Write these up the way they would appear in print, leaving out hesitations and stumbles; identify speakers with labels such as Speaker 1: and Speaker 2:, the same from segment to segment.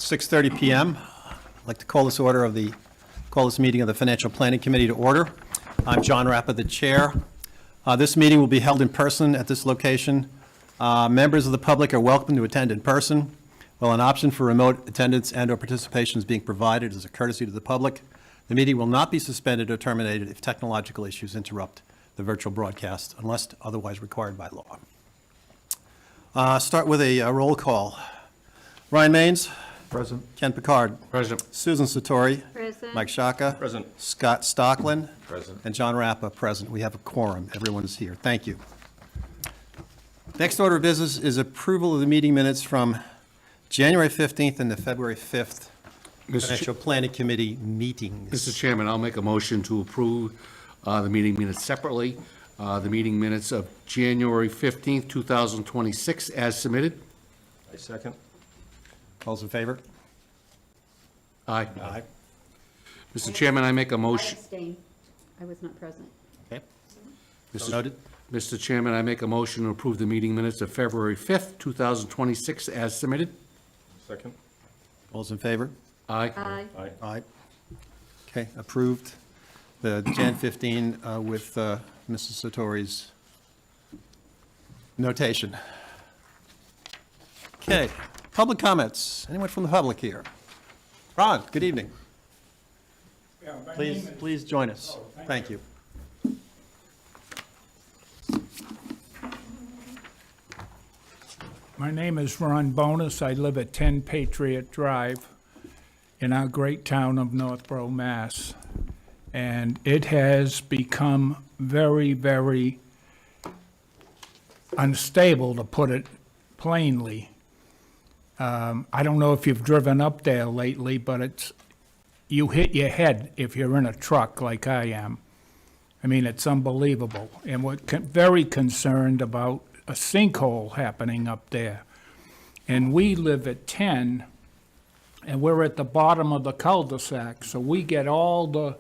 Speaker 1: 6:30 p.m. I'd like to call this meeting of the Financial Planning Committee to order. I'm John Rappa, the chair. This meeting will be held in person at this location. Members of the public are welcome to attend in person, while an option for remote attendance and/or participation is being provided as a courtesy to the public. The meeting will not be suspended or terminated if technological issues interrupt the virtual broadcast unless otherwise required by law. Start with a roll call. Ryan Maines.
Speaker 2: Present.
Speaker 1: Ken Picard.
Speaker 2: Present.
Speaker 1: Susan Satori.
Speaker 3: Present.
Speaker 1: Mike Shaka.
Speaker 2: Present.
Speaker 1: Scott Stockland.
Speaker 2: Present.
Speaker 1: And John Rappa, present. We have a quorum. Everyone is here. Thank you. Next order of business is approval of the meeting minutes from January 15th and the February 5th Financial Planning Committee meetings.
Speaker 2: Mr. Chairman, I'll make a motion to approve the meeting minutes separately. The meeting minutes of January 15th, 2026 as submitted.
Speaker 4: I second.
Speaker 1: All those in favor?
Speaker 2: Aye.
Speaker 1: Aye.
Speaker 2: Mr. Chairman, I make a
Speaker 3: I
Speaker 2: motion.
Speaker 3: abstain. I was not present.
Speaker 1: Okay. Noted.
Speaker 2: Mr. Chairman, I make a motion to approve the meeting minutes of February 5th, 2026 as submitted.
Speaker 4: Second.
Speaker 1: All those in favor?
Speaker 2: Aye.
Speaker 3: Aye.
Speaker 4: Aye.
Speaker 1: Aye. Okay, approved. The Jan 15 with Mrs. Satori's notation. Okay, public comments. Anyone from the public here? Ron, good evening. Please join us. Thank you.
Speaker 5: My name is Ron Bonus. I live at 10 Patriot Drive in our great town of Northborough, Mass. And it has become very, very unstable, to put it plainly. I don't know if you've driven up there lately, but you hit your head if you're in a truck like I am. I mean, it's unbelievable. And we're very concerned about a sinkhole happening up there. And we live at 10, and we're at the bottom of the cul-de-sac, so we get all the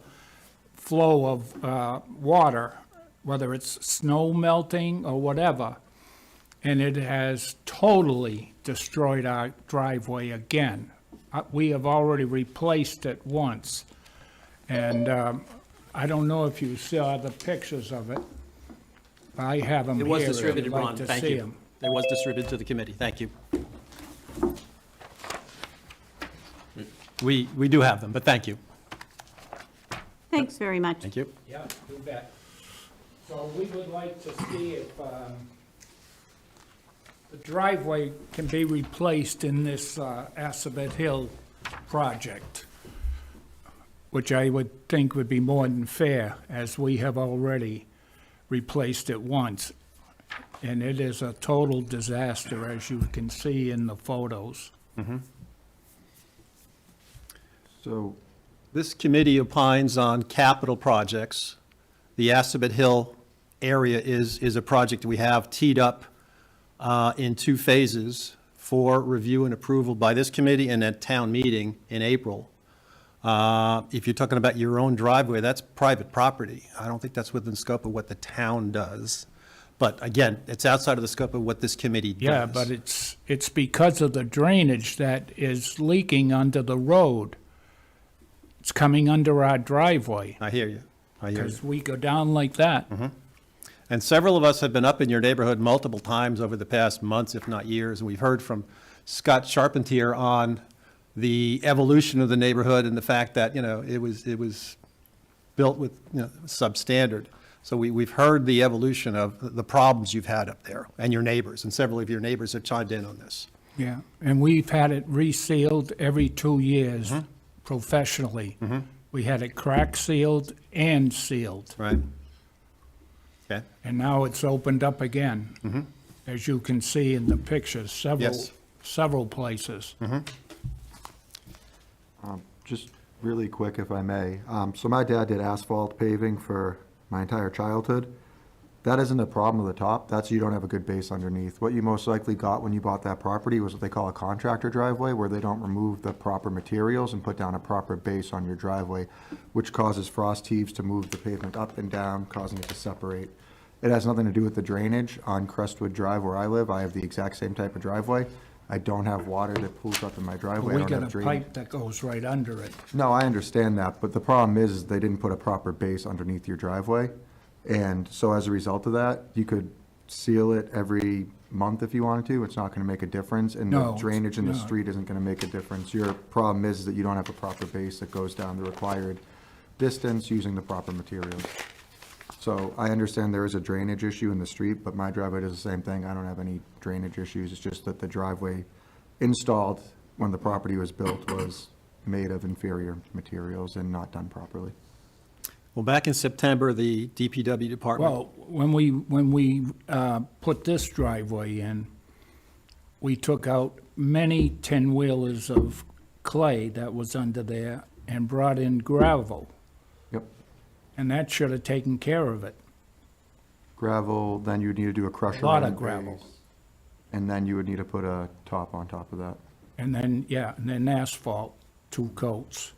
Speaker 5: flow of water, whether it's snow melting or whatever, and it has totally destroyed our driveway again. We have already replaced it once, and I don't know if you saw the pictures of it. I have them here.
Speaker 1: It was
Speaker 5: if you'd
Speaker 1: distributed,
Speaker 5: like
Speaker 1: Ron.
Speaker 5: to
Speaker 1: Thank
Speaker 5: see
Speaker 1: you.
Speaker 5: 'em.
Speaker 1: It was distributed to the committee. Thank you. We do have them, but thank you.
Speaker 3: Thanks very much.
Speaker 1: Thank you.
Speaker 5: Yeah, you bet. So we would like to see if the driveway can be replaced in this Assabet Hill project, which I would think would be more than fair, as we have already replaced it once. And it is a total disaster, as you can see in the photos.
Speaker 4: So,
Speaker 1: This committee opines on capital projects. The Assabet Hill area is a project we have teed up in two phases for review and approval by this committee and at town meeting in April. If you're talking about your own driveway, that's private property. I don't think that's within the scope of what the town does. But again, it's outside of the scope of what this committee does.
Speaker 5: Yeah, but it's because of the drainage that is leaking under the road. It's coming under our driveway,
Speaker 1: I hear you. I hear you.
Speaker 5: because we go down like that.
Speaker 1: And several of us have been up in your neighborhood multiple times over the past months, if not years, and we've heard from Scott Charpentier on the evolution of the neighborhood and the fact that, it was built with, substandard. So we've heard the evolution of the problems you've had up there and your neighbors, and several of your neighbors have chimed in on this.
Speaker 5: Yeah, and we've had it resealed every 2 years professionally. We had it crack sealed and sealed,
Speaker 1: Right? Okay.
Speaker 5: and now it's opened up again, as you can see in the pictures,
Speaker 1: Yes.
Speaker 5: several places.
Speaker 4: just really quick, if I may. So my dad did asphalt paving for my entire childhood. That isn't a problem at the top. That's you don't have a good base underneath. What you most likely got when you bought that property was what they call a contractor driveway, where they don't remove the proper materials and put down a proper base on your driveway, which causes frost heaves to move the pavement up and down, causing it to separate. It has nothing to do with the drainage on Crestwood Drive where I live. I have the exact same type of driveway. I don't have water that pools up in my driveway. I
Speaker 5: We
Speaker 4: don't
Speaker 5: got
Speaker 4: have
Speaker 5: a
Speaker 4: drainage.
Speaker 5: pipe that goes right under it.
Speaker 4: No, I understand that, but the problem is they didn't put a proper base underneath your driveway. And so as a result of that, you could seal it every month if you wanted to. It's not gonna make a difference, and
Speaker 5: No,
Speaker 4: the drainage in the
Speaker 5: no.
Speaker 4: street isn't gonna make a difference. Your problem is that you don't have a proper base that goes down the required distance using the proper materials. So I understand there is a drainage issue in the street, but my driveway does the same thing. I don't have any drainage issues. It's just that the driveway installed when the property was built was made of inferior materials and not done properly.
Speaker 1: Well, back in September, the DPW department,
Speaker 5: Well, when we put this driveway in, we took out many 10-wheelers of clay that was under there and brought in gravel,
Speaker 4: Yep.
Speaker 5: and that should have taken care of it.
Speaker 4: Gravel, then you'd need to do a crusher.
Speaker 5: Lot
Speaker 4: and
Speaker 5: of gravel.
Speaker 4: base, and then you would need to put a top on top of that.
Speaker 5: And then, yeah, and then asphalt, 2 coats.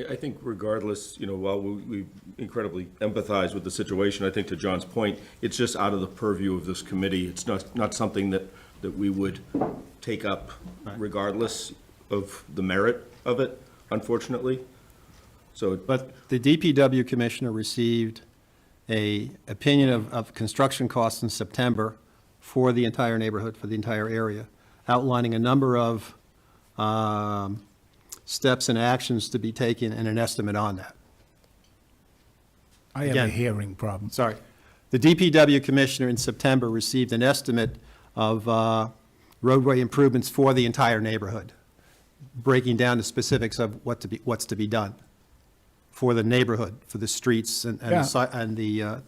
Speaker 6: I think regardless, while we incredibly empathize with the situation, I think to John's point, it's just out of the purview of this committee. It's not something that we would take up regardless of the merit of it, unfortunately. So,
Speaker 1: but the DPW commissioner received a opinion of construction costs in September for the entire neighborhood, for the entire area, outlining a number of steps and actions to be taken and an estimate on that.
Speaker 5: I have
Speaker 1: Again.
Speaker 5: a hearing problem.
Speaker 1: Sorry. The DPW commissioner in September received an estimate of roadway improvements for the entire neighborhood, breaking down the specifics of what's to be done for the neighborhood, for the streets and
Speaker 5: Yeah.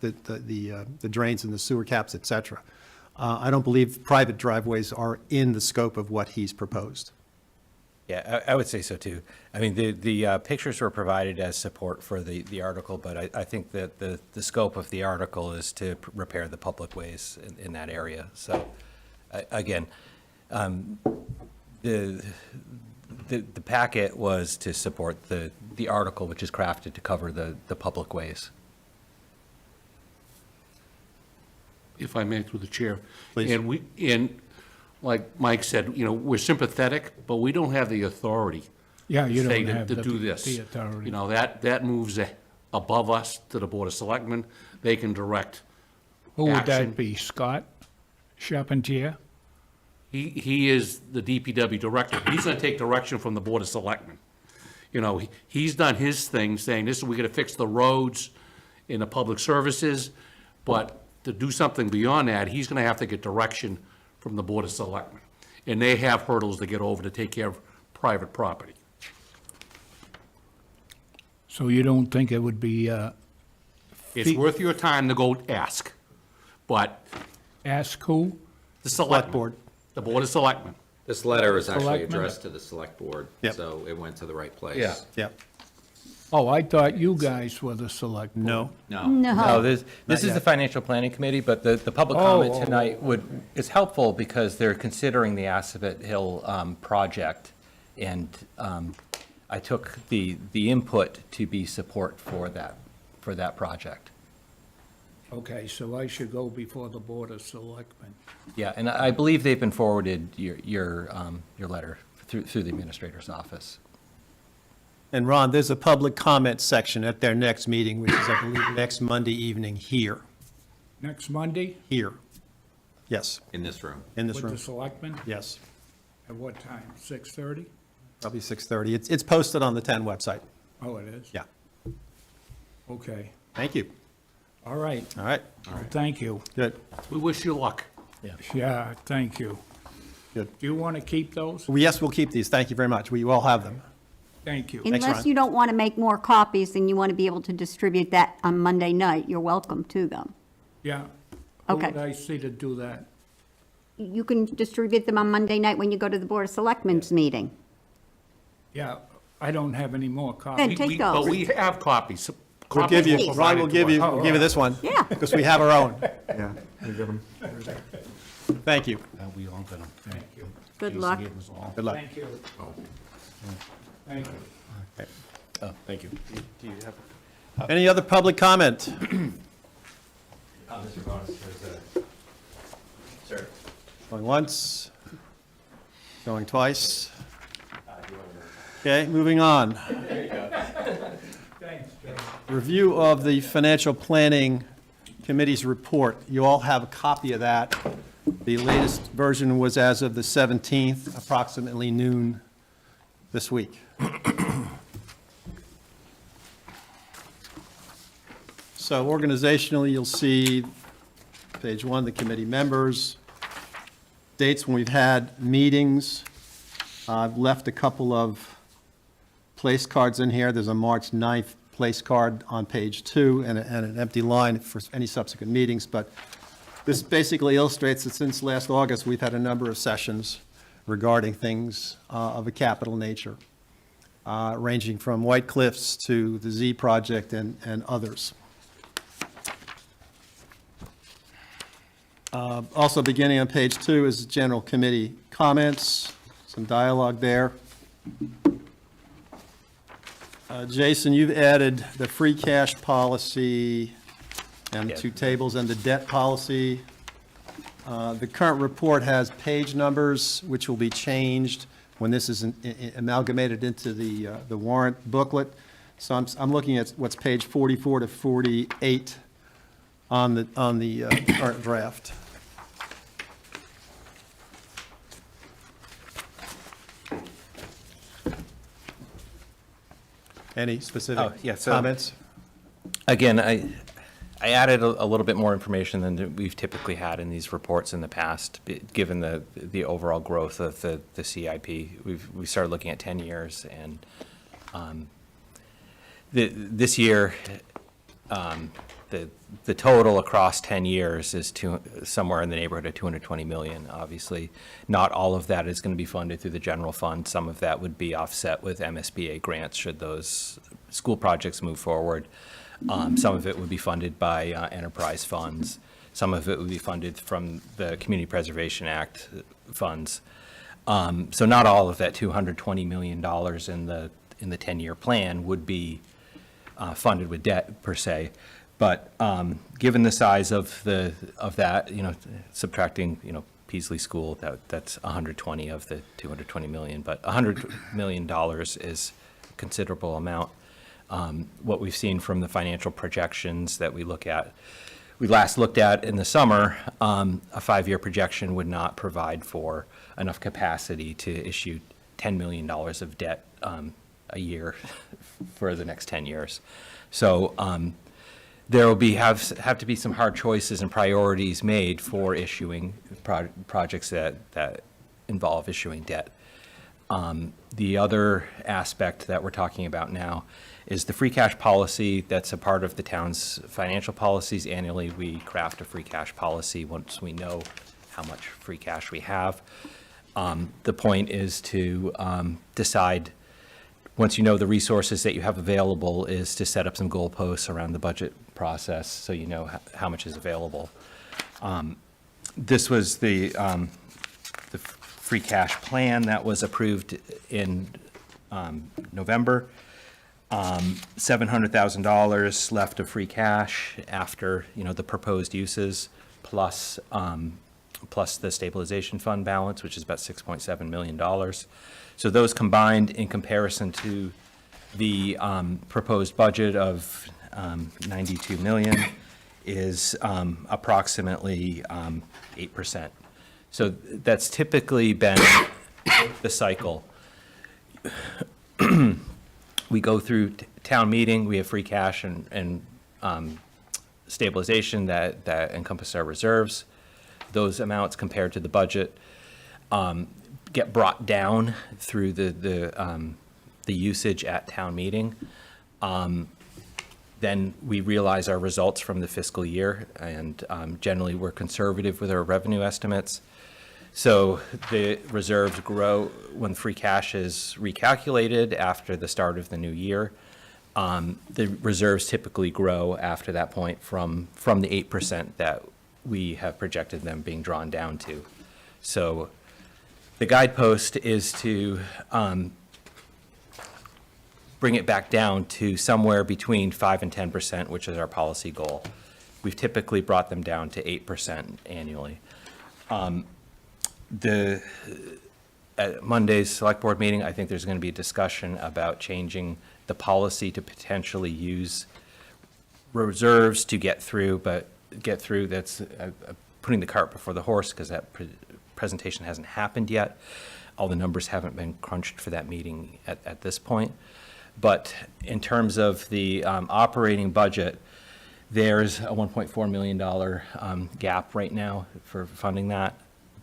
Speaker 1: the drains and the sewer caps, et cetera. I don't believe private driveways are in the scope of what he's proposed.
Speaker 7: Yeah, I would say so too. I mean, the pictures were provided as support for the article, but I think that the scope of the article is to repair the public ways in that area. So, again, the packet was to support the article, which is crafted to cover the public ways.
Speaker 2: If I may, through the chair.
Speaker 1: Please.
Speaker 2: And like Mike said, we're sympathetic, but we don't have the authority.
Speaker 5: Yeah, you
Speaker 2: to say
Speaker 5: don't
Speaker 2: to-
Speaker 5: have
Speaker 2: to do this.
Speaker 5: the authority.
Speaker 2: That moves above us to the Board of Selectmen. They can direct
Speaker 5: Who would
Speaker 2: action.
Speaker 5: that be, Scott Charpentier?
Speaker 2: He is the DPW director. He's gonna take direction from the Board of Selectmen. He's done his thing, saying, this is, we gotta fix the roads and the public services, but to do something beyond that, he's gonna have to get direction from the Board of Selectmen. And they have hurdles to get over to take care of private property.
Speaker 5: So you don't think it would be,
Speaker 2: It's worth your time to go ask, but
Speaker 5: ask who?
Speaker 2: the Select
Speaker 1: Board.
Speaker 2: The Board of Selectmen.
Speaker 8: This letter is actually
Speaker 5: Selectmen?
Speaker 8: addressed to the select board,
Speaker 1: Yep.
Speaker 8: so it went to the right place.
Speaker 2: Yeah.
Speaker 1: Yep.
Speaker 5: Oh, I thought you guys were the select board.
Speaker 1: No.
Speaker 8: No,
Speaker 7: No, this is
Speaker 1: yet.
Speaker 7: the Financial Planning Committee, but the public
Speaker 5: Oh,
Speaker 7: comment
Speaker 5: oh,
Speaker 7: tonight is helpful because they're considering the Assabet Hill project. And I took the input to be support for that project.
Speaker 5: Okay, so I should go before the Board of Selectmen.
Speaker 7: Yeah, and I believe they've been forwarded your letter through the administrator's office.
Speaker 1: And Ron, there's a public comment section at their next meeting, which is, I believe, next Monday evening here.
Speaker 5: Next Monday
Speaker 1: Here. Yes,
Speaker 8: in this room.
Speaker 1: in this
Speaker 5: with
Speaker 1: room.
Speaker 5: the selectmen?
Speaker 1: Yes,
Speaker 5: At what time? 6:30?
Speaker 1: probably 6:30. It's posted on the 10 website.
Speaker 5: Oh, it is?
Speaker 1: Yeah.
Speaker 5: Okay,
Speaker 1: Thank you.
Speaker 5: all right.
Speaker 1: All right,
Speaker 5: Thank you.
Speaker 1: good,
Speaker 2: We wish you luck.
Speaker 5: Yeah, thank you.
Speaker 1: good.
Speaker 5: Do you want to keep those?
Speaker 1: Well, yes, we'll keep these. Thank you very much. We all have them.
Speaker 5: Thank you.
Speaker 1: Thanks,
Speaker 3: Unless
Speaker 1: Ron.
Speaker 3: you don't want to make more copies and you want to be able to distribute that on Monday night, you're welcome to them.
Speaker 5: Yeah. Who
Speaker 3: Okay.
Speaker 5: would I see to do that?
Speaker 3: You can distribute them on Monday night when you go to the Board of Selectmen's meeting.
Speaker 5: Yeah, I don't have any more
Speaker 3: Good.
Speaker 5: copies.
Speaker 3: Take
Speaker 2: But
Speaker 3: those.
Speaker 2: we have copies.
Speaker 1: We'll give you,
Speaker 2: Copies were
Speaker 1: Ron will
Speaker 2: provided
Speaker 1: give
Speaker 2: to
Speaker 1: you,
Speaker 2: us.
Speaker 1: we'll give you this one.
Speaker 3: Yeah.
Speaker 1: Because we have our own.
Speaker 4: Yeah, you get 'em.
Speaker 1: Thank you.
Speaker 2: We all got them.
Speaker 5: Thank you.
Speaker 3: Good luck.
Speaker 1: Good luck.
Speaker 5: Thank you. Thank you.
Speaker 6: Oh, thank you.
Speaker 1: Any other public comment?
Speaker 8: Mr. Bonus, there's a, sir.
Speaker 1: Going once, Going twice? Okay, moving on. Review of the Financial Planning Committee's report. You all have a copy of that. The latest version was as of the 17th, approximately noon this week. So organizationally, you'll see page 1, the committee members, dates when we've had meetings. I've left a couple of place cards in here. There's a March 9th place card on page 2 and an empty line for any subsequent meetings. But this basically illustrates that since last August, we've had a number of sessions regarding things of a capital nature, ranging from White Cliffs to the Z project and others. Also beginning on page 2 is general committee comments, some dialogue there. Jason, you've added the free cash policy and the two tables and the debt policy. The current report has page numbers, which will be changed when this is amalgamated into the warrant booklet. So I'm looking at what's page 44 to 48 on the current draft. Any specific
Speaker 7: yeah, so-
Speaker 1: comments?
Speaker 7: Again, I added a little bit more information than we've typically had in these reports in the past, given the overall growth of the CIP. We started looking at 10 years, and this year, the total across 10 years is somewhere in the neighborhood of 220 million. Obviously, not all of that is going to be funded through the general fund. Some of that would be offset with MSBA grants should those school projects move forward. Some of it would be funded by enterprise funds. Some of it would be funded from the Community Preservation Act funds. So not all of that $220 million in the 10-year plan would be funded with debt per se. But given the size of that, subtracting, Peasley School, that's 120 of the 220 million, but $100 million is a considerable amount. What we've seen from the financial projections that we last looked at in the summer, a 5-year projection would not provide for enough capacity to issue $10 million of debt a year for the next 10 years. So there will have to be some hard choices and priorities made for issuing projects that involve issuing debt. The other aspect that we're talking about now is the free cash policy. That's a part of the town's financial policies. Annually, we craft a free cash policy once we know how much free cash we have. The point is to decide, once you know the resources that you have available, is to set up some goalposts around the budget process so you know how much is available. This was the free cash plan that was approved in November. $700,000 left of free cash after, the proposed uses, plus the stabilization fund balance, which is about $6.7 million. So those combined, in comparison to the proposed budget of 92 million, is approximately 8%. So that's typically been the cycle. We go through town meeting, we have free cash and stabilization that encompass our reserves. Those amounts compared to the budget get brought down through the usage at town meeting. Then we realize our results from the fiscal year, and generally we're conservative with our revenue estimates. So the reserves grow when free cash is recalculated after the start of the new year. The reserves typically grow after that point from the 8% that we have projected them being drawn down to. So the guidepost is to bring it back down to somewhere between 5 and 10%, which is our policy goal. We've typically brought them down to 8% annually. The at Monday's select board meeting, I think there's going to be a discussion about changing the policy to potentially use reserves to get through, that's putting the cart before the horse, because that presentation hasn't happened yet. All the numbers haven't been crunched for that meeting at this point. But in terms of the operating budget, there's a $1.4 million gap right now for funding that.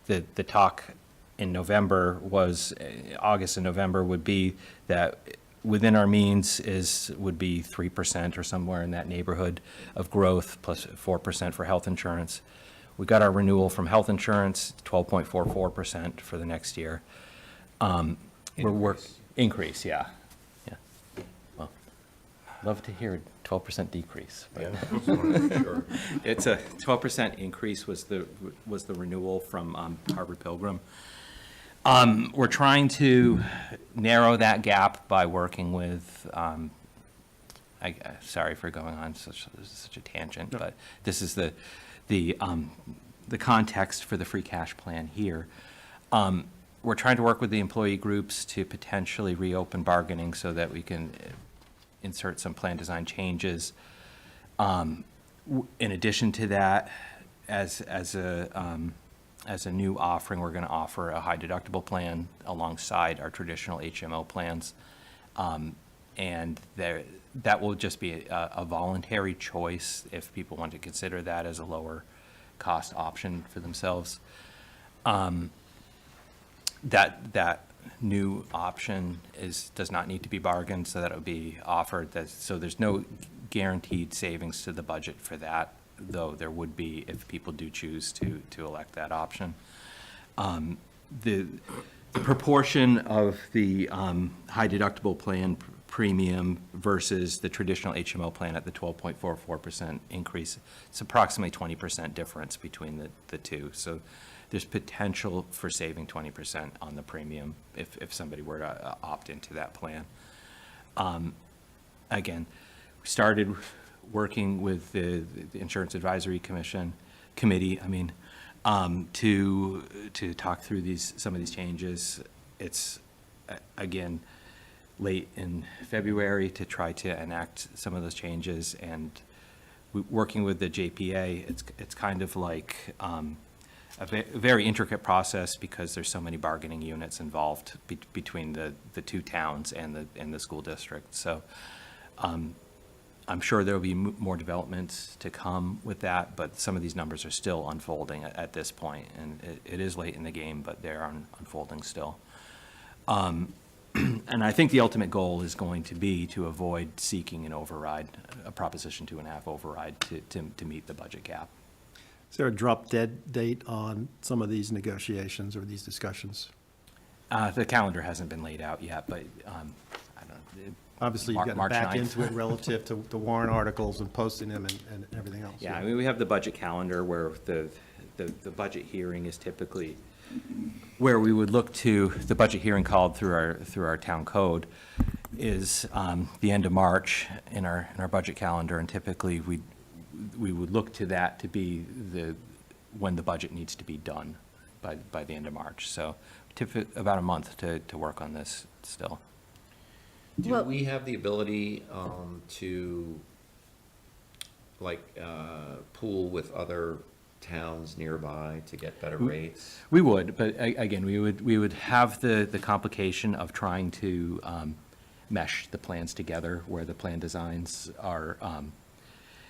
Speaker 7: The talk in November was, August and November would be that within our means would be 3% or somewhere in that neighborhood of growth, plus 4% for health insurance. We got our renewal from health insurance, 12.44% for the next year. Increase, yeah. Well, love to hear a 12% decrease. But
Speaker 6: Sure.
Speaker 7: it's a 12% increase was the renewal from Harvard Pilgrim. We're trying to narrow that gap by working with, sorry for going on such a tangent, but this is the context for the free cash plan here. We're trying to work with the employee groups to potentially reopen bargaining so that we can insert some plan design changes. In addition to that, as a new offering, we're going to offer a high deductible plan alongside our traditional HMO plans. And that will just be a voluntary choice if people want to consider that as a lower cost option for themselves. That new option does not need to be bargained, so that it will be offered. So there's no guaranteed savings to the budget for that, though there would be if people do choose to elect that option. The proportion of the high deductible plan premium versus the traditional HMO plan at the 12.44% increase, it's approximately 20% difference between the two. So there's potential for saving 20% on the premium if somebody were to opt into that plan. Again, we started working with the Insurance Advisory Committee, to talk through some of these changes. It's, again, late in February to try to enact some of those changes, and working with the JPA, it's kind of like a very intricate process because there's so many bargaining units involved between the two towns and the school district. So I'm sure there will be more developments to come with that, but some of these numbers are still unfolding at this point, and it is late in the game, but they're unfolding still. And I think the ultimate goal is going to be to avoid seeking an override, a Proposition 2.5 override to meet the budget gap.
Speaker 1: Is there a drop dead date on some of these negotiations or these discussions?
Speaker 7: The calendar hasn't been laid out yet, but I don't know.
Speaker 1: Obviously, you've got to
Speaker 7: March
Speaker 1: back
Speaker 7: 9th.
Speaker 1: into it relative to the warrant articles and posting them and everything else.
Speaker 7: Yeah, I mean, we have the budget calendar where the budget hearing is typically where we would look to, the budget hearing called through our town code is the end of March in our budget calendar, and typically we would look to that to be when the budget needs to be done by the end of March. So about a month to work on this still.
Speaker 8: Do we have the ability to, pool with other towns nearby to get better rates?
Speaker 7: We would, but again, we would have the complication of trying to mesh the plans together where the plan designs are,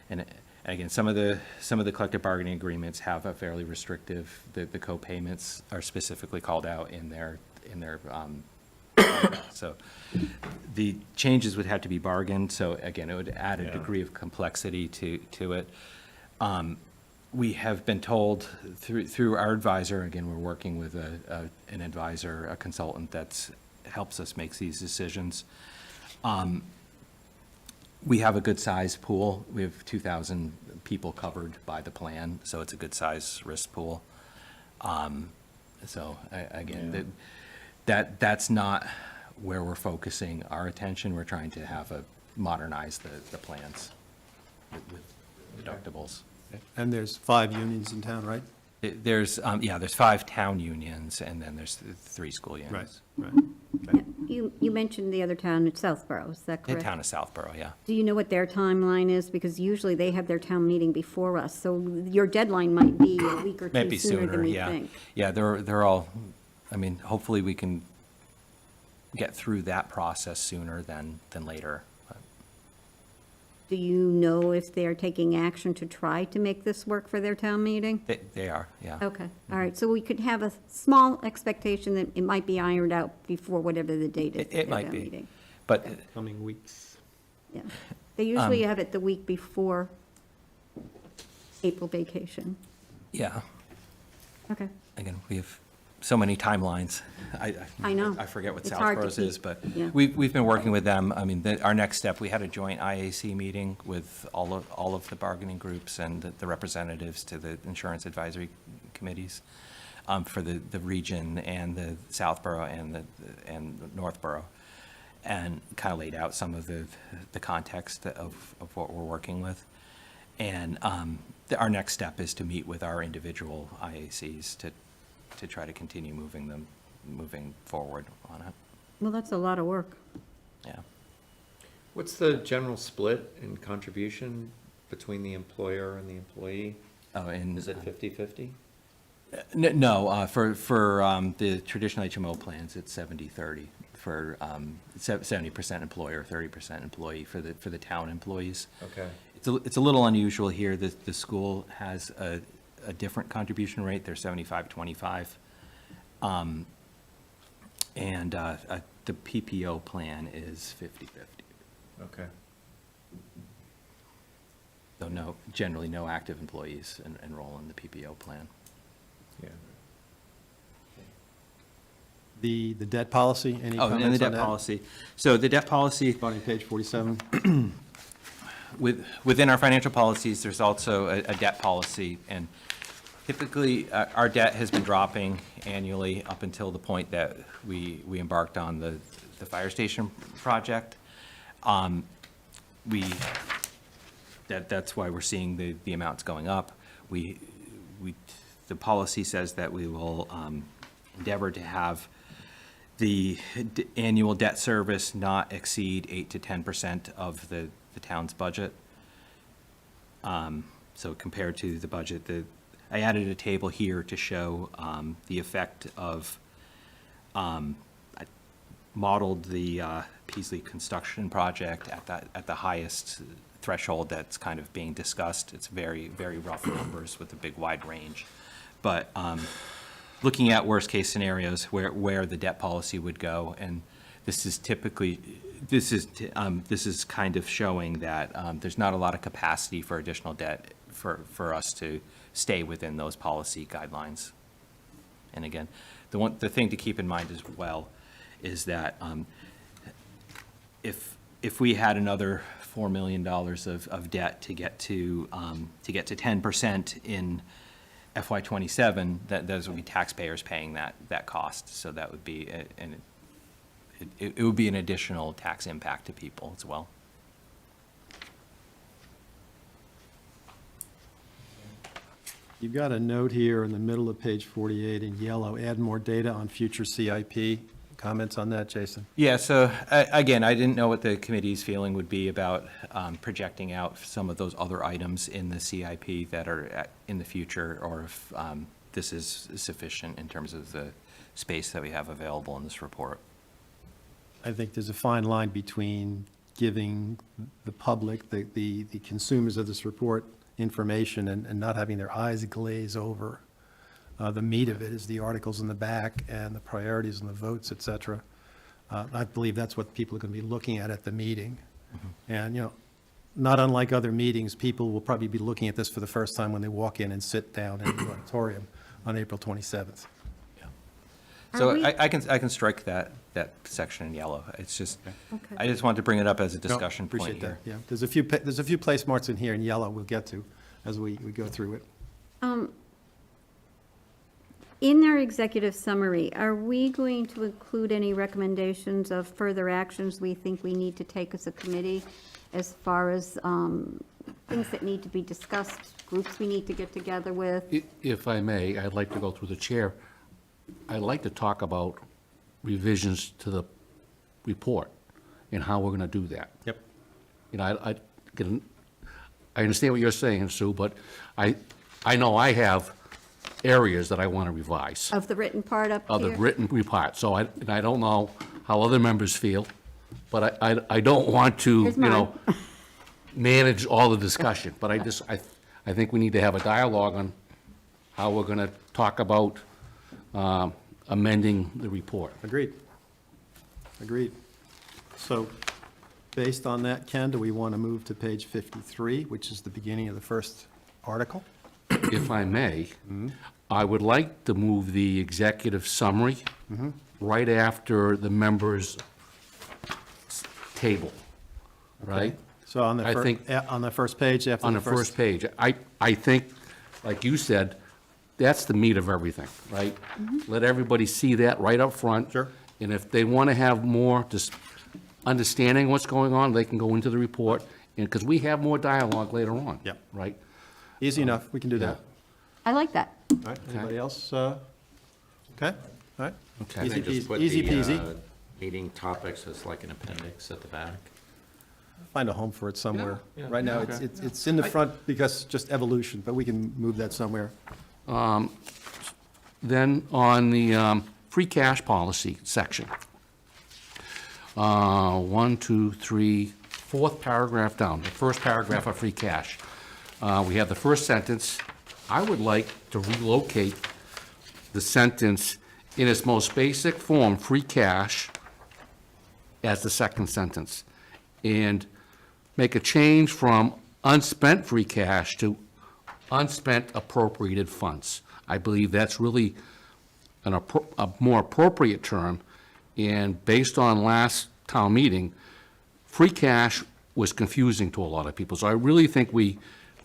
Speaker 7: and again, some of the collective bargaining agreements have a fairly restrictive, the co-payments are specifically called out in their so the changes would have to be bargained. So again, it would add a degree of complexity to it. We have been told through our advisor, again, we're working with an advisor, a consultant that helps us make these decisions. We have a good size pool. We have 2,000 people covered by the plan, so it's a good size risk pool. Again, that's not where we're focusing our attention. We're trying to modernize the plans with deductibles.
Speaker 1: And there's 5 unions in town, right?
Speaker 7: There's, there's 5 town unions, and then there's 3 school
Speaker 1: Right,
Speaker 7: unions.
Speaker 1: right.
Speaker 3: Yeah, You mentioned the other town at Southborough, is that
Speaker 7: The
Speaker 3: correct?
Speaker 7: town of Southborough, yeah.
Speaker 3: Do you know what their timeline is? Because usually they have their town meeting before us, so your deadline might be a week or two
Speaker 7: Maybe
Speaker 3: sooner than
Speaker 7: sooner,
Speaker 3: we
Speaker 7: yeah.
Speaker 3: think.
Speaker 7: Yeah, they're all, I mean, hopefully we can get through that process sooner than later. But
Speaker 3: Do you know if they're taking action to try to make this work for their town meeting?
Speaker 7: They are, yeah.
Speaker 3: Okay, all right, so we could have a small expectation that it might be ironed out before whatever the date is.
Speaker 7: It
Speaker 3: of their
Speaker 7: might
Speaker 3: town
Speaker 7: be.
Speaker 3: meeting.
Speaker 7: But
Speaker 1: Coming weeks.
Speaker 3: Yeah, they usually have it the week before April vacation.
Speaker 7: yeah,
Speaker 3: Okay,
Speaker 7: again, we have so many timelines.
Speaker 3: I know.
Speaker 7: I forget what
Speaker 3: It's hard to
Speaker 7: Southborough's is,
Speaker 3: keep-
Speaker 7: but
Speaker 3: yeah.
Speaker 7: we've been working with them. I mean, our next step, we had a joint IAC meeting with all of the bargaining groups and the representatives to the insurance advisory committees for the region and the Southborough and Northborough, and kind of laid out some of the context of what we're working with. And our next step is to meet with our individual IACs to try to continue moving forward on it,
Speaker 3: well, that's a lot of work.
Speaker 7: yeah.
Speaker 8: What's the general split in contribution between the employer and the employee?
Speaker 7: Oh, and.
Speaker 8: Is it 50/50?
Speaker 7: No, for the traditional HMO plans, it's 70/30 for 70% employer, 30% employee for the town employees.
Speaker 8: Okay.
Speaker 7: It's a little unusual here. The school has a different contribution rate. They're 75/25. And the PPO plan is 50/50.
Speaker 8: Okay.
Speaker 7: So generally no active employees enroll in the PPO plan.
Speaker 8: Yeah.
Speaker 1: The debt policy, any
Speaker 7: Oh,
Speaker 1: comments on that?
Speaker 7: and the debt policy. So the debt policy,
Speaker 1: Starting page 47.
Speaker 7: within our financial policies, there's also a debt policy, and typically, our debt has been dropping annually up until the point that we embarked on the fire station project. That's why we're seeing the amounts going up. The policy says that we will endeavor to have the annual debt service not exceed 8 to 10% of the town's budget. So compared to the budget, I added a table here to show the effect of, I modeled the Peasley construction project at the highest threshold that's kind of being discussed. It's very, very rough numbers with a big wide range. But looking at worst-case scenarios where the debt policy would go, and this is kind of showing that there's not a lot of capacity for additional debt for us to stay within those policy guidelines. And again, the thing to keep in mind as well is that if we had another $4 million of debt to get to 10% in FY '27, those would be taxpayers paying that cost. So that would be, it would be an additional tax impact to people as well.
Speaker 1: You've got a note here in the middle of page 48 in yellow, add more data on future CIP. Comments on that, Jason?
Speaker 7: Yeah, so again, I didn't know what the committee's feeling would be about projecting out some of those other items in the CIP that are in the future, or if this is sufficient in terms of the space that we have available in this report.
Speaker 1: I think there's a fine line between giving the public, the consumers of this report, information and not having their eyes glaze over. The meat of it is the articles in the back and the priorities and the votes, et cetera. I believe that's what people are going to be looking at the meeting. And, not unlike other meetings, people will probably be looking at this for the first time when they walk in and sit down in the auditorium on April 27th.
Speaker 7: So
Speaker 3: Are we-
Speaker 7: I can strike that section in yellow. It's just,
Speaker 3: Okay.
Speaker 7: I just wanted to bring it up as a
Speaker 1: No,
Speaker 7: discussion point
Speaker 1: appreciate
Speaker 7: here.
Speaker 1: that, yeah. There's a few place marks in here in yellow we'll get to as we go through it.
Speaker 3: In our executive summary, are we going to include any recommendations of further actions we think we need to take as a committee as far as things that need to be discussed, groups we need to get together with?
Speaker 2: If I may, I'd like to go through the chair. I'd like to talk about revisions to the report and how we're going to do that.
Speaker 1: Yep.
Speaker 2: You know, I understand what you're saying, Sue, but I know I have areas that I want to revise
Speaker 3: Of the written part up
Speaker 2: of the
Speaker 3: here?
Speaker 2: written report. So I don't know how other members feel, but I don't want to,
Speaker 3: Here's
Speaker 2: you know,
Speaker 3: mine.
Speaker 2: manage all the discussion. But I think we need to have a dialogue on how we're going to talk about amending the report.
Speaker 1: Agreed. Agreed. So, based on that, Ken, do we want to move to page 53, which is the beginning of the first article?
Speaker 2: If I may, I would like to move the executive summary right after the members' table, right?
Speaker 1: So on the
Speaker 2: I think-
Speaker 1: on the first page after
Speaker 2: On the first page. I think, like you said, that's the meat of everything, right? Let everybody see that right up front.
Speaker 1: Sure.
Speaker 2: And if they want to have more just understanding what's going on, they can go into the report, and, because we have more dialogue later on.
Speaker 1: Yep.
Speaker 2: Right?
Speaker 1: Easy enough, we can do that.
Speaker 3: I like that.
Speaker 1: All right, anybody else? Okay, all right.
Speaker 2: Okay.
Speaker 1: Easy
Speaker 8: Just
Speaker 1: peasy,
Speaker 8: put
Speaker 1: easy
Speaker 8: the,
Speaker 1: peasy.
Speaker 8: Meeting topics as like an appendix at the back.
Speaker 1: Find a home for it somewhere.
Speaker 8: Yeah, yeah.
Speaker 1: Right now, it's in the front because just evolution, but we can move that somewhere.
Speaker 2: Then on the free cash policy section, 1, 2, 3, fourth paragraph down, the first paragraph of free cash. We have the first sentence. I would like to relocate the sentence in its most basic form, free cash, as the second sentence, and make a change from unspent free cash to unspent appropriated funds. I believe that's really a more appropriate term, and based on last town meeting, free cash was confusing to a lot of people. So I really think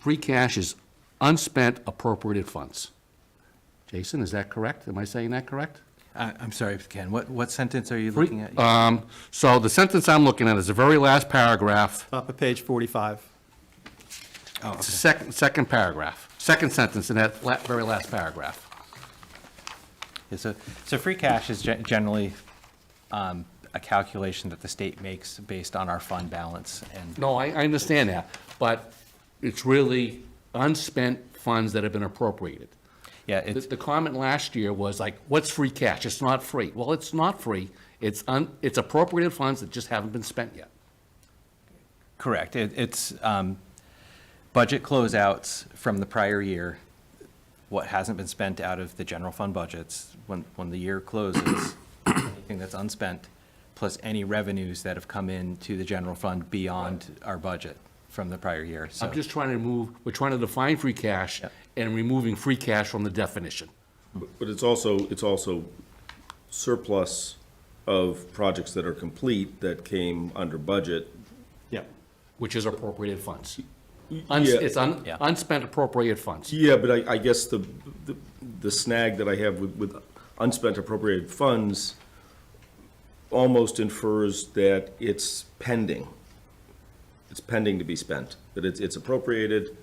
Speaker 2: free cash is unspent appropriated funds. Jason, is that correct? Am I saying that correct?
Speaker 7: I'm sorry, Ken, what sentence are you looking at?
Speaker 2: So the sentence I'm looking at is the very last paragraph,
Speaker 1: Top of page 45.
Speaker 2: it's the second paragraph, second sentence in that very last paragraph.
Speaker 7: Yeah, so free cash is generally a calculation that the state makes based on our fund balance, and
Speaker 2: No, I understand that, but it's really unspent funds that have been appropriated.
Speaker 7: yeah,
Speaker 2: The comment last year was like, what's free cash? It's not free. Well, it's not free. It's appropriated funds that just haven't been spent yet.
Speaker 7: correct. It's budget closeouts from the prior year, what hasn't been spent out of the general fund budgets, when the year closes, anything that's unspent, plus any revenues that have come into the general fund beyond our budget from the prior year, so.
Speaker 2: I'm just trying to we're trying to define free cash
Speaker 7: Yep.
Speaker 2: and removing free cash from the definition.
Speaker 6: But it's also surplus of projects that are complete that came under budget.
Speaker 1: Yep.
Speaker 2: Which is appropriated funds.
Speaker 6: Yeah.
Speaker 2: It's
Speaker 7: Yeah.
Speaker 2: unspent appropriated funds.
Speaker 6: Yeah, but I guess the snag that I have with unspent appropriated funds almost infers that it's pending. It's pending to be spent, that it's appropriated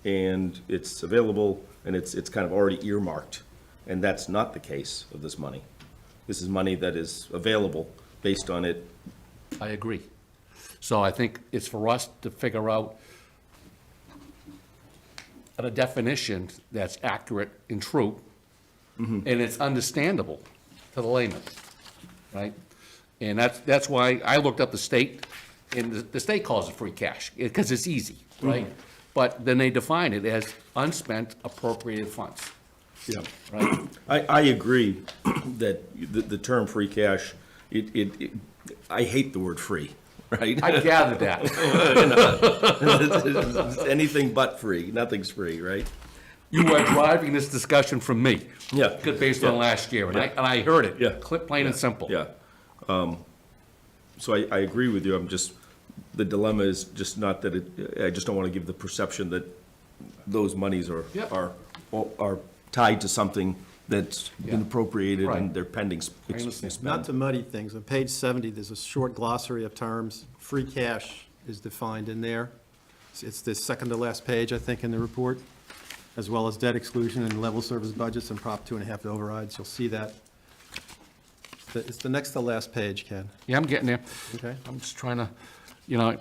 Speaker 6: and it's available and it's kind of already earmarked. And that's not the case of this money. This is money that is available based on it.
Speaker 2: I agree. So I think it's for us to figure out a definition that's accurate and true, and it's understandable to the layman, right? And that's why I looked up the state, and the state calls it free cash, because it's easy, right? But then they define it as unspent appropriated funds,
Speaker 6: Yeah.
Speaker 2: right?
Speaker 6: I agree that the term free cash, I hate the word free, right?
Speaker 2: I gathered that.
Speaker 6: Anything but free, nothing's free, right?
Speaker 2: You are driving this discussion from me.
Speaker 6: Yeah.
Speaker 2: Based on last year, and I heard it.
Speaker 6: Yeah.
Speaker 2: Plain and simple.
Speaker 6: Yeah. So I agree with you, the dilemma is just not that I just don't want to give the perception that those monies
Speaker 2: Yep.
Speaker 6: are tied to something that's been
Speaker 2: Yeah.
Speaker 6: appropriated
Speaker 2: Right.
Speaker 6: and they're pending
Speaker 2: I understand.
Speaker 1: Not to muddy things, on page 70, there's a short glossary of terms. Free cash is defined in there. It's the second to last page, I think, in the report, as well as debt exclusion and level service budgets and Prop 2.5 overrides. You'll see that. It's the next to last page, Ken.
Speaker 2: Yeah, I'm getting there.
Speaker 1: Okay.
Speaker 2: I'm just trying to, you know,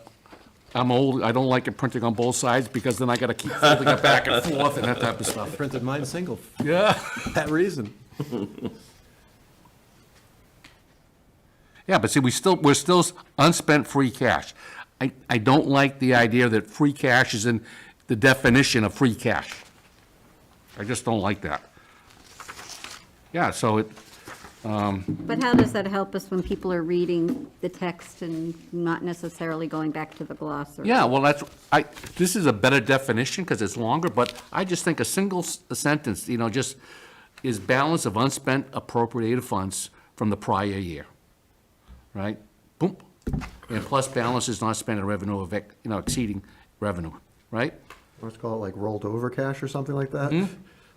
Speaker 2: I'm old, I don't like it printing on both sides, because then I gotta keep folding it back and forth and that type of
Speaker 1: I
Speaker 2: stuff.
Speaker 1: printed mine single,
Speaker 2: Yeah.
Speaker 1: for that reason.
Speaker 2: Yeah, but see, we're still unspent free cash. I don't like the idea that free cash is in the definition of free cash. I just don't like that. Yeah, so it,
Speaker 3: But how does that help us when people are reading the text and not necessarily going back to the glossary?
Speaker 2: yeah, well, this is a better definition because it's longer, but I just think a single sentence, you know, just is balance of unspent appropriated funds from the prior year, right? Boom. And plus balance is not spent in revenue of, exceeding revenue, right?
Speaker 4: Let's call it like rolled over cash or something like that?
Speaker 2: Hmm?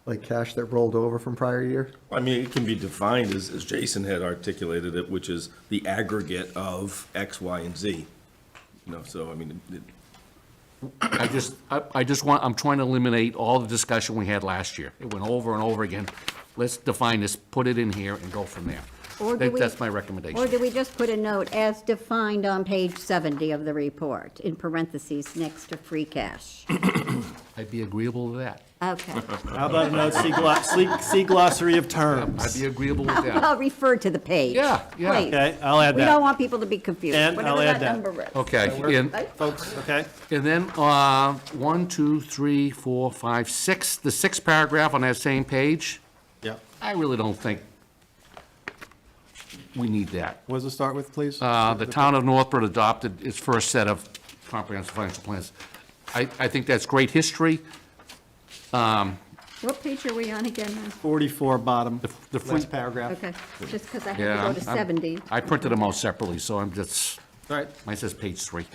Speaker 4: Like cash that rolled over from prior year?
Speaker 6: I mean, it can be defined as Jason had articulated it, which is the aggregate of X, Y, and Z. You know, so, I mean,
Speaker 2: I'm trying to eliminate all the discussion we had last year. It went over and over again. Let's define this, put it in here, and go from there.
Speaker 3: Or do we-
Speaker 2: That's my recommendation.
Speaker 3: Or do we just put a note, as defined on page 70 of the report, in parentheses, next to free cash?
Speaker 2: I'd be agreeable to that.
Speaker 3: Okay.
Speaker 1: How about a note, see glossary of terms?
Speaker 2: I'd be agreeable with that.
Speaker 3: I'll refer to the page.
Speaker 2: Yeah, yeah.
Speaker 3: Please.
Speaker 1: Okay, I'll add
Speaker 3: We don't
Speaker 1: that.
Speaker 3: want people to be confused,
Speaker 1: And I'll
Speaker 3: whatever
Speaker 1: add
Speaker 3: that
Speaker 1: that.
Speaker 3: number is.
Speaker 2: Okay, and,
Speaker 1: Folks, okay?
Speaker 2: and then, 1, 2, 3, 4, 5, 6, the sixth paragraph on that same page,
Speaker 1: Yep.
Speaker 2: I really don't think we need that.
Speaker 1: What does it start with, please?
Speaker 2: The town of Northborough adopted its first set of comprehensive financial plans. I think that's great history.
Speaker 3: What page are we on again now?
Speaker 1: 44 bottom,
Speaker 2: the free-
Speaker 1: last paragraph.
Speaker 3: Okay, just because I had to
Speaker 2: Yeah,
Speaker 3: go to 70.
Speaker 2: I printed them out separately, so I'm just,
Speaker 1: All right,
Speaker 2: mine says page 3,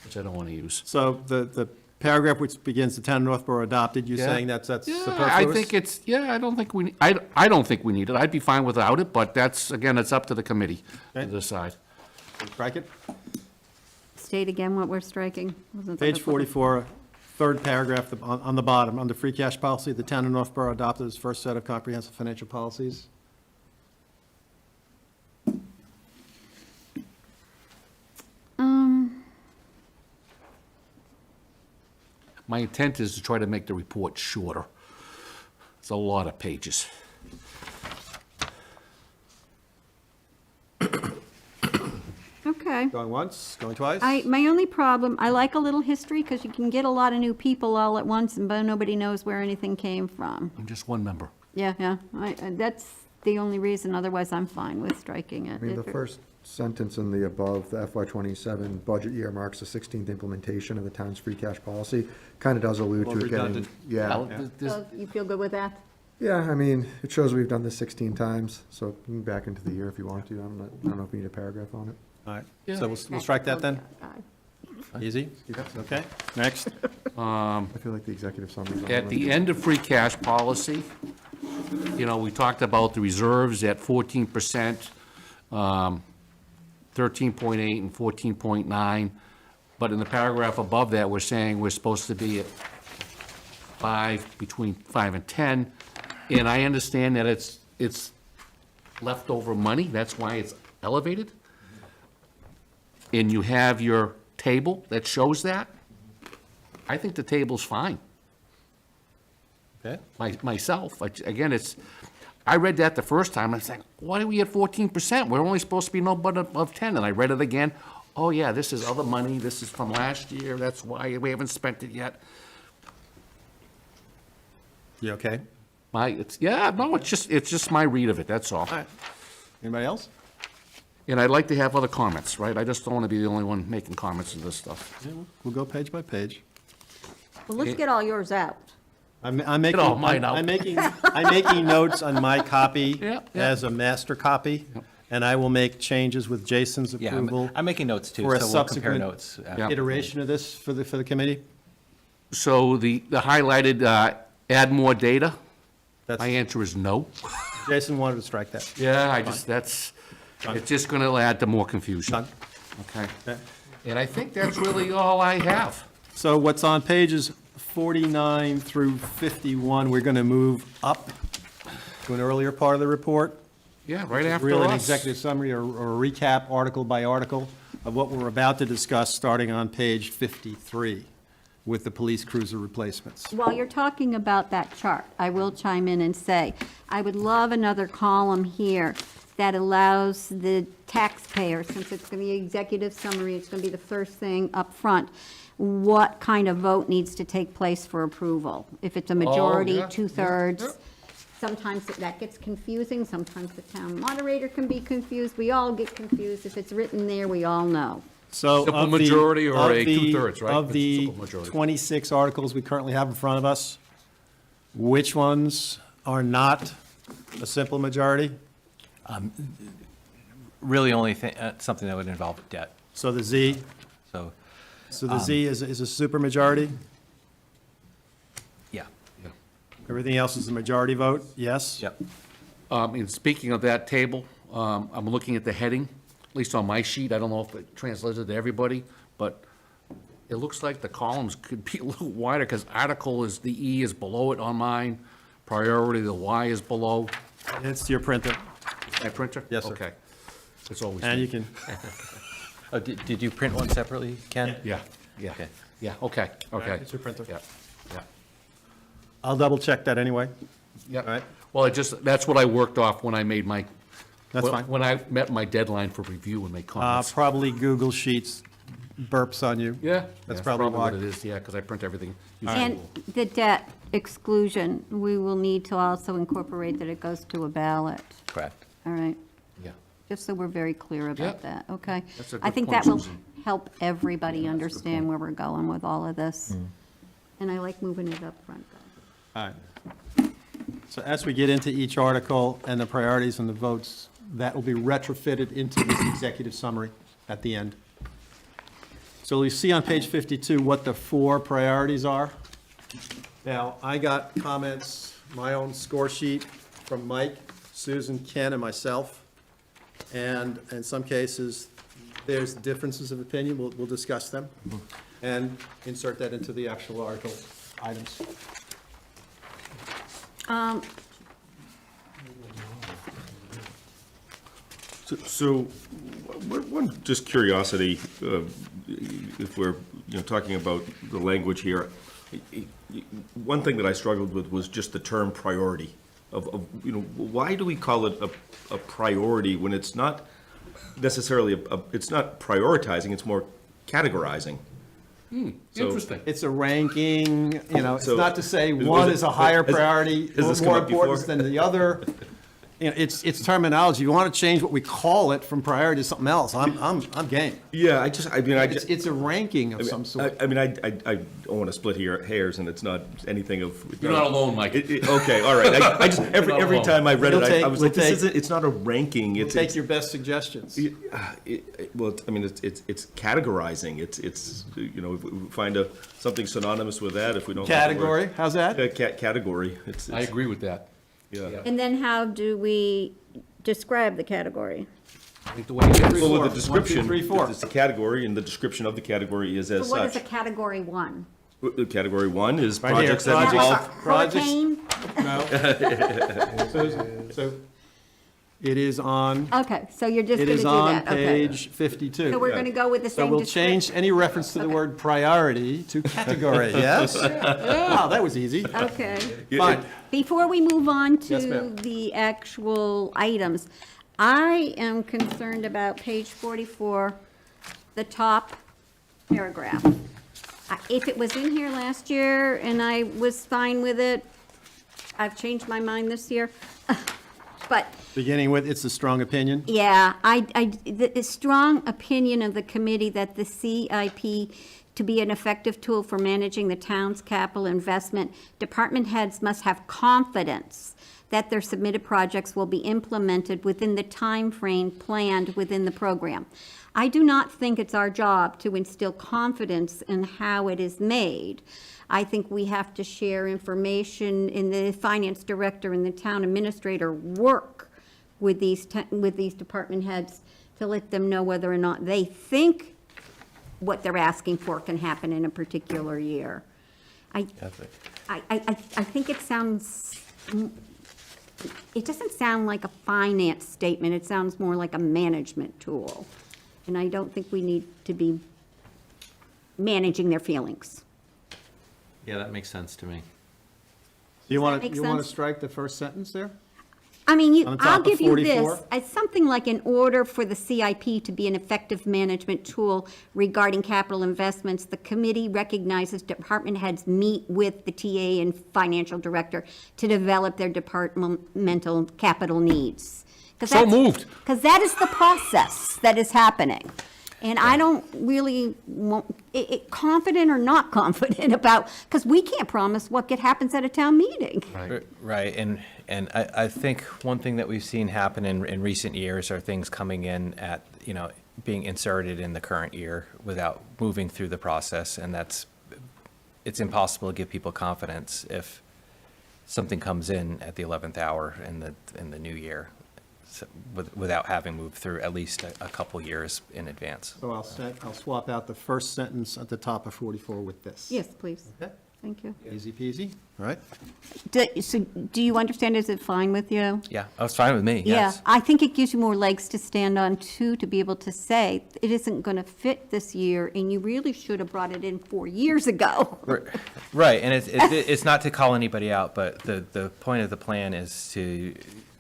Speaker 2: which I don't want to use.
Speaker 1: so the paragraph which begins, the town of Northborough adopted, you're
Speaker 2: Yeah.
Speaker 1: saying that's
Speaker 2: Yeah,
Speaker 1: superfluous?
Speaker 2: I think it's, yeah, I don't think I don't think we need it. I'd be fine without it, but that's, again, it's up to the committee to
Speaker 1: Okay.
Speaker 2: decide.
Speaker 1: Strike it?
Speaker 3: State again what we're striking. Wasn't that
Speaker 1: Page
Speaker 3: the-
Speaker 1: 44, third paragraph on the bottom, under free cash policy, the town of Northborough adopted its first set of comprehensive financial policies.
Speaker 2: My intent is to try to make the report shorter. It's a lot of pages.
Speaker 3: Okay.
Speaker 1: Going once, going twice?
Speaker 3: My only problem, I like a little history because you can get a lot of new people all at once and but nobody knows where anything came from.
Speaker 2: I'm just one member.
Speaker 3: Yeah, that's the only reason, otherwise I'm fine with striking it.
Speaker 4: I mean, the
Speaker 3: If it-
Speaker 4: first sentence in the above, the FY '27 budget year marks the 16th implementation of the town's free cash policy. Kind of does allude
Speaker 1: Well,
Speaker 4: to it getting,
Speaker 1: redundant.
Speaker 4: yeah.
Speaker 3: So you feel good with that?
Speaker 4: Yeah, I mean, it shows we've done this 16 times, so you can back into the year if you want to. I don't know if we need a paragraph on it.
Speaker 1: All right,
Speaker 2: Yeah.
Speaker 1: so we'll strike that then? Easy? Okay, next.
Speaker 4: I feel like the executive summary.
Speaker 2: At the end of free cash policy, you know, we talked about the reserves at 14%, 13.8 and 14.9, but in the paragraph above that, we're saying we're supposed to be at 5, between 5 and 10, and I understand that it's leftover money, that's why it's elevated. And you have your table that shows that. I think the table's fine.
Speaker 1: Okay,
Speaker 2: Myself, again, I read that the first time, I was like, why are we at 14%? We're only supposed to be no but of 10, and I read it again. Oh, yeah, this is other money, this is from last year, that's why we haven't spent it yet.
Speaker 1: you okay?
Speaker 2: It's just my read of it, that's all.
Speaker 1: All right. Anybody else?
Speaker 2: And I'd like to have other comments, right? I just don't want to be the only one making comments on this stuff.
Speaker 1: Yeah, we'll go page by page.
Speaker 3: Well, let's get all yours out.
Speaker 1: I'm making,
Speaker 2: all mine out.
Speaker 1: I'm making notes on my copy
Speaker 2: Yeah, yeah.
Speaker 1: as a master copy, and I will make changes with Jason's
Speaker 7: Yeah,
Speaker 1: approval
Speaker 7: I'm making notes too,
Speaker 1: for a
Speaker 7: so we'll compare
Speaker 1: subsequent
Speaker 7: notes.
Speaker 2: Yeah.
Speaker 1: iteration of this for the committee.
Speaker 2: So the highlighted, add more data,
Speaker 1: That's,
Speaker 2: my answer is no.
Speaker 1: Jason wanted to strike that.
Speaker 2: Yeah, it's just gonna add to more confusion.
Speaker 1: Done.
Speaker 2: Okay.
Speaker 1: Okay.
Speaker 2: And I think that's really all I have.
Speaker 1: So what's on pages 49 through 51, we're going to move up to an earlier part of the report.
Speaker 2: Yeah, right after
Speaker 1: Really an
Speaker 2: us.
Speaker 1: executive summary or a recap, article by article, of what we're about to discuss, starting on page 53 with the police cruiser replacements.
Speaker 3: While you're talking about that chart, I will chime in and say, I would love another column here that allows the taxpayer, since it's going to be executive summary, it's going to be the first thing up front, what kind of vote needs to take place for approval. If it's a majority,
Speaker 2: yeah,
Speaker 3: two-thirds.
Speaker 2: yeah.
Speaker 3: Sometimes that gets confusing, sometimes the town moderator can be confused, we all get confused. If it's written there, we all know.
Speaker 1: So
Speaker 2: Simple
Speaker 1: of the-
Speaker 2: majority or
Speaker 1: of
Speaker 2: a
Speaker 1: the-
Speaker 2: two-thirds, right?
Speaker 1: Of
Speaker 2: It's
Speaker 1: the
Speaker 2: simple majority.
Speaker 1: 26 articles we currently have in front of us, which ones are not a simple majority?
Speaker 7: Really only something that would involve debt.
Speaker 1: So the Z,
Speaker 7: So,
Speaker 1: so the Z is a super majority?
Speaker 7: yeah,
Speaker 1: Everything else is a majority vote, yes?
Speaker 7: yep.
Speaker 2: And speaking of that table, I'm looking at the heading, at least on my sheet. I don't know if it translated to everybody, but it looks like the columns could be a little wider because article is, the E is below it on mine. Priority, the Y is below.
Speaker 1: It's your printer,
Speaker 2: My printer?
Speaker 1: Yes, sir.
Speaker 2: Okay. It's always.
Speaker 1: and you can,
Speaker 7: Oh, did you print one separately, Ken?
Speaker 2: Yeah, yeah,
Speaker 7: Okay.
Speaker 2: yeah, okay, okay.
Speaker 1: it's your printer.
Speaker 2: Yeah, yeah,
Speaker 1: I'll double check that anyway.
Speaker 2: yeah.
Speaker 1: All right.
Speaker 2: Well, that's what I worked off when I made my.
Speaker 1: That's fine.
Speaker 2: When I met my deadline for review and make comments.
Speaker 1: Probably Google Sheets burps on you.
Speaker 2: Yeah.
Speaker 1: That's
Speaker 2: yeah,
Speaker 1: probably why.
Speaker 2: what it is, yeah, because I print everything.
Speaker 3: And the debt exclusion, we will need to also incorporate that it goes to a ballot,
Speaker 7: Correct.
Speaker 3: all right?
Speaker 2: Yeah.
Speaker 3: Just so we're very clear about
Speaker 2: Yep.
Speaker 3: that, okay?
Speaker 2: That's a
Speaker 3: I
Speaker 2: good
Speaker 3: think
Speaker 2: point,
Speaker 3: that will
Speaker 2: Susan.
Speaker 3: help everybody understand where we're going with all of this. And I like moving it up front, guys.
Speaker 1: All right. So as we get into each article and the priorities and the votes, that will be retrofitted into this executive summary at the end. So you see on page 52 what the 4 priorities are. Now, I got comments, my own score sheet from Mike, Susan, Ken, and myself. And in some cases, there's differences of opinion. We'll discuss them and insert that into the actual article items.
Speaker 6: So, one just curiosity, if we're, talking about the language here, one thing that I struggled with was just the term priority of, why do we call it a priority when it's not necessarily, it's not prioritizing, it's more categorizing? So-
Speaker 2: Interesting.
Speaker 1: It's a ranking, it's
Speaker 6: So-
Speaker 1: not to say
Speaker 6: was
Speaker 1: one
Speaker 6: it-
Speaker 1: is a higher
Speaker 6: has-
Speaker 1: priority,
Speaker 6: has this come
Speaker 1: more
Speaker 6: up before?
Speaker 1: important than the other. It's terminology. You want to change what we call it from priority to something else, I'm game.
Speaker 6: Yeah, I
Speaker 1: It's a ranking of some sort.
Speaker 6: I don't want to split hairs, and it's not anything of.
Speaker 2: You're not alone, Mike.
Speaker 6: Okay, all right. I just every
Speaker 2: You're not
Speaker 6: every
Speaker 2: alone.
Speaker 6: time I read
Speaker 1: We'll
Speaker 6: it,
Speaker 1: take-
Speaker 6: I was
Speaker 1: we'll
Speaker 6: like, this
Speaker 1: take-
Speaker 6: isn't. It's not a ranking. It's
Speaker 1: Take your best suggestions.
Speaker 6: It's categorizing. It's if we find something synonymous with that. If we don't have the
Speaker 1: Category,
Speaker 6: word-
Speaker 1: how's that?
Speaker 6: category.
Speaker 2: I agree with that.
Speaker 6: Yeah.
Speaker 3: And then how do we describe the category?
Speaker 2: I think the way it is.
Speaker 6: Well, with
Speaker 1: 4.
Speaker 6: the description,
Speaker 1: 1, 2, 3, 4.
Speaker 6: it's a category, and the description of the category is as
Speaker 3: So what is
Speaker 6: such.
Speaker 3: a category 1?
Speaker 6: Category 1 is
Speaker 1: Right here,
Speaker 6: projects that
Speaker 1: projects.
Speaker 6: involve.
Speaker 3: Hurricane?
Speaker 1: So it is on,
Speaker 3: Okay, so you're just
Speaker 1: it
Speaker 3: going to
Speaker 1: is
Speaker 3: do
Speaker 1: on
Speaker 3: that, okay.
Speaker 1: page 52.
Speaker 3: So we're going to go with the
Speaker 1: So
Speaker 3: same
Speaker 1: we'll
Speaker 3: description?
Speaker 1: change any reference to the word priority to category, yes? Wow, that was easy.
Speaker 3: Okay.
Speaker 1: Fine.
Speaker 3: Before we move on
Speaker 1: Yes,
Speaker 3: to
Speaker 1: ma'am.
Speaker 3: the actual items, I am concerned about page 44, the top paragraph. If it was in here last year and I was fine with it, I've changed my mind this year. But
Speaker 1: Beginning with, it's a strong opinion.
Speaker 3: yeah, the strong opinion of the committee that the CIP to be an effective tool for managing the town's capital investment, department heads must have confidence that their submitted projects will be implemented within the time frame planned within the program. I do not think it's our job to instill confidence in how it is made. I think we have to share information, in the finance director and the town administrator work with these department heads to let them know whether or not they think what they're asking for can happen in a particular year. I think it sounds, it doesn't sound like a finance statement, it sounds more like a management tool. And I don't think we need to be managing their feelings.
Speaker 8: Yeah, that makes sense to me.
Speaker 1: You want
Speaker 3: make
Speaker 1: to, you want to
Speaker 3: sense?
Speaker 1: strike the first sentence there?
Speaker 3: I mean,
Speaker 1: On the top
Speaker 3: I'll
Speaker 1: of
Speaker 3: give you this,
Speaker 1: 44?
Speaker 3: as something like in order for the CIP to be an effective management tool regarding capital investments, the committee recognizes department heads meet with the TA and financial director to develop their departmental capital needs.
Speaker 2: So moved.
Speaker 3: Because that is the process that is happening. And I don't really want, confident or not confident about, because we can't promise what happens at a town meeting.
Speaker 7: Right, and I think one thing that we've seen happen in recent years are things coming in at, being inserted in the current year without moving through the process, and it's impossible to give people confidence if something comes in at the 11th hour in the new year, so, without having moved through at least a couple years in advance.
Speaker 1: So I'll swap out the first sentence at the top of 44 with this.
Speaker 3: Yes, please.
Speaker 1: Okay,
Speaker 3: Thank you.
Speaker 1: easy peasy, all right?
Speaker 3: So do you understand, is it fine with you?
Speaker 7: Yeah, oh, it's fine with me,
Speaker 3: Yeah,
Speaker 7: yes.
Speaker 3: I think it gives you more legs to stand on too, to be able to say, it isn't going to fit this year, and you really should have brought it in 4 years ago.
Speaker 7: Right, and it's not to call anybody out, but the point of the plan is to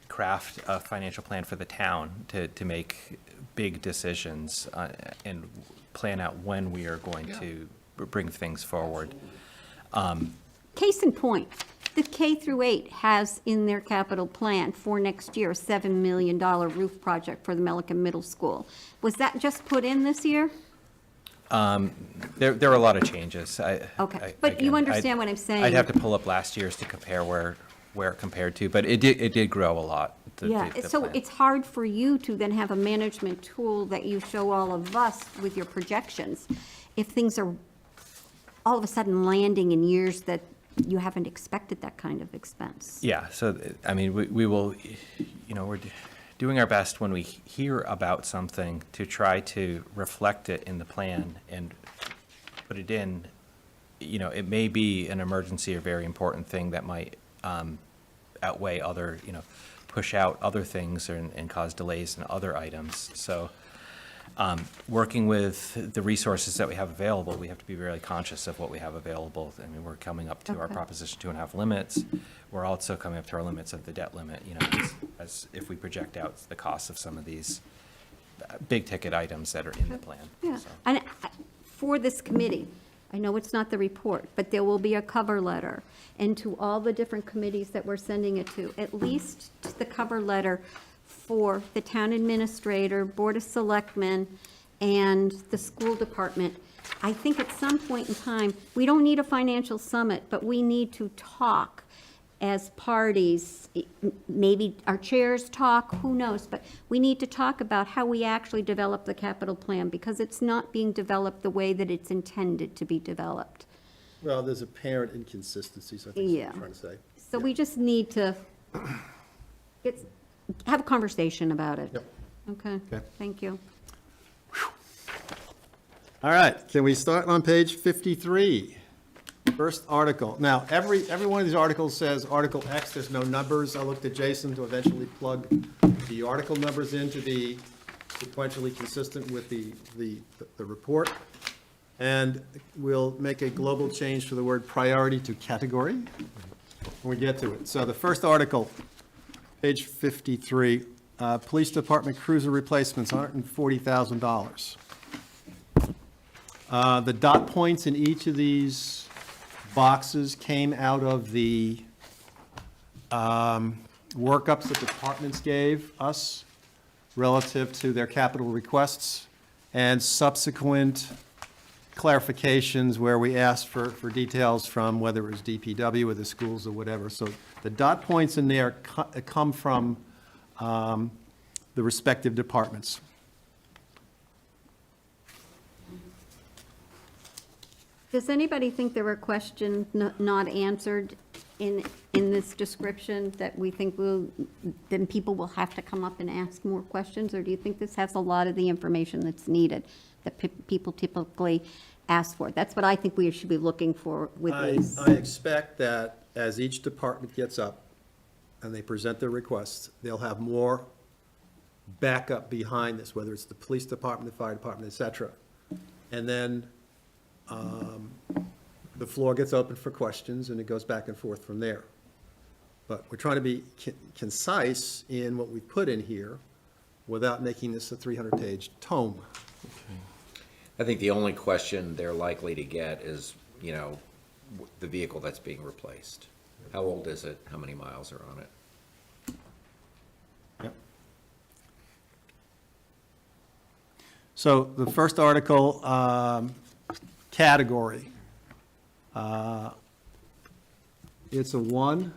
Speaker 7: craft a financial plan for the town to make big decisions and plan out when we are going to bring things forward.
Speaker 3: Case in point, the K through 8 has in their capital plan for next year, a $7 million roof project for the Milliken Middle School. Was that just put in this year?
Speaker 7: There are a lot of changes.
Speaker 3: Okay, but you understand what I'm saying.
Speaker 7: I'd have to pull up last year's to compare where it compared to, but it did grow a lot.
Speaker 3: Yeah, so
Speaker 7: plan.
Speaker 3: it's hard for you to then have a management tool that you show all of us with your projections. If things are all of a sudden landing in years that you haven't expected that kind of expense.
Speaker 7: Yeah, so, I mean, we will, we're doing our best when we hear about something to try to reflect it in the plan and put it in. It may be an emergency or very important thing that might outweigh other, push out other things and cause delays in other items. So working with the resources that we have available, we have to be really conscious of what we have available. I mean, we're coming up to our
Speaker 3: Okay.
Speaker 7: Proposition 2.5 limits. We're also coming up to our limits of the debt limit, as if we project out the costs of some of these big-ticket items that are in the plan.
Speaker 3: Yeah,
Speaker 7: So.
Speaker 3: and for this committee, I know it's not the report, but there will be a cover letter. And to all the different committees that we're sending it to, at least the cover letter for the town administrator, Board of Selectmen, and the school department. I think at some point in time, we don't need a financial summit, but we need to talk as parties. Maybe our chairs talk, who knows? But we need to talk about how we actually develop the capital plan, because it's not being developed the way that it's intended to be developed.
Speaker 1: Well, there's apparent inconsistencies, I think is what
Speaker 3: Yeah.
Speaker 1: I'm trying to say.
Speaker 3: So we just need to have a conversation about it.
Speaker 1: Yep.
Speaker 3: Okay,
Speaker 1: Okay.
Speaker 3: thank you.
Speaker 1: All right, can we start on page 53? First article. Now, every one of these articles says Article X, there's no numbers. I looked at Jason to eventually plug the article numbers in to be sequentially consistent with the report. And we'll make a global change to the word priority to category when we get to it. So the first article, page 53, Police Department cruiser replacements, $140,000. The dot points in each of these boxes came out of the workups that departments gave us relative to their capital requests and subsequent clarifications where we asked for details from whether it was DPW or the schools or whatever. So the dot points in there come from the respective departments.
Speaker 3: Does anybody think there were questions not answered in this description that we think will, then people will have to come up and ask more questions? Or do you think this has a lot of the information that's needed, that people typically ask for? That's what I think we should be looking for with these.
Speaker 1: I expect that as each department gets up and they present their requests, they'll have more backup behind this, whether it's the police department, the fire department, et cetera. And then the floor gets open for questions, and it goes back and forth from there. But we're trying to be concise in what we put in here without making this a 300-page tome.
Speaker 9: I think the only question they're likely to get is, you know, the vehicle that's being replaced. How old is it? How many miles are on it?
Speaker 1: Yep. So the first article, category. It's a 1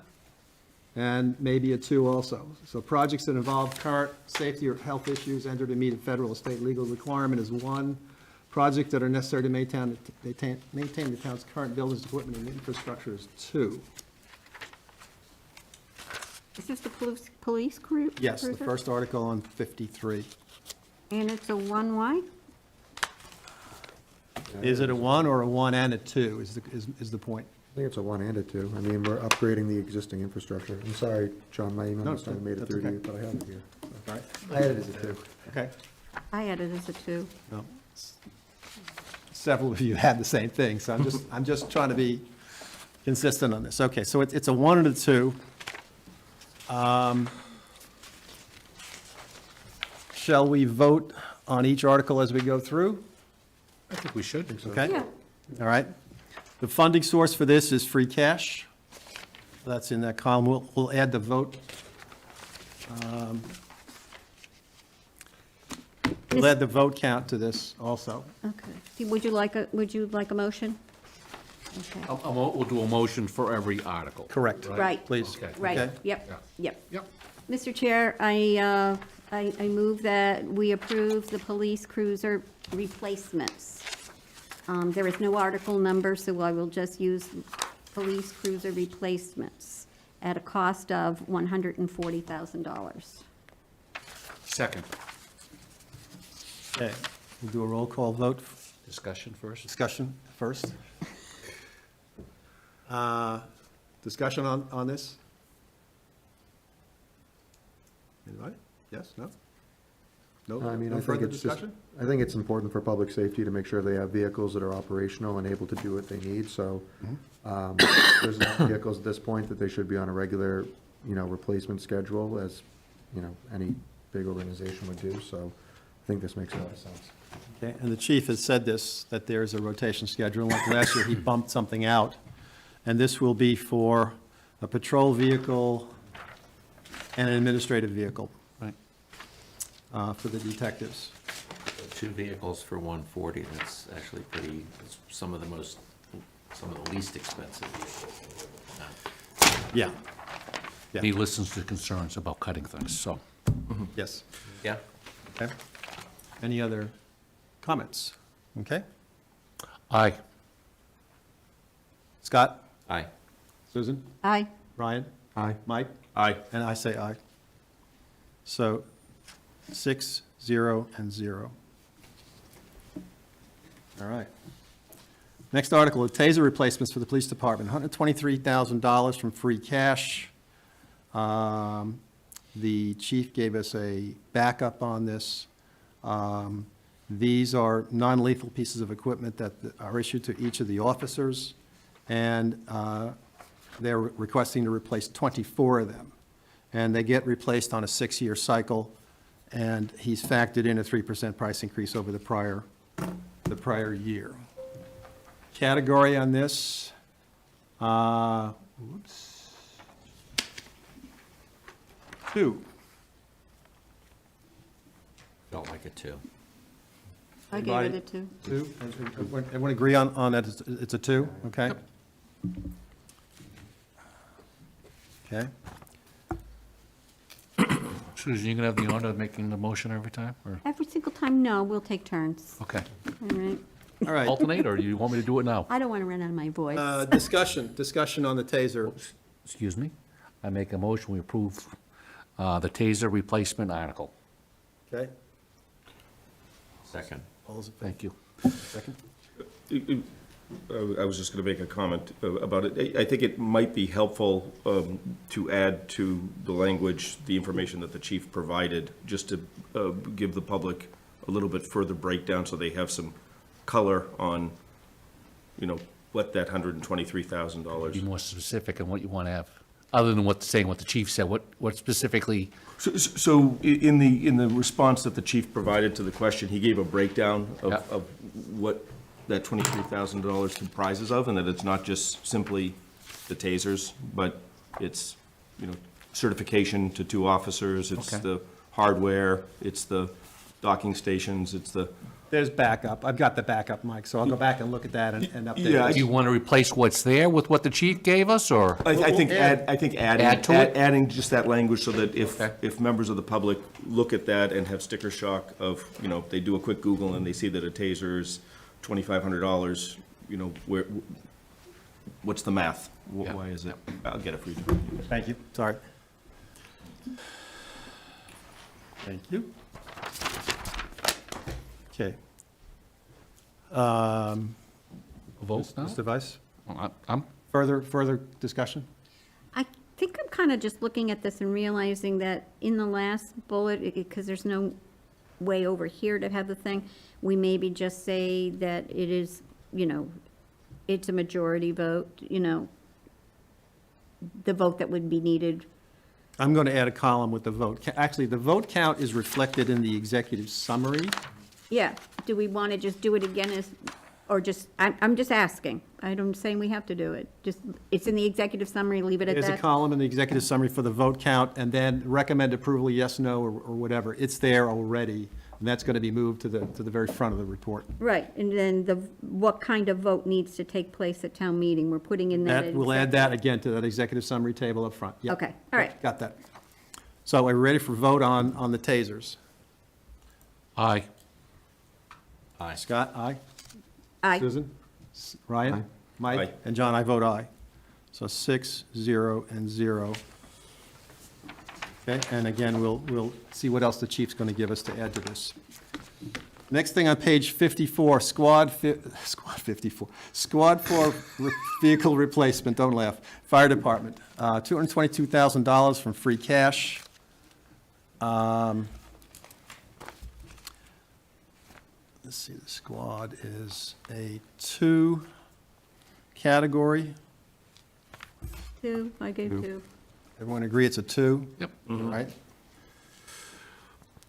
Speaker 1: and maybe a 2 also. So projects that involve current safety or health issues entered to meet a federal or state legal requirement is 1. Projects that are necessary to maintain the town's current buildings, equipment, and infrastructure is 2.
Speaker 3: Is this the police crew?
Speaker 1: Yes, the
Speaker 3: cruiser?
Speaker 1: first article on 53.
Speaker 3: And it's a 1 why?
Speaker 1: Is it a 1 or a 1 and a 2 is the point?
Speaker 4: I think it's a 1 and a 2. I mean, we're upgrading the existing infrastructure. I'm sorry, John, my email
Speaker 1: No,
Speaker 4: must have made it
Speaker 1: that's
Speaker 4: through to
Speaker 1: okay.
Speaker 4: you, but I have it here.
Speaker 1: Right?
Speaker 4: I had it as a 2.
Speaker 1: Okay.
Speaker 3: I had it as a 2.
Speaker 1: No. Several of you had the same thing, so I'm just trying to be consistent on this. Okay, so it's a 1 and a 2. Shall we vote on each article as we go through?
Speaker 2: I think we should.
Speaker 1: Okay?
Speaker 3: Yeah.
Speaker 1: All right. The funding source for this is free cash. That's in that column. We'll add the vote. We'll add the vote count to this also.
Speaker 3: Okay. Would you like a motion? Okay.
Speaker 2: We'll do a motion for every article.
Speaker 1: Correct.
Speaker 3: Right.
Speaker 1: Please.
Speaker 2: Okay.
Speaker 3: Right,
Speaker 1: Okay.
Speaker 3: yep, yep.
Speaker 2: Yep.
Speaker 3: Mr. Chair, I move that we approve the police cruiser replacements. There is no article number, so I will just use police cruiser replacements at a cost of $140,000.
Speaker 2: Second.
Speaker 1: Okay, we'll do a roll call vote.
Speaker 2: Discussion first.
Speaker 1: Discussion first. Discussion on this? Anybody? Yes, no? No,
Speaker 4: I mean,
Speaker 1: no
Speaker 4: I think
Speaker 1: further
Speaker 4: it's just,
Speaker 1: discussion?
Speaker 4: I think it's important for public safety to make sure they have vehicles that are operational and able to do what they need, so there's enough vehicles at this point that they should be on a regular, you know, replacement schedule, as, you know, any big organization would do, so I think this makes a lot of sense.
Speaker 1: Okay, and the chief has said this, that there's a rotation schedule. Like last year, he bumped something out, and this will be for a patrol vehicle and an administrative vehicle, right, for the detectives.
Speaker 9: 2 vehicles for 140, that's actually pretty, it's some of the least expensive vehicles.
Speaker 1: Yeah. Yeah.
Speaker 2: He listens to concerns about cutting things, so.
Speaker 1: Yes.
Speaker 9: Yeah?
Speaker 1: Okay. Any other comments? Okay.
Speaker 2: Aye.
Speaker 1: Scott?
Speaker 9: Aye.
Speaker 1: Susan?
Speaker 3: Aye.
Speaker 1: Ryan?
Speaker 4: Aye.
Speaker 1: Mike?
Speaker 6: Aye.
Speaker 1: And I say aye. So 6, 0, and 0. All right. Next article, taser replacements for the police department, $123,000 from free cash. The chief gave us a backup on this. These are non-lethal pieces of equipment that are issued to each of the officers, and they're requesting to replace 24 of them. And they get replaced on a 6-year cycle, and he's factored in a 3% price increase over the prior year. Category on this, whoops, 2.
Speaker 9: Felt like it too.
Speaker 3: I gave it a 2.
Speaker 1: 2? Everyone agree on that, it's a 2, okay? Okay,
Speaker 2: Susan, you gonna have the honor of making the motion every time, or,
Speaker 3: Every single time, no, we'll take turns.
Speaker 2: okay.
Speaker 3: All right.
Speaker 1: all right.
Speaker 2: Alternate, or you want me to do it now?
Speaker 3: I don't want to run out of my voice.
Speaker 1: Discussion on the taser.
Speaker 2: excuse me, I make a motion, we approve the taser replacement article.
Speaker 1: Okay?
Speaker 8: Second.
Speaker 1: All those in favor?
Speaker 2: Thank you.
Speaker 1: Second?
Speaker 6: I was just going to make a comment about it. I think it might be helpful to add to the language, the information that the chief provided, just to give the public a little bit further breakdown so they have some color on, what that
Speaker 2: Be
Speaker 6: $123,000.
Speaker 2: more specific in what you want to have, other than saying what the chief said, what specifically,
Speaker 6: So in the response that the chief provided to the question, he gave a breakdown
Speaker 2: Yeah.
Speaker 6: of what that $23,000 comprises of, and that it's not just simply the tasers, but it's, certification to 2 officers, it's
Speaker 2: Okay.
Speaker 6: the hardware, it's the docking stations, it's the,
Speaker 1: There's backup. I've got the backup, Mike, so I'll go back and look at that and update
Speaker 6: Yeah,
Speaker 1: this.
Speaker 2: do you want to replace what's there with what the chief gave us, or?
Speaker 6: I think
Speaker 2: Add to it?
Speaker 6: adding just that language so that
Speaker 2: Okay.
Speaker 6: if members of the public look at that and have sticker shock of, they do a quick Google and they see that a taser is $2,500, what's the math?
Speaker 2: Yeah.
Speaker 6: Why is it? I'll get it for you.
Speaker 1: Thank you, sorry. Thank you. Okay.
Speaker 2: Vote now?
Speaker 1: Mr. Vice,
Speaker 2: I'm,
Speaker 1: further discussion?
Speaker 3: I think I'm kind of just looking at this and realizing that in the last bullet, because there's no way over here to have the thing, we maybe just say that it is, it's a majority vote, the vote that would be needed.
Speaker 1: I'm going to add a column with the vote. Actually, the vote count is reflected in the executive summary.
Speaker 3: Yeah, do we want to just do it again as, or just, I'm just asking. I'm saying we have to do it. Just, it's in the executive summary, leave it at
Speaker 1: There's a
Speaker 3: that.
Speaker 1: column in the executive summary for the vote count, and then recommend approval, yes, no, or whatever. It's there already, and that's going to be moved to the very front of the report.
Speaker 3: Right, and then what kind of vote needs to take place at town meeting? We're putting in that.
Speaker 1: We'll add that again to that executive summary table up front. Yep.
Speaker 3: Okay, all right.
Speaker 1: Got that. So are we ready for vote on the tasers?
Speaker 2: aye.
Speaker 1: Scott, aye?
Speaker 3: Aye.
Speaker 1: Susan? Ryan?
Speaker 4: Aye.
Speaker 1: Mike?
Speaker 6: Aye.
Speaker 1: And John, I vote aye. So 6, 0, and 0. Okay, and again, we'll see what else the chief's going to give us to add to this. Next thing on page 54, Squad 54, Squad 4 vehicle replacement, don't laugh, Fire Department, $222,000 from free cash. Let's see, the squad is a 2 category.
Speaker 3: 2, I gave 2.
Speaker 1: Everyone agree it's a 2?
Speaker 2: Yep.
Speaker 1: Right?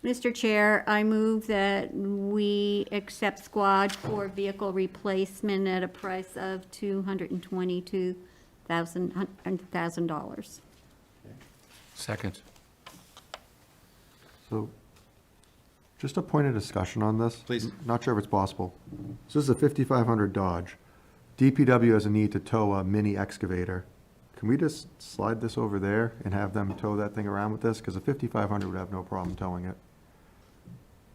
Speaker 3: Mr. Chair, I move that we accept Squad 4 vehicle replacement at a price of $222,000.
Speaker 2: Second.
Speaker 4: So, just a point of discussion on this.
Speaker 1: Please.
Speaker 4: Not sure if it's possible. So this is a 5500 Dodge. DPW has a need to tow a mini excavator. Can we just slide this over there and have them tow that thing around with this? Because a 5500 would have no problem towing it.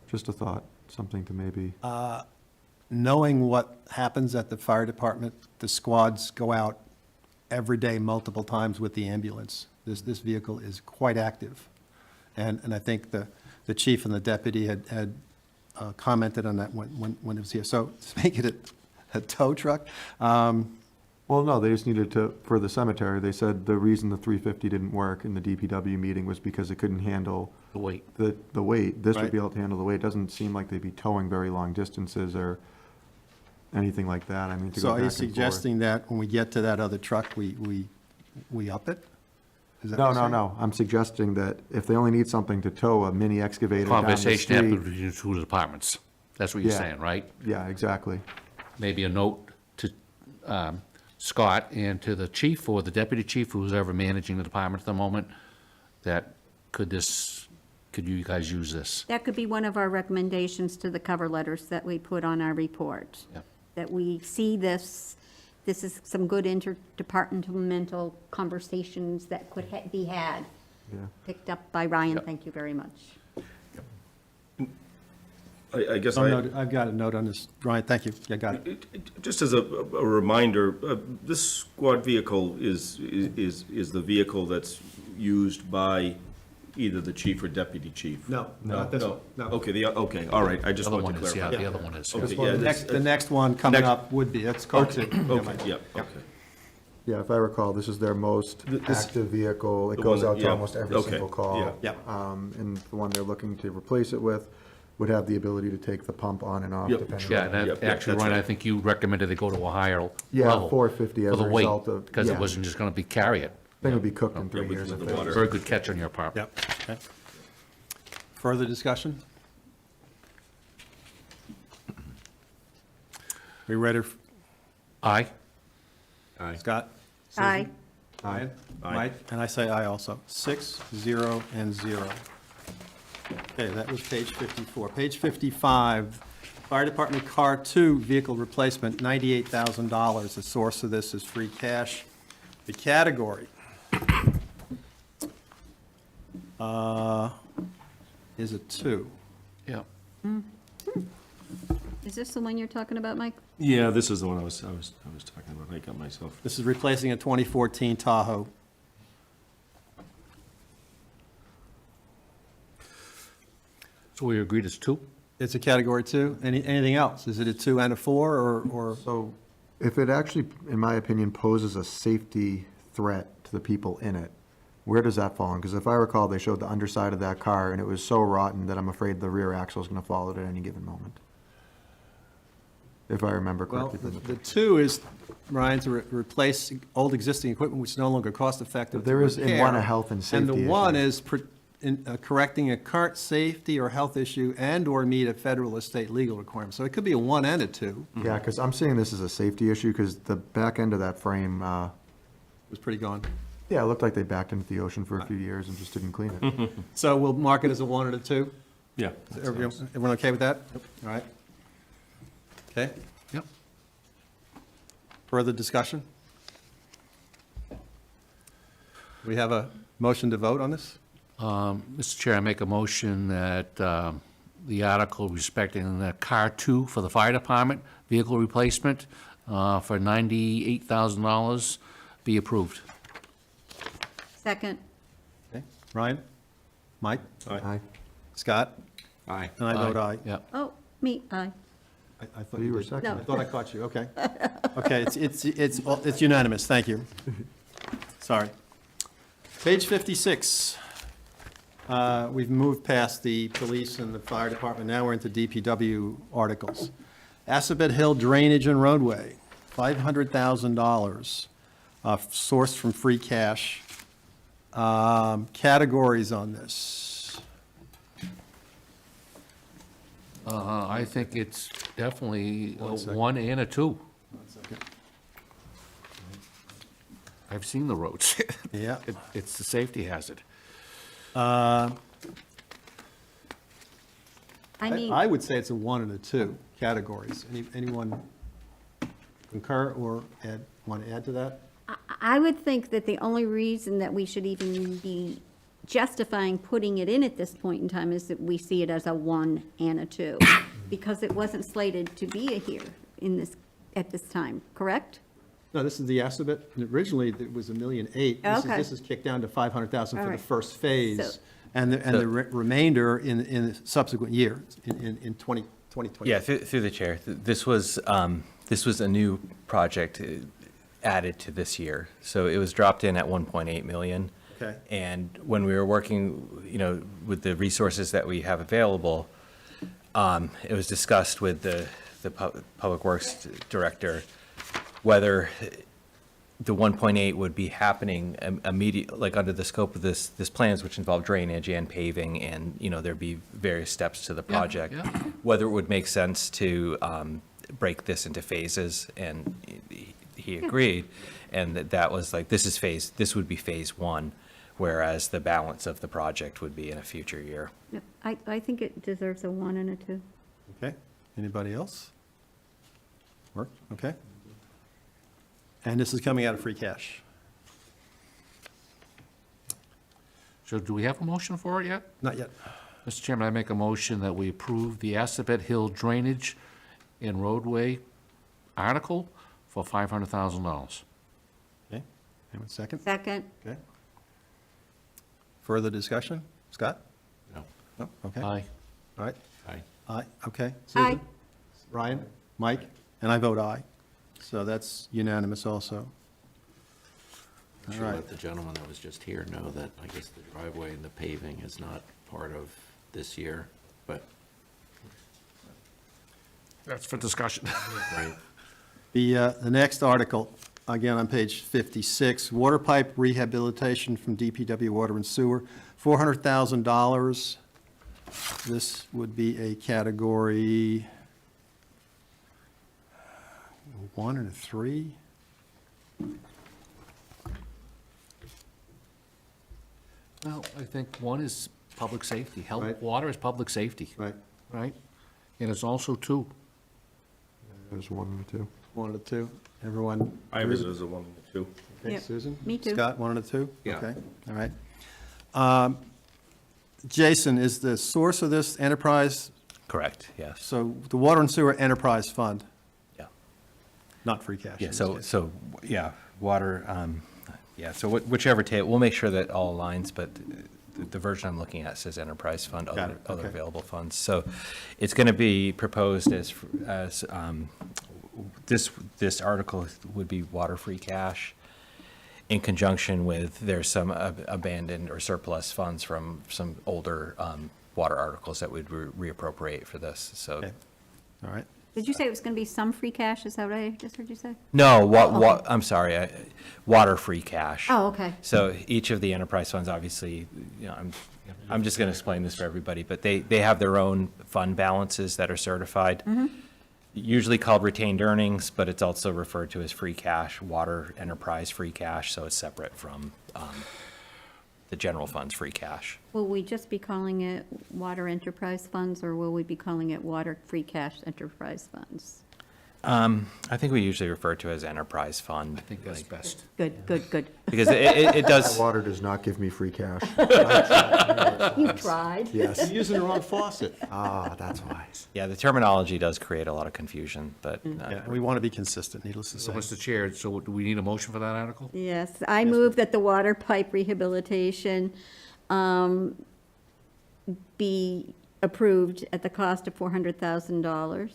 Speaker 4: Just a thought, something to maybe,
Speaker 1: Knowing what happens at the fire department, the squads go out every day, multiple times with the ambulance. This vehicle is quite active. And I think the chief and the deputy had commented on that when it was here. So to make it a tow truck,
Speaker 4: well, no, they just needed to, for the cemetery, they said the reason the 350 didn't work in the DPW meeting was because it couldn't handle
Speaker 2: The weight.
Speaker 4: the weight. This
Speaker 1: Right.
Speaker 4: would be able to handle the weight. It doesn't seem like they'd be towing very long distances or anything like that. I mean, to
Speaker 1: so
Speaker 4: go
Speaker 1: are
Speaker 4: back
Speaker 1: you
Speaker 4: and forth.
Speaker 1: suggesting that when we get to that other truck, we up it? Is that
Speaker 4: No,
Speaker 1: what you're
Speaker 4: no,
Speaker 1: saying?
Speaker 4: no. I'm suggesting that if they only need something to tow a mini excavator down the
Speaker 2: Conversation happened
Speaker 4: street.
Speaker 2: between the two departments. That's what you're
Speaker 4: Yeah.
Speaker 2: saying, right?
Speaker 4: Yeah, exactly.
Speaker 2: Maybe a note to Scott and to the chief or the deputy chief, who's ever managing the department at the moment, that could you guys use this?
Speaker 3: That could be one of our recommendations to the cover letters that we put on our report.
Speaker 2: Yeah.
Speaker 3: That we see this is some good interdepartmental conversations that could be had.
Speaker 4: Yeah.
Speaker 3: Picked up by Ryan,
Speaker 2: Yep.
Speaker 3: thank you very much.
Speaker 6: I guess
Speaker 1: I've got a note on this. Ryan, thank you. Yeah, got it.
Speaker 6: just as a reminder, this squad vehicle is the vehicle that's used by either the chief or deputy chief?
Speaker 1: No, not this one. No.
Speaker 6: Okay, all right, I just
Speaker 2: The other
Speaker 6: wanted
Speaker 2: one
Speaker 6: to
Speaker 2: is, yeah,
Speaker 6: clarify.
Speaker 2: the other one is.
Speaker 6: Okay,
Speaker 1: Well,
Speaker 6: yeah,
Speaker 1: the next one coming
Speaker 6: Next-
Speaker 1: up would be, it's called two.
Speaker 6: Okay, yeah, okay.
Speaker 4: Yeah, if I recall, this is their most
Speaker 6: This-
Speaker 4: active vehicle. It
Speaker 6: the
Speaker 4: goes
Speaker 6: one that-
Speaker 4: out to
Speaker 6: yeah,
Speaker 4: almost every
Speaker 6: okay,
Speaker 4: single call.
Speaker 6: yeah.
Speaker 1: Yep.
Speaker 4: And the one they're looking to replace it with would have the ability to take the pump on and off
Speaker 6: Yep.
Speaker 4: depending
Speaker 2: Yeah,
Speaker 4: on.
Speaker 2: and
Speaker 6: Yep,
Speaker 2: that,
Speaker 6: yep,
Speaker 2: actually,
Speaker 6: that's
Speaker 2: Ryan, I
Speaker 6: right.
Speaker 2: think you recommended they go to a higher level.
Speaker 4: Yeah, 450 as
Speaker 2: For the
Speaker 4: a
Speaker 2: weight,
Speaker 4: result of.
Speaker 2: because it
Speaker 4: yeah.
Speaker 2: wasn't just gonna be carry it.
Speaker 4: Thing would be cooked in 3
Speaker 6: with
Speaker 4: years.
Speaker 6: the
Speaker 4: if it
Speaker 6: water.
Speaker 4: was-
Speaker 2: Very good catch on your part.
Speaker 1: Yep, okay. Further discussion? We ready?
Speaker 2: Aye?
Speaker 1: Scott?
Speaker 3: Aye.
Speaker 1: Aye.
Speaker 6: Aye.
Speaker 1: Mike? And I say aye also. 6, 0, and 0. Okay, that was page 54. Page 55, Fire Department Car 2 vehicle replacement, $98,000. The source of this is free cash. The category is a 2.
Speaker 2: Yeah.
Speaker 3: Is this the one you're talking about, Mike?
Speaker 6: Yeah, this is the one I was talking about, I got myself.
Speaker 1: This is replacing a 2014 Tahoe.
Speaker 2: So we agreed it's 2?
Speaker 1: It's a category 2. Anything else? Is it a 2 and a 4, or?
Speaker 4: So if it actually, in my opinion, poses a safety threat to the people in it, where does that fall in? Because if I recall, they showed the underside of that car and it was so rotten that I'm afraid the rear axle is going to fall out at any given moment. If I remember
Speaker 1: Well,
Speaker 4: correctly. from
Speaker 1: the 2 is, Ryan, to replace old existing equipment which is no longer cost-effective to
Speaker 4: There is in one a
Speaker 1: repair.
Speaker 4: health and
Speaker 1: And
Speaker 4: safety
Speaker 1: the 1
Speaker 4: issue.
Speaker 1: is correcting a current safety or health issue and/or meet a federal or state legal requirement. So it could be a 1 and a 2.
Speaker 4: Yeah, because I'm seeing this as a safety issue because the back end of that frame,
Speaker 1: It was pretty gone.
Speaker 4: yeah, it looked like they backed into the ocean for a few years and just didn't clean it.
Speaker 1: So we'll mark it as a 1 and a 2?
Speaker 6: Yeah.
Speaker 1: Everyone okay with that? All right. Okay,
Speaker 2: Yep.
Speaker 1: further discussion? We have a motion to vote on this?
Speaker 2: Mr. Chair, I make a motion that the article respecting the Car 2 for the fire department, vehicle replacement for $98,000 be approved.
Speaker 3: Second.
Speaker 1: Okay, Ryan? Mike?
Speaker 4: Aye.
Speaker 1: Scott?
Speaker 8: Aye.
Speaker 1: And I vote aye.
Speaker 2: Yep.
Speaker 3: Oh, me, aye.
Speaker 1: I thought
Speaker 4: You were
Speaker 1: did.
Speaker 4: second.
Speaker 3: No.
Speaker 1: I thought I caught you, okay. Okay, it's unanimous, thank you. Sorry. Page 56. We've moved past the police and the fire department, now we're into DPW articles. Assabet Hill Drainage and Roadway, $500,000, sourced from free cash. Categories on this.
Speaker 2: I think it's definitely a
Speaker 1: One second.
Speaker 2: 1 and a 2. I've seen the roads.
Speaker 1: Yeah.
Speaker 2: It's the safety hazard.
Speaker 3: I need,
Speaker 1: I would say it's a 1 and a 2, categories. Anyone concur or want to add to that?
Speaker 3: I would think that the only reason that we should even be justifying putting it in at this point in time is that we see it as a 1 and a 2, because it wasn't slated to be here in this, at this time, correct?
Speaker 1: No, this is the Assabet. Originally, it was $1.8 million.
Speaker 3: Okay.
Speaker 1: This is kicked down to $500,000 for
Speaker 3: All
Speaker 1: the
Speaker 3: right.
Speaker 1: first phase,
Speaker 3: So-
Speaker 1: and the remainder in the subsequent year, in 2020.
Speaker 7: Yeah, through the chair, this was a new project added to this year. So it was dropped in at 1.8 million.
Speaker 1: Okay.
Speaker 7: And when we were working, with the resources that we have available, it was discussed with the Public Works Director whether the 1.8 would be happening immediate, like under the scope of this plans, which involve drainage and paving, and, there'd be various steps to the
Speaker 2: Yeah,
Speaker 7: project.
Speaker 2: yeah.
Speaker 7: Whether it would make sense to break this into phases, and he agreed. And that was like, this would be phase 1, whereas the balance of the project would be in a future year.
Speaker 3: No, I think it deserves a 1 and a 2.
Speaker 1: Okay, anybody else? Work, okay. And this is coming out of free cash.
Speaker 2: So do we have a motion for it yet?
Speaker 1: Not yet.
Speaker 2: Mr. Chairman, I make a motion that we approve the Assabet Hill Drainage and Roadway article for $500,000.
Speaker 1: Okay, anyone second?
Speaker 3: Second.
Speaker 1: Okay. Further discussion? Scott?
Speaker 9: No.
Speaker 1: No, okay.
Speaker 2: Aye.
Speaker 1: All right.
Speaker 9: Aye.
Speaker 1: Aye, okay.
Speaker 3: Aye.
Speaker 1: Susan? Ryan? Mike? And I vote aye. So that's unanimous also.
Speaker 9: I should
Speaker 1: All right.
Speaker 9: let the gentleman that was just here know that I guess the driveway and the paving is not part of this year, but,
Speaker 2: That's for discussion.
Speaker 9: right.
Speaker 1: The next article, again on page 56, water pipe rehabilitation from DPW Water and Sewer, $400,000. This would be a category 1 and a 3.
Speaker 2: Well, I think one is public safety. Health,
Speaker 1: Right.
Speaker 2: water is public safety,
Speaker 1: Right.
Speaker 2: right? And it's also two.
Speaker 4: There's one and two.
Speaker 1: 1 and a 2. Everyone?
Speaker 6: I have it as a 1 and a 2.
Speaker 1: Okay,
Speaker 3: Yep.
Speaker 1: Susan?
Speaker 3: Me too.
Speaker 1: Scott, 1 and a 2?
Speaker 9: Yeah.
Speaker 1: Okay, all right. Jason, is the source of this enterprise,
Speaker 7: Correct, yes.
Speaker 1: so the Water and Sewer Enterprise Fund,
Speaker 7: Yeah.
Speaker 1: not free cash?
Speaker 7: Yeah,
Speaker 1: in this
Speaker 7: so,
Speaker 1: case.
Speaker 7: yeah, water, yeah, so whichever table, we'll make sure that all aligns, but the version I'm looking at says enterprise fund,
Speaker 1: Got
Speaker 7: other
Speaker 1: it,
Speaker 7: other
Speaker 1: okay.
Speaker 7: available funds. So it's going to be proposed as, this article would be water-free cash in conjunction with, there's some abandoned or surplus funds from some older water articles that we'd reappropriate for this, so.
Speaker 1: Okay. All right,
Speaker 3: Did you say it was going to be some free cash? Is that what I just heard you say?
Speaker 7: No,
Speaker 3: okay.
Speaker 7: I'm sorry, water-free cash.
Speaker 3: Oh, okay.
Speaker 7: So each of the enterprise funds, obviously, you know, I'm just going to explain this for everybody, but they have their own fund balances that are certified. Usually called retained earnings, but it's also referred to as free cash, water enterprise free cash, so it's separate from the general fund's free cash.
Speaker 3: Will we just be calling it water enterprise funds, or will we be calling it water free cash enterprise funds?
Speaker 7: I think we usually refer to it as enterprise fund.
Speaker 2: I think that's best.
Speaker 3: Good, good, good.
Speaker 7: Because it does,
Speaker 4: Water does not give me free cash.
Speaker 3: You've tried.
Speaker 4: Yes.
Speaker 1: you're using the wrong faucet.
Speaker 4: Ah, that's why.
Speaker 7: yeah, the terminology does create a lot of confusion, but
Speaker 1: Yeah, we want to be consistent, needless to
Speaker 2: So,
Speaker 1: say.
Speaker 2: Mr. Chair, so do we need a motion for that article?
Speaker 3: Yes, I move that the water pipe rehabilitation be approved at the cost of $400,000.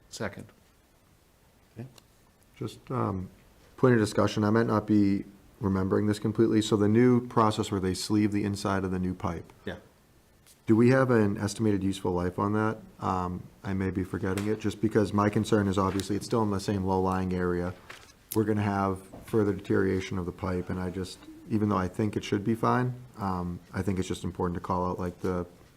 Speaker 2: Second.
Speaker 4: Just point of discussion, I might not be remembering this completely. So the new process where they sleeve the inside of the new pipe,
Speaker 1: Yeah.
Speaker 4: do we have an estimated useful life on that? I may be forgetting it, just because my concern is obviously it's still in the same low-lying area. We're gonna have further deterioration of the pipe, and I just, even though I think it should be fine, I think it's just important to call out, like,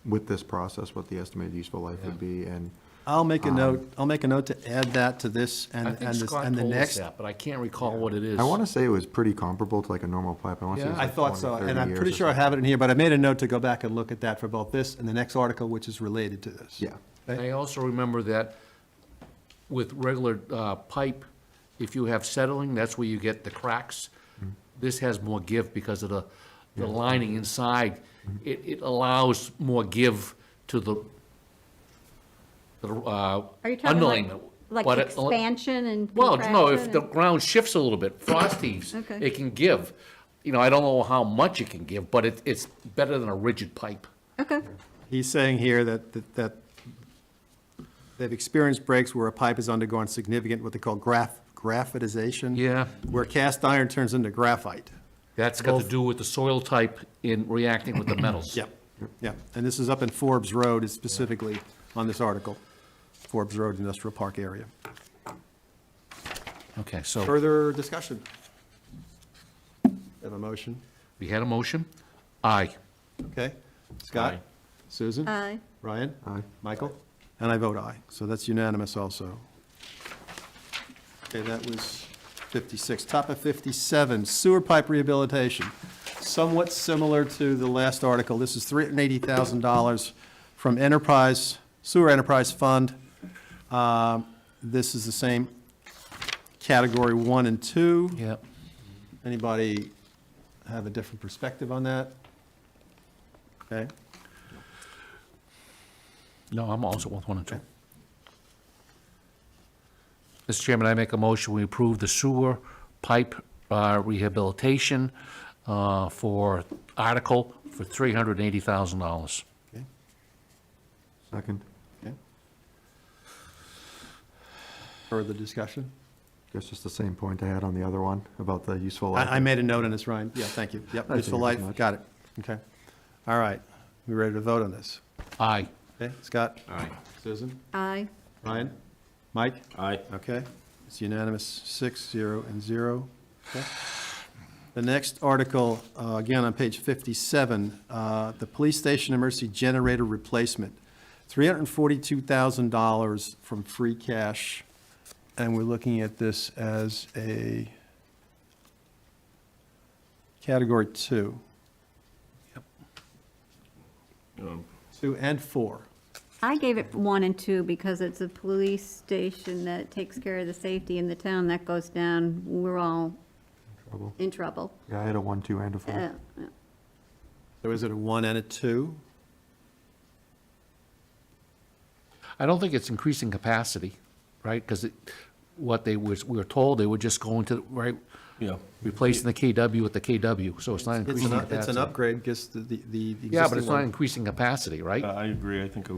Speaker 4: with this process, what the estimated useful life would be, and
Speaker 1: I'll make a note to add that to this
Speaker 2: I
Speaker 1: and
Speaker 2: think
Speaker 1: this,
Speaker 2: Scott
Speaker 1: and the
Speaker 2: told us
Speaker 1: next.
Speaker 2: that, but I can't recall what it is.
Speaker 4: I wanna say it was pretty comparable to like a normal pipe. I wanna say it was
Speaker 2: Yeah.
Speaker 1: I
Speaker 4: like
Speaker 1: thought
Speaker 4: 20,
Speaker 1: so,
Speaker 4: 30
Speaker 1: and I'm
Speaker 4: years
Speaker 1: pretty
Speaker 4: or
Speaker 1: sure I
Speaker 4: something.
Speaker 1: have it in here, but I made a note to go back and look at that for both this and the next article, which is related to this.
Speaker 4: Yeah.
Speaker 2: I also remember that with regular pipe, if you have settling, that's where you get the cracks. This has more give because of the lining inside. It allows more give to the
Speaker 3: Are you talking
Speaker 2: underlaying.
Speaker 3: like
Speaker 2: But it-
Speaker 3: expansion and
Speaker 2: Well, no, if the
Speaker 3: contraction
Speaker 2: ground shifts a little bit, frost heaves,
Speaker 3: Okay.
Speaker 2: it can give. You know, I don't know how much it can give, but it's better than a rigid pipe.
Speaker 3: Okay,
Speaker 1: He's saying here that they've experienced breaks where a pipe has undergone significant, what they call graphitization.
Speaker 2: Yeah.
Speaker 1: Where cast iron turns into graphite.
Speaker 2: That's got to
Speaker 1: Both-
Speaker 2: do with the soil type in reacting with the metals.
Speaker 1: Yep, yep. And this is up in Forbes Road, is specifically on this article, Forbes Road Industrial Park area.
Speaker 2: Okay, so
Speaker 1: Further discussion? Have a motion?
Speaker 2: we had a motion. Aye.
Speaker 1: Okay. Scott?
Speaker 2: Aye.
Speaker 1: Susan?
Speaker 3: aye.
Speaker 1: Ryan?
Speaker 4: Aye.
Speaker 1: Michael? And I vote aye, so that's unanimous also. Okay, that was 56. Top of 57, sewer pipe rehabilitation. Somewhat similar to the last article. This is $380,000 from Enterprise, Sewer Enterprise Fund. This is the same category 1 and 2.
Speaker 2: Yep.
Speaker 1: Anybody have a different perspective on that? Okay.
Speaker 2: No, I'm also with 1 and 2. Mr. Chairman, I make a motion, we approve the sewer pipe rehabilitation for article for $380,000.
Speaker 4: Second.
Speaker 1: Okay. Further discussion?
Speaker 4: Guess just the same point I had on the other one about the useful life.
Speaker 1: I made a note on this, Ryan. Yeah, thank you. Yep,
Speaker 4: I
Speaker 1: useful
Speaker 4: figured as
Speaker 1: life,
Speaker 4: much.
Speaker 1: got it. Okay. All right, we ready to vote on this?
Speaker 2: Aye.
Speaker 1: Okay, Scott?
Speaker 6: Aye.
Speaker 1: Susan?
Speaker 3: Aye.
Speaker 1: Ryan? Mike?
Speaker 6: Aye.
Speaker 1: Okay, it's unanimous, 6, 0, and 0. Okay. The next article, again, on page 57, the police station emergency generator replacement, $342,000 from free cash, and we're looking at this as a category 2.
Speaker 6: Um,
Speaker 1: 2 and 4.
Speaker 3: I gave it 1 and 2 because it's a police station that takes care of the safety in the town. That goes down, we're all
Speaker 4: Trouble.
Speaker 3: in trouble.
Speaker 4: Yeah, I had a 1, 2, and a 4.
Speaker 1: So is it a 1 and a 2?
Speaker 2: I don't think it's increasing capacity, right? Because what we were told, they were just going to, right,
Speaker 6: Yeah.
Speaker 2: replacing the KW with the KW, so it's not
Speaker 1: It's
Speaker 2: increasing
Speaker 1: an
Speaker 2: capacity.
Speaker 1: upgrade, because the existing
Speaker 2: Yeah, but it's not
Speaker 1: one-
Speaker 2: increasing capacity, right?
Speaker 6: I agree, I think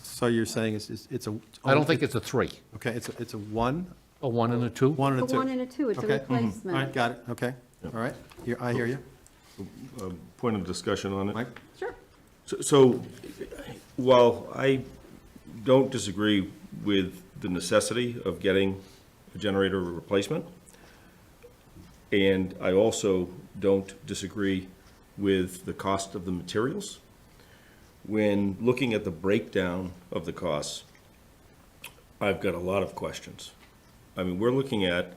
Speaker 1: So you're saying it's a.
Speaker 2: I don't think it's a 3,
Speaker 1: Okay, it's a 1,
Speaker 2: a 1 and a 2.
Speaker 1: 1 and
Speaker 3: A
Speaker 1: a 2.
Speaker 3: 1 and a 2, it's a
Speaker 1: Okay.
Speaker 3: replacement.
Speaker 1: All right, got it, okay, all right. I hear you.
Speaker 6: point of discussion on it.
Speaker 1: Mike?
Speaker 3: Sure.
Speaker 6: So while I don't disagree with the necessity of getting a generator replacement, and I also don't disagree with the cost of the materials, when looking at the breakdown of the costs, I've got a lot of questions. I mean, we're looking at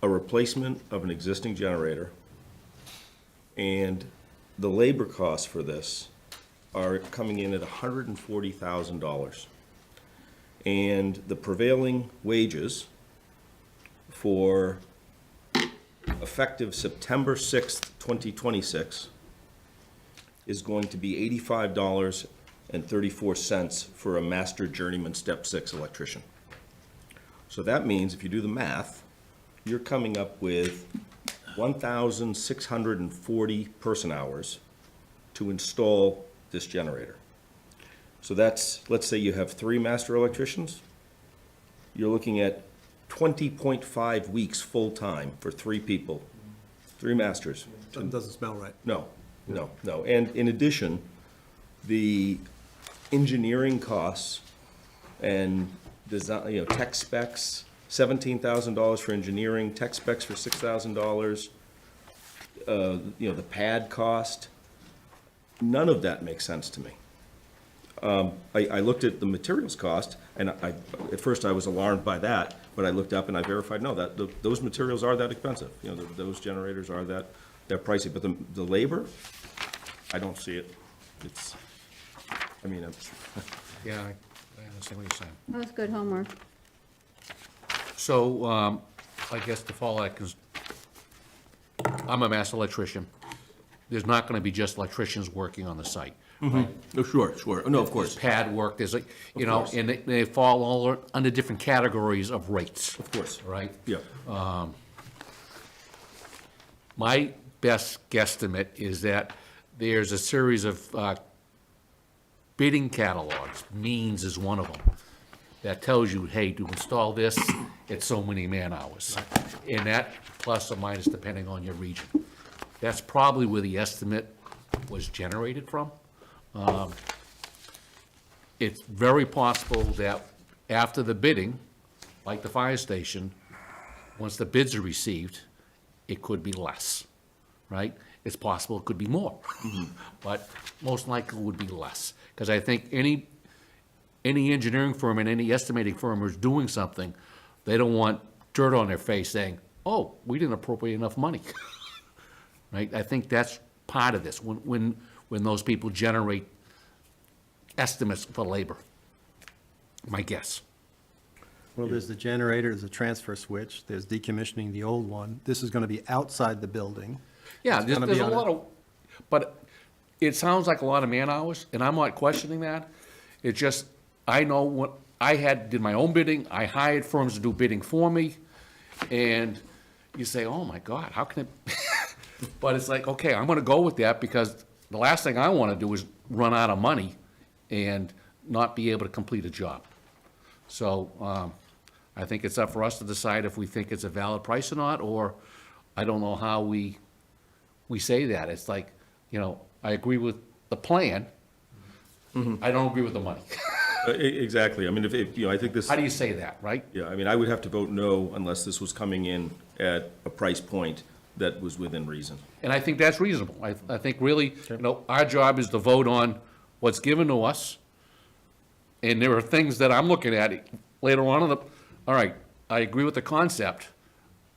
Speaker 6: a replacement of an existing generator, and the labor costs for this are coming in at $140,000. And the prevailing wages for effective September 6th, 2026 is going to be $85.34 for a master journeyman step 6 electrician. So that means if you do the math, you're coming up with 1,640 person hours to install this generator. So that's, let's say you have 3 master electricians, you're looking at 20.5 weeks full-time for 3 people, 3 masters.
Speaker 1: Doesn't smell right.
Speaker 6: No. And in addition, the engineering costs and design, tech specs, $17,000 for engineering, tech specs for $6,000, the pad cost, none of that makes sense to me. I looked at the materials cost, and at first I was alarmed by that, but I looked up and I verified, no, those materials are that expensive. Those generators are they're pricey, but the labor, I don't see it. It's,
Speaker 2: Yeah, I understand what you're saying.
Speaker 3: That was good homework.
Speaker 2: So, I guess to follow that, because I'm a master electrician, there's not gonna be just electricians working on the site. Right?
Speaker 6: oh, sure. No, of
Speaker 2: There's
Speaker 6: course,
Speaker 2: pad work, there's like,
Speaker 6: course.
Speaker 2: and they fall all under different categories of rates,
Speaker 6: of course.
Speaker 2: right?
Speaker 6: Yeah.
Speaker 2: My best guesstimate is that there's a series of bidding catalogs, Means is one of them, that tells you, hey, to install this, it's so many man-hours. And that plus or minus depending on your region. That's probably where the estimate was generated from. It's very possible that after the bidding, like the fire station, once the bids are received, it could be less, right? It's possible it could be more, but most likely it would be less. Because I think any engineering firm and any estimating firm who's doing something, they don't want dirt on their face saying, oh, we didn't appropriate enough money. Right? I think that's part of this, when those people generate estimates for labor, my guess.
Speaker 1: Well, there's the generator, there's a transfer switch, there's decommissioning the old one. This is going to be outside the building.
Speaker 2: Yeah,
Speaker 1: It's
Speaker 2: there's
Speaker 1: gonna be
Speaker 2: a
Speaker 1: on
Speaker 2: lot of, but it sounds like a lot of man-hours, and I'm not questioning that, It's just, I know what, did my own bidding, I hired firms to do bidding for me, and you say, oh my God, how can it? But it's like, okay, I'm gonna go with that, because the last thing I wanna do is run out of money and not be able to complete a job. So, I think it's up for us to decide if we think it's a valid price or not, or I don't know how we say that. It's like, I agree with the plan. I don't agree with the money.
Speaker 6: Exactly. I mean, if, I think this.
Speaker 2: How do you say that, right?
Speaker 6: Yeah, I mean, I would have to vote no unless this was coming in at a price point that was within reason.
Speaker 2: And I think that's reasonable. I think really, our job is to vote on what's given to us. And there are things that I'm looking at later on all right, I agree with the concept.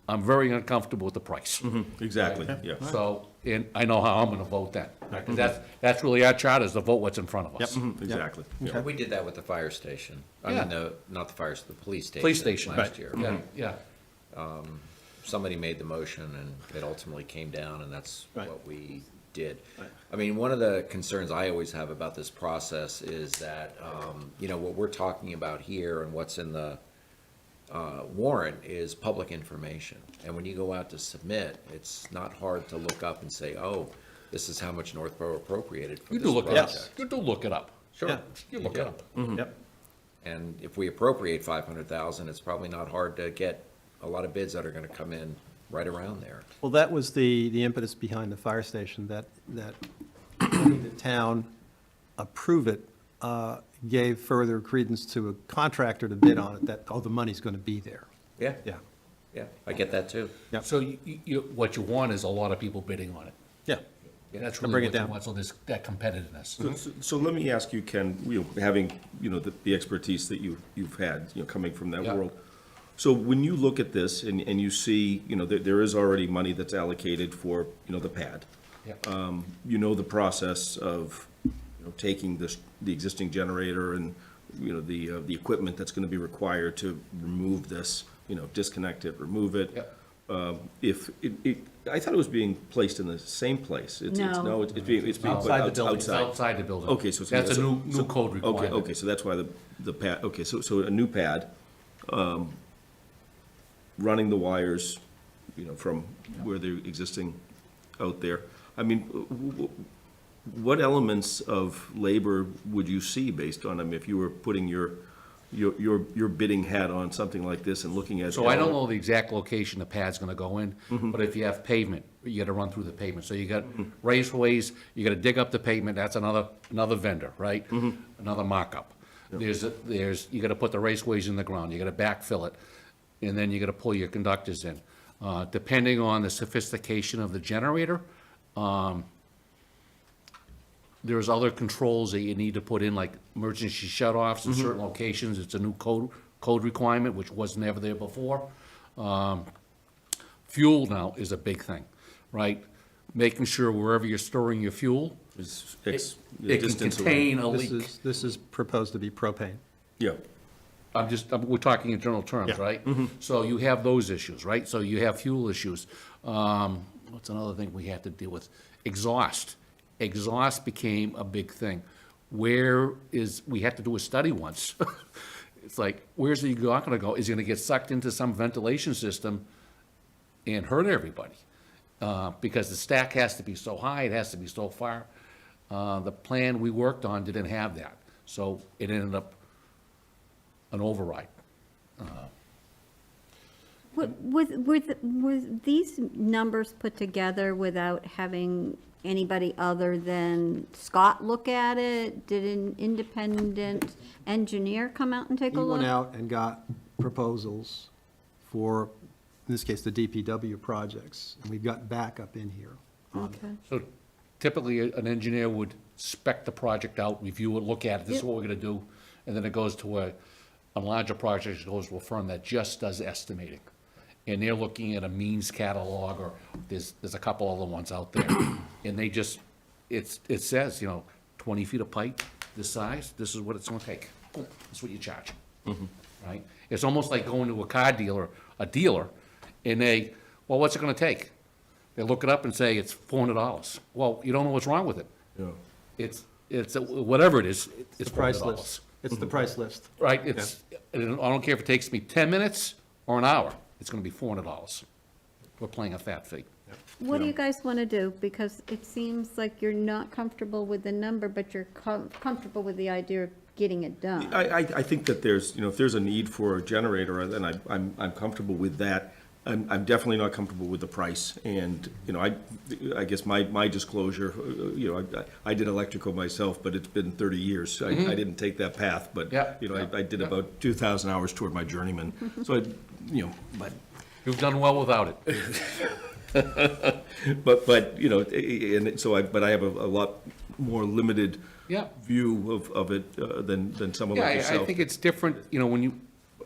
Speaker 2: I'm very uncomfortable with the price.
Speaker 6: Exactly, yeah.
Speaker 2: So, and I know how I'm gonna vote then. 'Cause that's really our charter, is to vote what's in front of us.
Speaker 6: Exactly. Yeah.
Speaker 9: We did that with the fire station. I
Speaker 2: Yeah.
Speaker 9: mean, not the fire, the police station.
Speaker 2: Police station,
Speaker 9: Last
Speaker 2: right.
Speaker 9: year.
Speaker 2: Yeah.
Speaker 9: Somebody made the motion and it ultimately came down, and that's
Speaker 1: Right.
Speaker 9: what we did. I mean, one of the concerns I always have about this process is that, what we're talking about here and what's in the warrant is public information. And when you go out to submit, it's not hard to look up and say, oh, this is how much Northborough appropriated for
Speaker 2: You
Speaker 9: this
Speaker 2: do look it up.
Speaker 9: project.
Speaker 2: You do look it up.
Speaker 9: Sure.
Speaker 1: Yeah.
Speaker 2: You look it up.
Speaker 1: Yep.
Speaker 9: And if we appropriate 500,000, it's probably not hard to get a lot of bids that are gonna come in right around there.
Speaker 1: Well, that was the impetus behind the fire station, that having the town approve it gave further credence to a contractor to bid on it, that, the money's going to be there.
Speaker 9: Yeah,
Speaker 1: Yeah.
Speaker 9: yeah, I get that too.
Speaker 2: So what you want is a lot of people bidding on it.
Speaker 1: Yeah.
Speaker 2: That's
Speaker 1: bring
Speaker 2: really
Speaker 1: it
Speaker 2: what you
Speaker 1: down.
Speaker 2: want, so there's that competitiveness.
Speaker 6: So let me ask you, Ken, having, the expertise that you've had, coming from that
Speaker 2: Yeah.
Speaker 6: world. So when you look at this and you see, there is already money that's allocated for, the pad.
Speaker 2: Yeah.
Speaker 6: The process of, taking the existing generator and, the equipment that's gonna be required to remove this, disconnect it, remove it.
Speaker 2: Yep.
Speaker 6: I thought it was being placed in the same place.
Speaker 3: No.
Speaker 6: It's being put
Speaker 1: Outside the building.
Speaker 2: It's
Speaker 6: outside.
Speaker 2: outside the building.
Speaker 6: Okay, so.
Speaker 2: That's a new code requirement.
Speaker 6: Okay, so that's why the pad, okay, so a new pad, running the wires, from where they're existing out there. I mean, what elements of labor would you see based on them if you were putting your bidding hat on something like this and looking at?
Speaker 2: So I don't know the exact location the pad's gonna go in, but if you have pavement, you gotta run through the pavement. So you got raceways, you gotta dig up the pavement, that's another vendor, right? Another markup. You gotta put the raceways in the ground, you gotta backfill it, and then you gotta pull your conductors in. Depending on the sophistication of the generator, there's other controls that you need to put in, like emergency shut-offs in certain locations. It's a new code requirement, which wasn't ever there before. Fuel now is a big thing, right? Making sure wherever you're storing your fuel,
Speaker 6: Is
Speaker 2: it can
Speaker 6: distance away.
Speaker 2: contain a
Speaker 1: This
Speaker 2: leak.
Speaker 1: is proposed to be propane.
Speaker 6: Yeah,
Speaker 2: We're talking in general terms,
Speaker 1: Yeah.
Speaker 2: right? So you have those issues, right? So you have fuel issues. What's another thing we had to deal with? Exhaust. Exhaust became a big thing. We had to do a study once. It's like, where's the exhaust gonna go? Is it gonna get sucked into some ventilation system and hurt everybody? Because the stack has to be so high, it has to be so far. The plan we worked on didn't have that, so it ended up an override.
Speaker 3: Were these numbers put together without having anybody other than Scott look at it? Did an independent engineer come out and take a
Speaker 1: We
Speaker 3: look?
Speaker 1: went out and got proposals for, in this case, the DPW projects, and we've got backup in here.
Speaker 3: Okay.
Speaker 2: So typically, an engineer would spec the project out, review it, look at it, this is
Speaker 3: Yep.
Speaker 2: what we're gonna do, and then it goes to a larger project, it goes to a firm that just does estimating. And they're looking at a means catalog, or there's a couple other ones out there. And they just, it says, 20 feet of pipe, this size, this is what it's gonna take. Boom, that's what you charge. Right? It's almost like going to a dealer, and well, what's it gonna take? They look it up and say it's $400. Well, you don't know what's wrong with it.
Speaker 6: yeah.
Speaker 2: it's, whatever it is, it's
Speaker 1: The price
Speaker 2: $400.
Speaker 1: list. It's the price list.
Speaker 2: Right, it's, and I don't care if it takes me 10 minutes or an hour, it's gonna be $400. We're playing a fat fee.
Speaker 3: What do you guys want to do? Because it seems like you're not comfortable with the number, but you're comfortable with the idea of getting it done.
Speaker 6: I think that there's, if there's a need for a generator, then I'm comfortable with that. I'm definitely not comfortable with the price, and, I guess my disclosure, I did electrical myself, but it's been 30 years. I didn't take that path, but,
Speaker 2: Yeah.
Speaker 6: I did about 2,000 hours toward my journeyman. So, but
Speaker 2: You've done well without it.
Speaker 6: but and so I have a lot more limited
Speaker 2: Yeah.
Speaker 6: view of it than someone
Speaker 2: Yeah,
Speaker 6: like
Speaker 2: I
Speaker 6: yourself.
Speaker 2: think it's different, when you,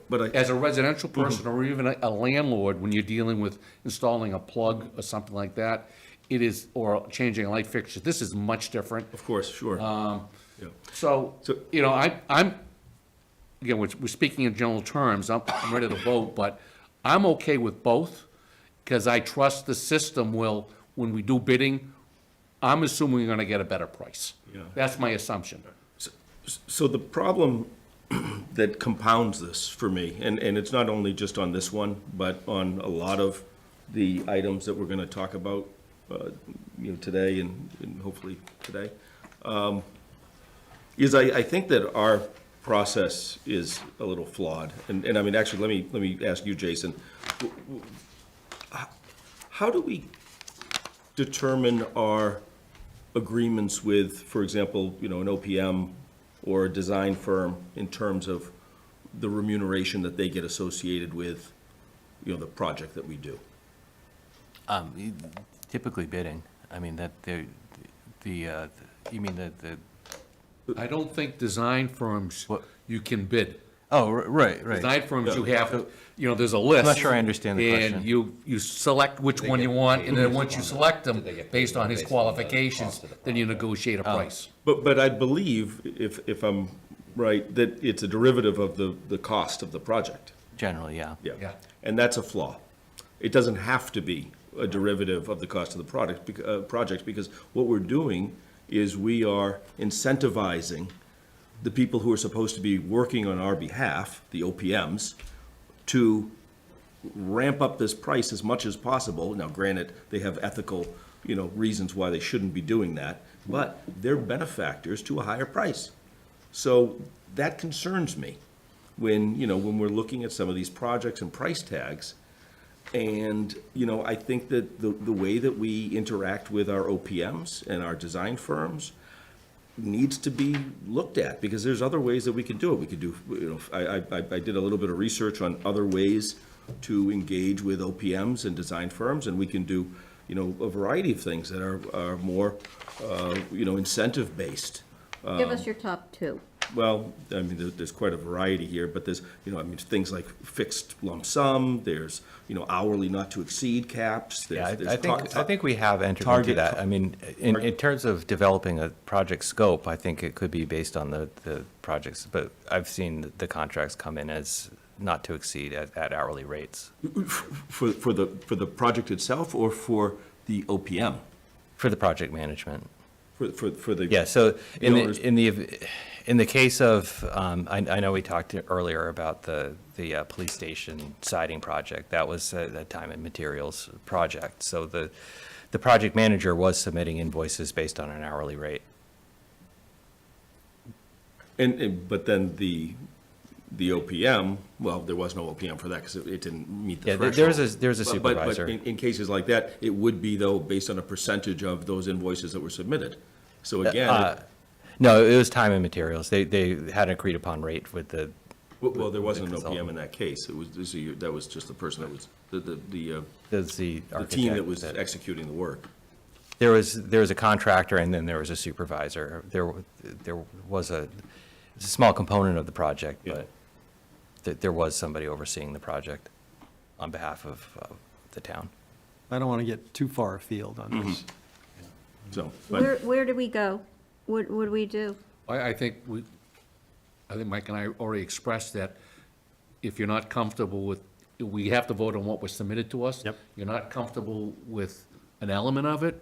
Speaker 6: But
Speaker 2: as a residential person or even a landlord, when you're dealing with installing a plug or something like that, it is, or changing a light fixture, this is much different.
Speaker 6: of course, sure. Yeah.
Speaker 2: So,
Speaker 6: So-
Speaker 2: I'm, again, we're speaking in general terms, I'm ready to vote, but I'm okay with both, because I trust the system will, when we do bidding, I'm assuming we're gonna get a better price.
Speaker 6: Yeah.
Speaker 2: That's my assumption.
Speaker 6: So the problem that compounds this for me, and it's not only just on this one, but on a lot of the items that we're gonna talk about, today and hopefully today, is I think that our process is a little flawed. And I mean, actually, let me ask you, Jason, how do we determine our agreements with, for example, an OPM or a design firm in terms of the remuneration that they get associated with, the project that we do?
Speaker 7: Typically bidding, I mean, you mean the,
Speaker 2: I don't think design firms,
Speaker 7: What?
Speaker 2: you can bid.
Speaker 7: oh, right.
Speaker 2: Design firms, you have, there's a list.
Speaker 7: I'm not sure I understand the question.
Speaker 2: And you select which one you want, and then once you select them, based on his qualifications, then you negotiate a price.
Speaker 6: But I believe, if I'm right, that it's a derivative of the cost of the project.
Speaker 7: Generally, yeah.
Speaker 2: Yeah.
Speaker 6: And that's a flaw. It doesn't have to be a derivative of the cost of the project, because what we're doing is we are incentivizing the people who are supposed to be working on our behalf, the OPMs, to ramp up this price as much as possible. Now, granted, they have ethical, reasons why they shouldn't be doing that, but they're benefactors to a higher price. So that concerns me when we're looking at some of these projects and price tags. And, I think that the way that we interact with our OPMs and our design firms needs to be looked at, because there's other ways that we can do it. We could do, I did a little bit of research on other ways to engage with OPMs and design firms, and we can do, a variety of things that are more, incentive-based.
Speaker 3: Give us your top two.
Speaker 6: Well, I mean, there's quite a variety here, but there's, things like fixed lump sum, there's, hourly not to exceed caps.
Speaker 7: Yeah,
Speaker 6: there's
Speaker 7: I think we have entered into
Speaker 6: target-
Speaker 7: that. I mean, in terms of developing a project scope, I think it could be based on the projects, but I've seen the contracts come in as not to exceed at hourly rates
Speaker 6: For the project itself, or for the OPM?
Speaker 7: for the project management.
Speaker 6: For the.
Speaker 7: Yeah, so
Speaker 6: owners-
Speaker 7: in the case of, I know we talked earlier about the police station siding project. That was a time and materials project. So the project manager was submitting invoices based on an hourly rate.
Speaker 6: But then the OPM, well, there was no OPM for that, because it didn't meet the
Speaker 7: Yeah,
Speaker 6: threshold.
Speaker 7: there's a
Speaker 6: But
Speaker 7: supervisor.
Speaker 6: in cases like that, it would be, though, based on a percentage of those invoices that were submitted. So again,
Speaker 7: No, it was time and materials. They had an agreed upon rate with the,
Speaker 6: well, there wasn't an
Speaker 7: consultant.
Speaker 6: OPM in that case. That was just the person that was, the
Speaker 7: there's the
Speaker 6: team
Speaker 7: architect
Speaker 6: that was executing the work.
Speaker 7: There was a contractor and then there was a supervisor. There was it's a small component of the project,
Speaker 6: Yeah.
Speaker 7: but there was somebody overseeing the project on behalf of the town.
Speaker 1: I don't want to get too far afield on this.
Speaker 6: So, but
Speaker 3: Where do we go? What do we do?
Speaker 2: I think Mike and I already expressed that if you're not comfortable with, we have to vote on what was submitted to us.
Speaker 1: Yep.
Speaker 2: You're not comfortable with an element of it,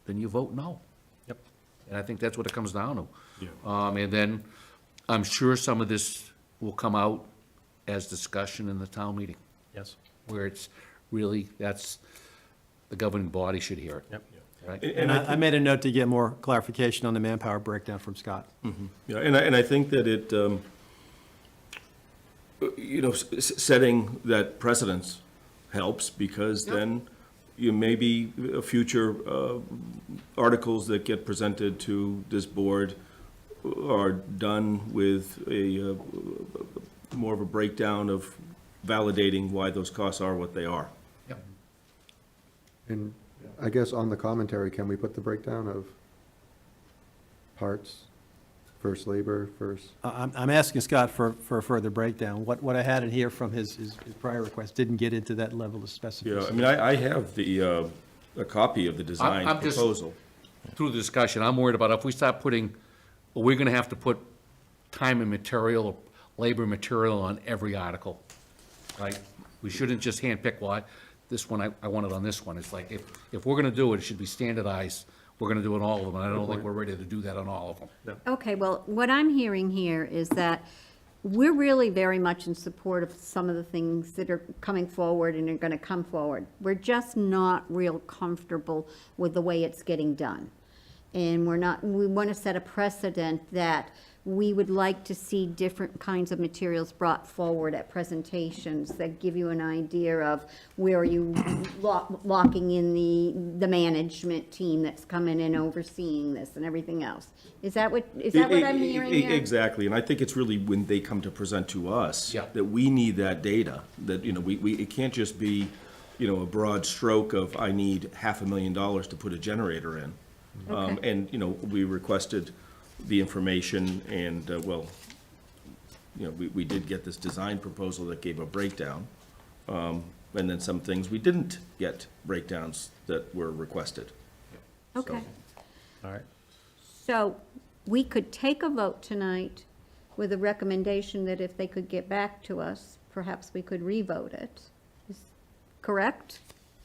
Speaker 2: then you vote no.
Speaker 1: Yep.
Speaker 2: And I think that's what it comes down to. And then I'm sure some of this will come out as discussion in the town meeting,
Speaker 1: Yes.
Speaker 2: where it's really, that's, the governing body should hear it.
Speaker 1: Yep.
Speaker 2: Right?
Speaker 1: And I made a note to get more clarification on the manpower breakdown from Scott.
Speaker 6: Yeah, and I think that it, setting that precedence helps, because then maybe future articles that get presented to this board are done with a more of a breakdown of validating why those costs are what they are.
Speaker 2: Yep.
Speaker 4: And I guess on the commentary, can we put the breakdown of parts, first labor, first?
Speaker 1: I'm asking Scott for a further breakdown. What I had in here from his prior request didn't get into that level of
Speaker 6: Yeah,
Speaker 1: specificity.
Speaker 6: I mean, I have a copy of the design
Speaker 2: I'm just-
Speaker 6: proposal.
Speaker 2: Through the discussion, I'm worried about if we start putting, well, we're gonna have to put time and material, labor material on every article, right? We shouldn't just handpick, well, this one, I want it on this one. It's like, if we're gonna do it, it should be standardized. We're gonna do it on all of them, and I don't think we're ready to do that on all of them.
Speaker 3: Okay, well, what I'm hearing here is that we're really very much in support of some of the things that are coming forward and are gonna come forward. We're just not real comfortable with the way it's getting done. And we wanna set a precedent that we would like to see different kinds of materials brought forward at presentations that give you an idea of where are you locking in the management team that's coming in overseeing this and everything else. Is that what I'm hearing here?
Speaker 6: Exactly, and I think it's really when they come to present to us.
Speaker 2: Yeah.
Speaker 6: That we need that data, that, it can't just be, a broad stroke of, I need $500,000 to put a generator in.
Speaker 3: Okay.
Speaker 6: And, we requested the information, and, we did get this design proposal that gave a breakdown. And then some things we didn't get breakdowns that were requested.
Speaker 3: Okay.
Speaker 1: All right.
Speaker 3: So we could take a vote tonight with a recommendation that if they could get back to us, perhaps we could re-vote it. Correct?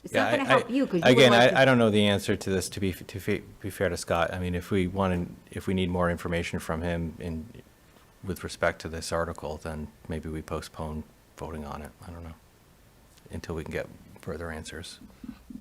Speaker 3: It's not going to help you because you would
Speaker 7: Again,
Speaker 3: like to.
Speaker 7: I don't know the answer to this, to be fair to Scott. I mean, if we need more information from him with respect to this article, then maybe we postpone voting on it. I don't know, until we can get further answers.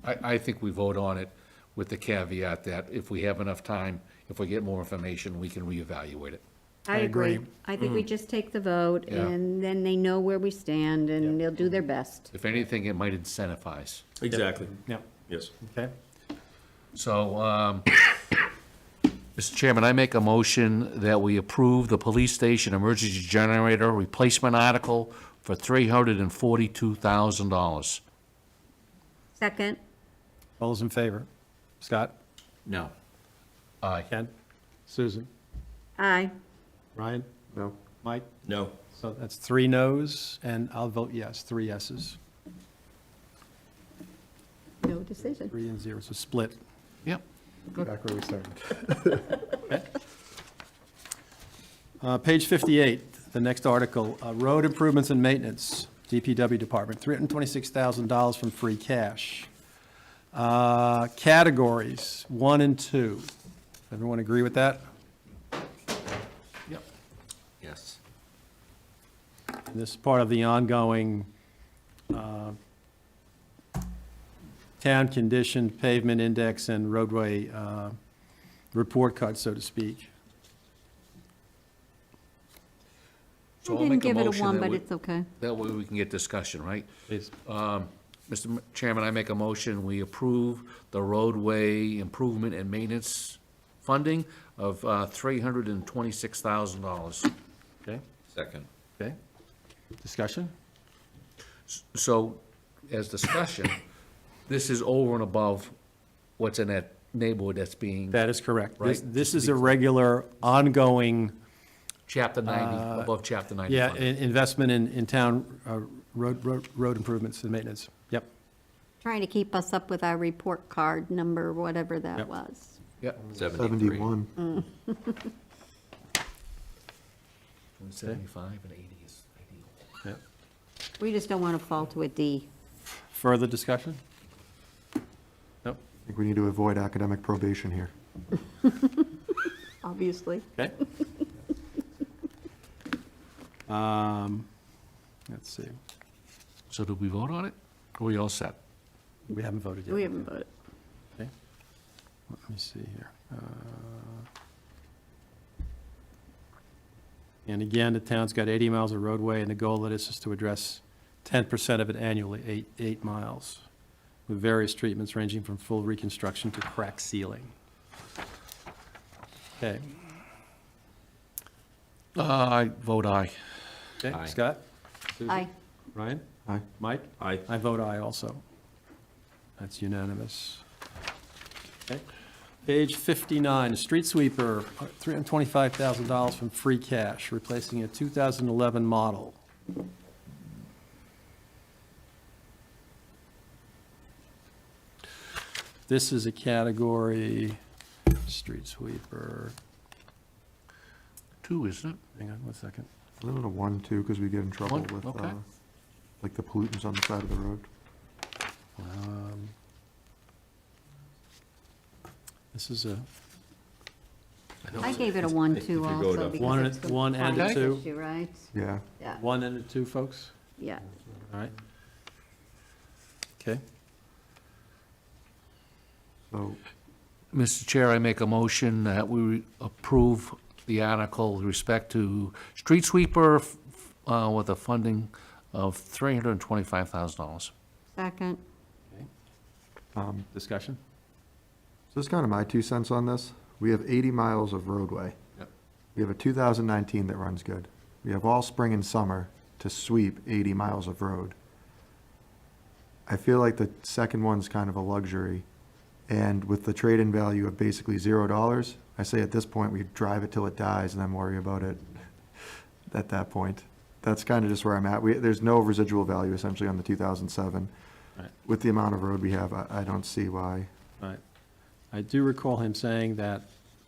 Speaker 2: I think we vote on it with the caveat that if we have enough time, if we get more information, we can reevaluate it.
Speaker 3: I agree.
Speaker 1: agree.
Speaker 3: I think we just take the vote
Speaker 2: Yeah.
Speaker 3: and then they know where we stand and they'll do their best.
Speaker 2: If anything, it might incentivize.
Speaker 6: Exactly,
Speaker 1: Yep.
Speaker 6: yes.
Speaker 1: Okay.
Speaker 2: So, Mr. Chairman, I make a motion that we approve the police station emergency generator replacement article for $342,000.
Speaker 3: Second?
Speaker 1: All those in favor? Scott?
Speaker 9: No.
Speaker 2: Aye.
Speaker 1: Ken? Susan?
Speaker 3: Aye.
Speaker 1: Ryan?
Speaker 4: No?
Speaker 1: Mike?
Speaker 6: No.
Speaker 1: So that's 3 noes, and I'll vote yes, 3 yeses,
Speaker 3: No decision.
Speaker 1: 3 and 0, so split.
Speaker 2: Yep.
Speaker 4: Back where we started.
Speaker 1: Page 58, the next article, road improvements and maintenance, DPW Department, $326,000 from free cash. Categories 1 and 2. Everyone agree with that?
Speaker 2: Yep.
Speaker 9: Yes.
Speaker 1: This is part of the ongoing town condition, pavement index, and roadway report card, so to speak.
Speaker 2: So
Speaker 3: I
Speaker 2: I'll make
Speaker 3: didn't
Speaker 2: a
Speaker 3: give it a
Speaker 2: motion
Speaker 3: 1,
Speaker 2: that
Speaker 3: but
Speaker 2: we-
Speaker 3: it's okay.
Speaker 2: That way we can get discussion, right?
Speaker 1: Please.
Speaker 2: Mr. Chairman, I make a motion, we approve the roadway improvement and maintenance funding of $326,000.
Speaker 1: Okay,
Speaker 9: Second.
Speaker 1: okay. Discussion?
Speaker 2: So, as discussion, this is over and above what's in that neighborhood that's being,
Speaker 1: That is correct.
Speaker 2: Right.
Speaker 1: This is a regular, ongoing,
Speaker 2: Chapter 90, above Chapter 90
Speaker 1: yeah,
Speaker 2: funding.
Speaker 1: investment in town road improvements and maintenance. Yep.
Speaker 3: Trying to keep us up with our report card number, whatever that
Speaker 1: Yep.
Speaker 3: was.
Speaker 2: Yep.
Speaker 4: 71.
Speaker 2: 75 and 80 is ideal.
Speaker 1: Yep.
Speaker 3: We just don't want to fall to a D.
Speaker 1: Further discussion? Nope.
Speaker 4: I think we need to avoid academic probation here.
Speaker 3: obviously.
Speaker 1: Okay. Let's see,
Speaker 2: So did we vote on it? Or are we all set?
Speaker 1: we haven't voted yet.
Speaker 3: We haven't voted.
Speaker 1: Okay. Let me see here. And again, the town's got 80 miles of roadway, and the goal of this is to address 10% of it annually, 8 miles, with various treatments ranging from full reconstruction to crack sealing. Okay.
Speaker 2: I vote aye.
Speaker 1: Okay,
Speaker 9: Aye.
Speaker 1: Scott? Susan?
Speaker 3: Aye.
Speaker 1: Ryan?
Speaker 4: Aye.
Speaker 1: Mike?
Speaker 6: Aye.
Speaker 1: I vote aye also. That's unanimous. Okay. Page 59, street sweeper, $325,000 from free cash, replacing a 2011 model. This is a category, street sweeper,
Speaker 2: 2, isn't it?
Speaker 1: hang on one second.
Speaker 4: A little to 1, too, because we get in trouble
Speaker 2: One,
Speaker 4: with,
Speaker 2: okay.
Speaker 4: like the pollutants on the side of the road.
Speaker 1: This is a,
Speaker 3: I gave it a 1,
Speaker 6: If
Speaker 3: 2
Speaker 6: you go
Speaker 3: also
Speaker 6: to-
Speaker 3: because
Speaker 1: One and-
Speaker 3: it's a
Speaker 1: one and a
Speaker 3: compliance
Speaker 1: 2.
Speaker 3: issue, right?
Speaker 4: Yeah.
Speaker 3: Yeah,
Speaker 1: 1 and a 2, folks?
Speaker 3: yeah.
Speaker 1: All right. Okay.
Speaker 4: So,
Speaker 2: Mr. Chair, I make a motion that we approve the article with respect to street sweeper with a funding of $325,000.
Speaker 3: Second.
Speaker 1: Discussion?
Speaker 4: So this is kind of my 2 cents on this. We have 80 miles of roadway.
Speaker 2: Yep.
Speaker 4: We have a 2019 that runs good. We have all spring and summer to sweep 80 miles of road. I feel like the second one's kind of a luxury. And with the trade-in value of basically $0, I say at this point, we drive it till it dies and then worry about it at that point. That's kind of just where I'm at. There's no residual value essentially on the 2007.
Speaker 1: Right.
Speaker 4: With the amount of road we have, I don't see why.
Speaker 1: All right. I do recall him saying that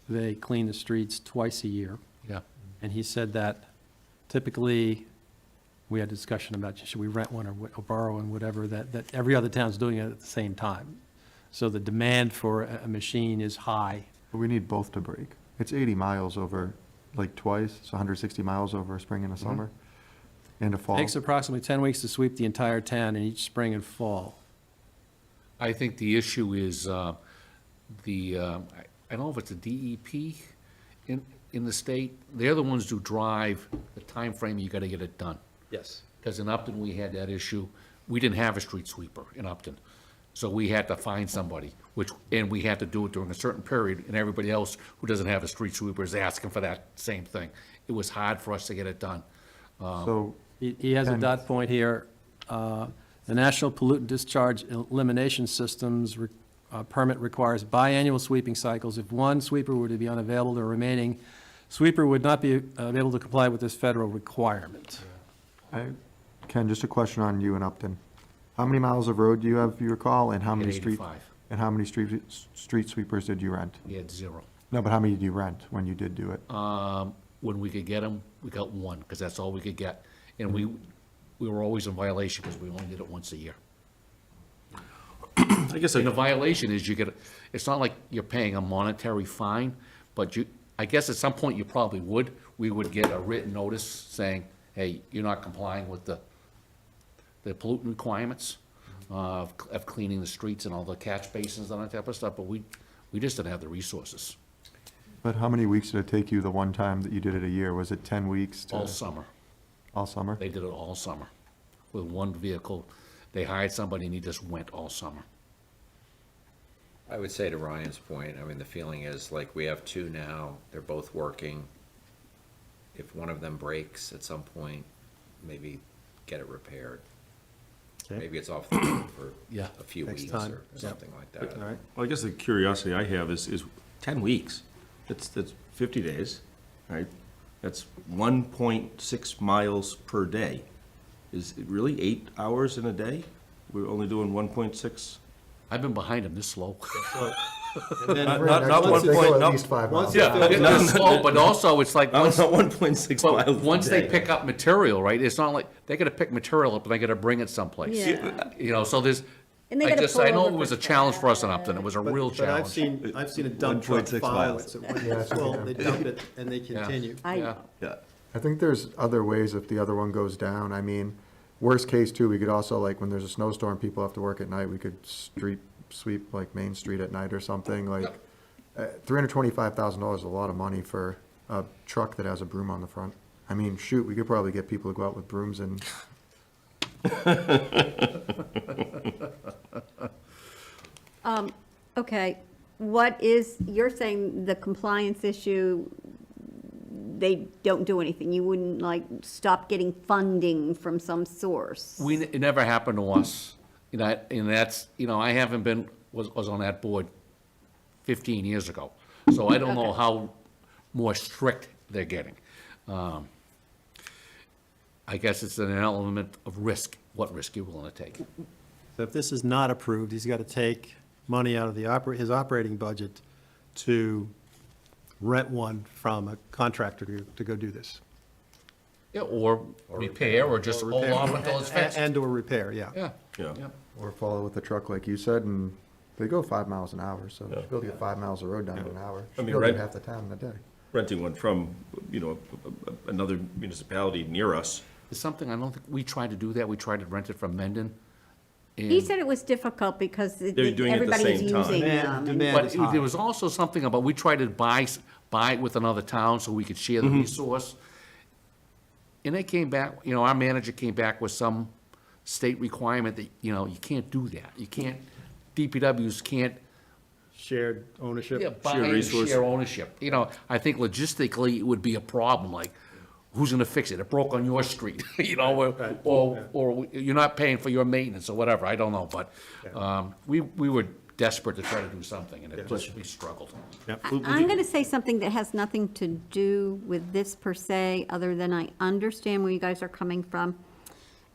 Speaker 1: they clean the streets twice a year,
Speaker 2: Yeah.
Speaker 1: and he said that typically, we had a discussion about, should we rent one or borrow and whatever, that every other town's doing it at the same time. So the demand for a machine is high.
Speaker 4: But we need both to break. It's 80 miles over, like twice, it's 160 miles over a spring and a summer, and a fall.
Speaker 1: Takes approximately 10 weeks to sweep the entire town in each spring and fall.
Speaker 2: I think the issue is I don't know if it's a DEP in the state. They're the ones who drive the time frame you got to get it done.
Speaker 1: Yes.
Speaker 2: Because in Upton, we had that issue. We didn't have a street sweeper in Upton. So we had to find somebody, and we had to do it during a certain period, and everybody else who doesn't have a street sweeper is asking for that same thing. It was hard for us to get it done.
Speaker 4: So,
Speaker 1: He has a
Speaker 4: And-
Speaker 1: dot point here. The National Pollutant Discharge Elimination Systems permit requires biannual sweeping cycles. If one sweeper were to be unavailable, the remaining sweeper would not be able to comply with this federal requirement.
Speaker 4: Ken, just a question on you and Upton. How many miles of road do you have, you recall, and how many street?
Speaker 2: 85.
Speaker 4: And how many street sweepers did you rent?
Speaker 2: We had 0.
Speaker 4: No, but how many did you rent when you did do it?
Speaker 2: When we could get them, we got 1, because that's all we could get. And we were always in violation because we only did it once a year.
Speaker 6: I guess
Speaker 2: And the violation is it's not like you're paying a monetary fine, but I guess at some point you probably would. We would get a written notice saying, hey, you're not complying with the pollutant requirements of cleaning the streets and all the catch basins and that type of stuff, but we just didn't have the resources.
Speaker 4: But how many weeks did it take you the one time that you did it a year? Was it 10 weeks to?
Speaker 2: All summer.
Speaker 4: All summer?
Speaker 2: They did it all summer with one vehicle. They hired somebody and he just went all summer.
Speaker 9: I would say to Ryan's point, I mean, the feeling is like we have 2 now, they're both working. If one of them breaks at some point, maybe get it repaired.
Speaker 1: Okay.
Speaker 9: Maybe it's off the road for
Speaker 2: Yeah.
Speaker 9: a few
Speaker 1: Next
Speaker 9: weeks
Speaker 1: time.
Speaker 9: or something like that.
Speaker 1: All right.
Speaker 6: Well, I guess the curiosity I have is 10 weeks. That's 50 days, right? That's 1.6 miles per day. Is it really 8 hours in a day? We're only doing 1.6?
Speaker 2: I've been behind him this slow.
Speaker 6: Not
Speaker 4: Once they go
Speaker 6: 1
Speaker 4: at
Speaker 6: no.
Speaker 4: least 5 miles.
Speaker 2: Yeah, it's slow, but also it's like,
Speaker 6: Not
Speaker 2: once,
Speaker 6: 1.6 miles
Speaker 2: but
Speaker 6: a
Speaker 2: once they
Speaker 6: day.
Speaker 2: pick up material, right, it's not like, they gotta pick material up and they gotta bring it someplace.
Speaker 3: Yeah.
Speaker 2: You know, so
Speaker 3: And they
Speaker 2: I
Speaker 3: gotta
Speaker 2: just,
Speaker 3: pull
Speaker 2: I know
Speaker 3: over
Speaker 2: it was
Speaker 3: for
Speaker 2: a challenge for us in Upton, it was a real
Speaker 1: But I've
Speaker 2: challenge.
Speaker 1: seen a dump truck
Speaker 6: 1.6
Speaker 1: follow
Speaker 6: miles.
Speaker 1: it, so when it's full, they dump it and they continue.
Speaker 2: Yeah.
Speaker 6: Yeah.
Speaker 4: I think there's other ways if the other one goes down. I mean, worst case too, we could also, like, when there's a snowstorm, people have to work at night, we could sweep like Main Street at night or something, like, $325,000 is a lot of money for a truck that has a broom on the front. I mean, shoot, we could probably get people to go out with brooms and,
Speaker 3: Okay, what is, you're saying the compliance issue, they don't do anything? You wouldn't like stop getting funding from some source?
Speaker 2: It never happened to us, you know, and that's, you know, I haven't been, was on that board 15 years ago, so I don't know
Speaker 3: Okay.
Speaker 2: how more strict they're getting. I guess it's an element of risk, what risk you're willing to take.
Speaker 1: So if this is not approved, he's got to take money out of his operating budget to rent one from a contractor to go do this.
Speaker 2: Yeah, or repair, or just hold off until it's fixed.
Speaker 1: And/or repair, yeah.
Speaker 2: Yeah,
Speaker 6: Yeah.
Speaker 2: yeah.
Speaker 4: or follow with the truck like you said, and they go 5 miles an hour, so you should be able to get 5 miles of road down in an hour. Should
Speaker 6: mean,
Speaker 4: be able to get
Speaker 6: right-
Speaker 4: half the town in a day.
Speaker 6: Renting one from, another municipality near us.
Speaker 2: It's something, I don't think, we tried to do that, we tried to rent it from Mendon.
Speaker 3: He
Speaker 2: and-
Speaker 3: said it was difficult because
Speaker 6: They're doing it at the
Speaker 3: everybody was
Speaker 6: same time.
Speaker 3: using
Speaker 1: Demand-
Speaker 3: them.
Speaker 1: demand
Speaker 2: But
Speaker 1: is high.
Speaker 2: there was also something about, we tried to buy it with another town so we could share the resource. And they came back, you know, our manager came back with some state requirement that, you know, you can't do that. You can't, DPWs can't,
Speaker 1: Shared ownership.
Speaker 2: yeah, buy and
Speaker 6: resource.
Speaker 2: share ownership. You know, I think logistically it would be a problem, like, who's gonna fix it? It broke on your street, you know, or you're not paying for your maintenance or whatever, I don't know, but, we were desperate to try to do something, and it just, we struggled.
Speaker 1: Yeah.
Speaker 3: I'm going to say something that has nothing to do with this per se, other than I understand where you guys are coming from.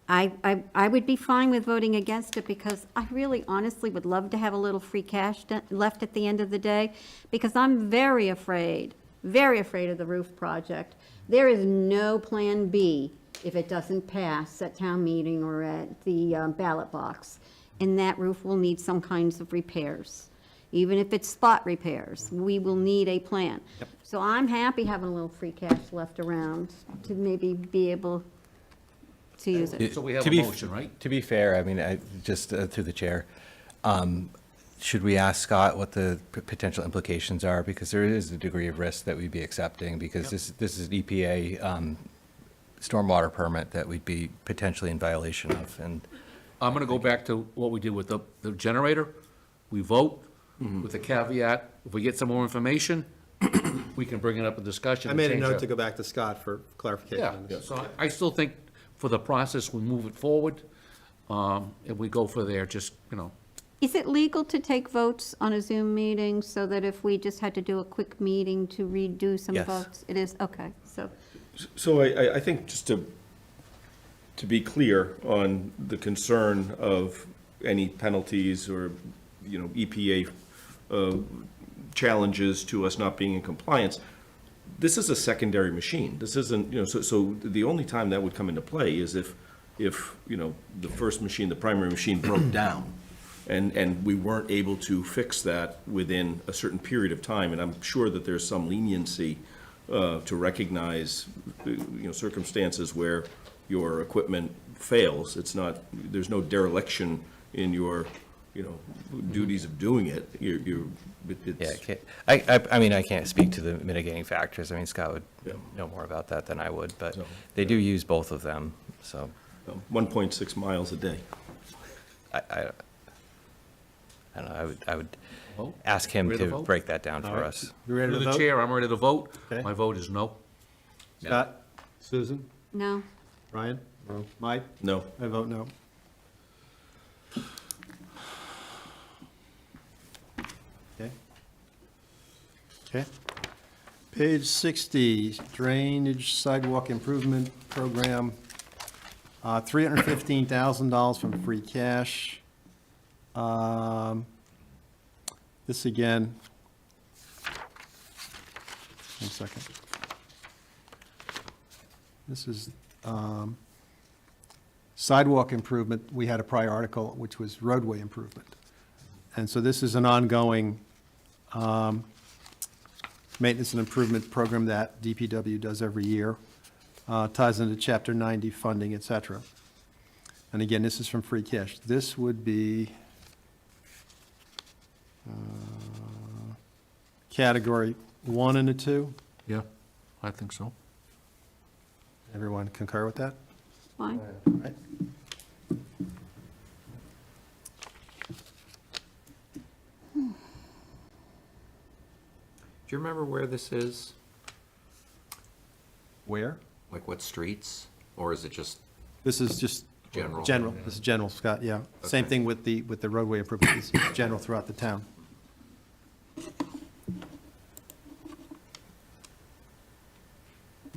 Speaker 3: I would be fine with voting against it because I really honestly would love to have a little free cash left at the end of the day, because I'm very afraid of the roof project. There is no Plan B if it doesn't pass at town meeting or at the ballot box. And that roof will need some kinds of repairs. Even if it's spot repairs, we will need a plan. So I'm happy having a little free cash left around to maybe be able to use it.
Speaker 2: So we have
Speaker 7: To
Speaker 2: a
Speaker 7: be-
Speaker 2: motion, right?
Speaker 7: To be fair, I mean, just through the chair, should we ask Scott what the potential implications are? Because there is a degree of risk that we'd be accepting, because this is an EPA stormwater permit that we'd be potentially in violation of, and
Speaker 2: I'm gonna go back to what we did with the generator. We vote with the caveat, if we get some more information, we can bring it up in discussion.
Speaker 1: I
Speaker 2: and
Speaker 1: made a
Speaker 2: change
Speaker 1: note
Speaker 2: our-
Speaker 1: to go back to Scott for clarification
Speaker 2: Yeah,
Speaker 1: on this.
Speaker 2: so I still think for the process, we move it forward, and we go for there, just, you know,
Speaker 3: Is it legal to take votes on a Zoom meeting so that if we just had to do a quick meeting to redo some
Speaker 7: Yes.
Speaker 3: votes? It is, okay, so.
Speaker 6: So I think just to be clear on the concern of any penalties or, EPA challenges to us not being in compliance, this is a secondary machine. This isn't, so the only time that would come into play is if, the first machine, the primary machine broke down and we weren't able to fix that within a certain period of time. And I'm sure that there's some leniency to recognize, circumstances where your equipment fails. It's not, there's no dereliction in your, duties of doing it.
Speaker 7: yeah, I mean, I can't speak to the mitigating factors. I mean, Scott would
Speaker 6: Yeah.
Speaker 7: know more about that than I would, but
Speaker 6: So,
Speaker 7: they do use both of them, so
Speaker 6: 1.6 miles a day.
Speaker 7: I don't know, I would
Speaker 2: Vote?
Speaker 7: ask him
Speaker 2: Ready to
Speaker 7: to
Speaker 2: vote?
Speaker 7: break that down
Speaker 1: All
Speaker 7: for
Speaker 1: right.
Speaker 7: us.
Speaker 1: You ready to
Speaker 2: through the
Speaker 1: vote?
Speaker 2: chair, I'm ready to vote.
Speaker 1: Okay.
Speaker 2: My vote is no.
Speaker 1: Scott? Susan?
Speaker 3: No,
Speaker 1: Ryan? Mike?
Speaker 6: No.
Speaker 1: I vote no. Okay. Okay. Page 60, drainage sidewalk improvement program, $315,000 from free cash. This again, one second. This is sidewalk improvement, we had a prior article, which was roadway improvement. And so this is an ongoing maintenance and improvement program that DPW does every year, ties into Chapter 90 funding, et cetera. And again, this is from free cash. This would be category 1 and a 2.
Speaker 2: Yeah, I think so.
Speaker 1: Everyone concur with that?
Speaker 3: Fine.
Speaker 1: Right.
Speaker 8: Do you remember where this is?
Speaker 1: Where?
Speaker 8: Like what streets? Or is it just
Speaker 1: This is just
Speaker 8: general?
Speaker 1: general, this is general, Scott, yeah. Same
Speaker 8: Okay.
Speaker 1: thing with the roadway improvements, it's general throughout the town.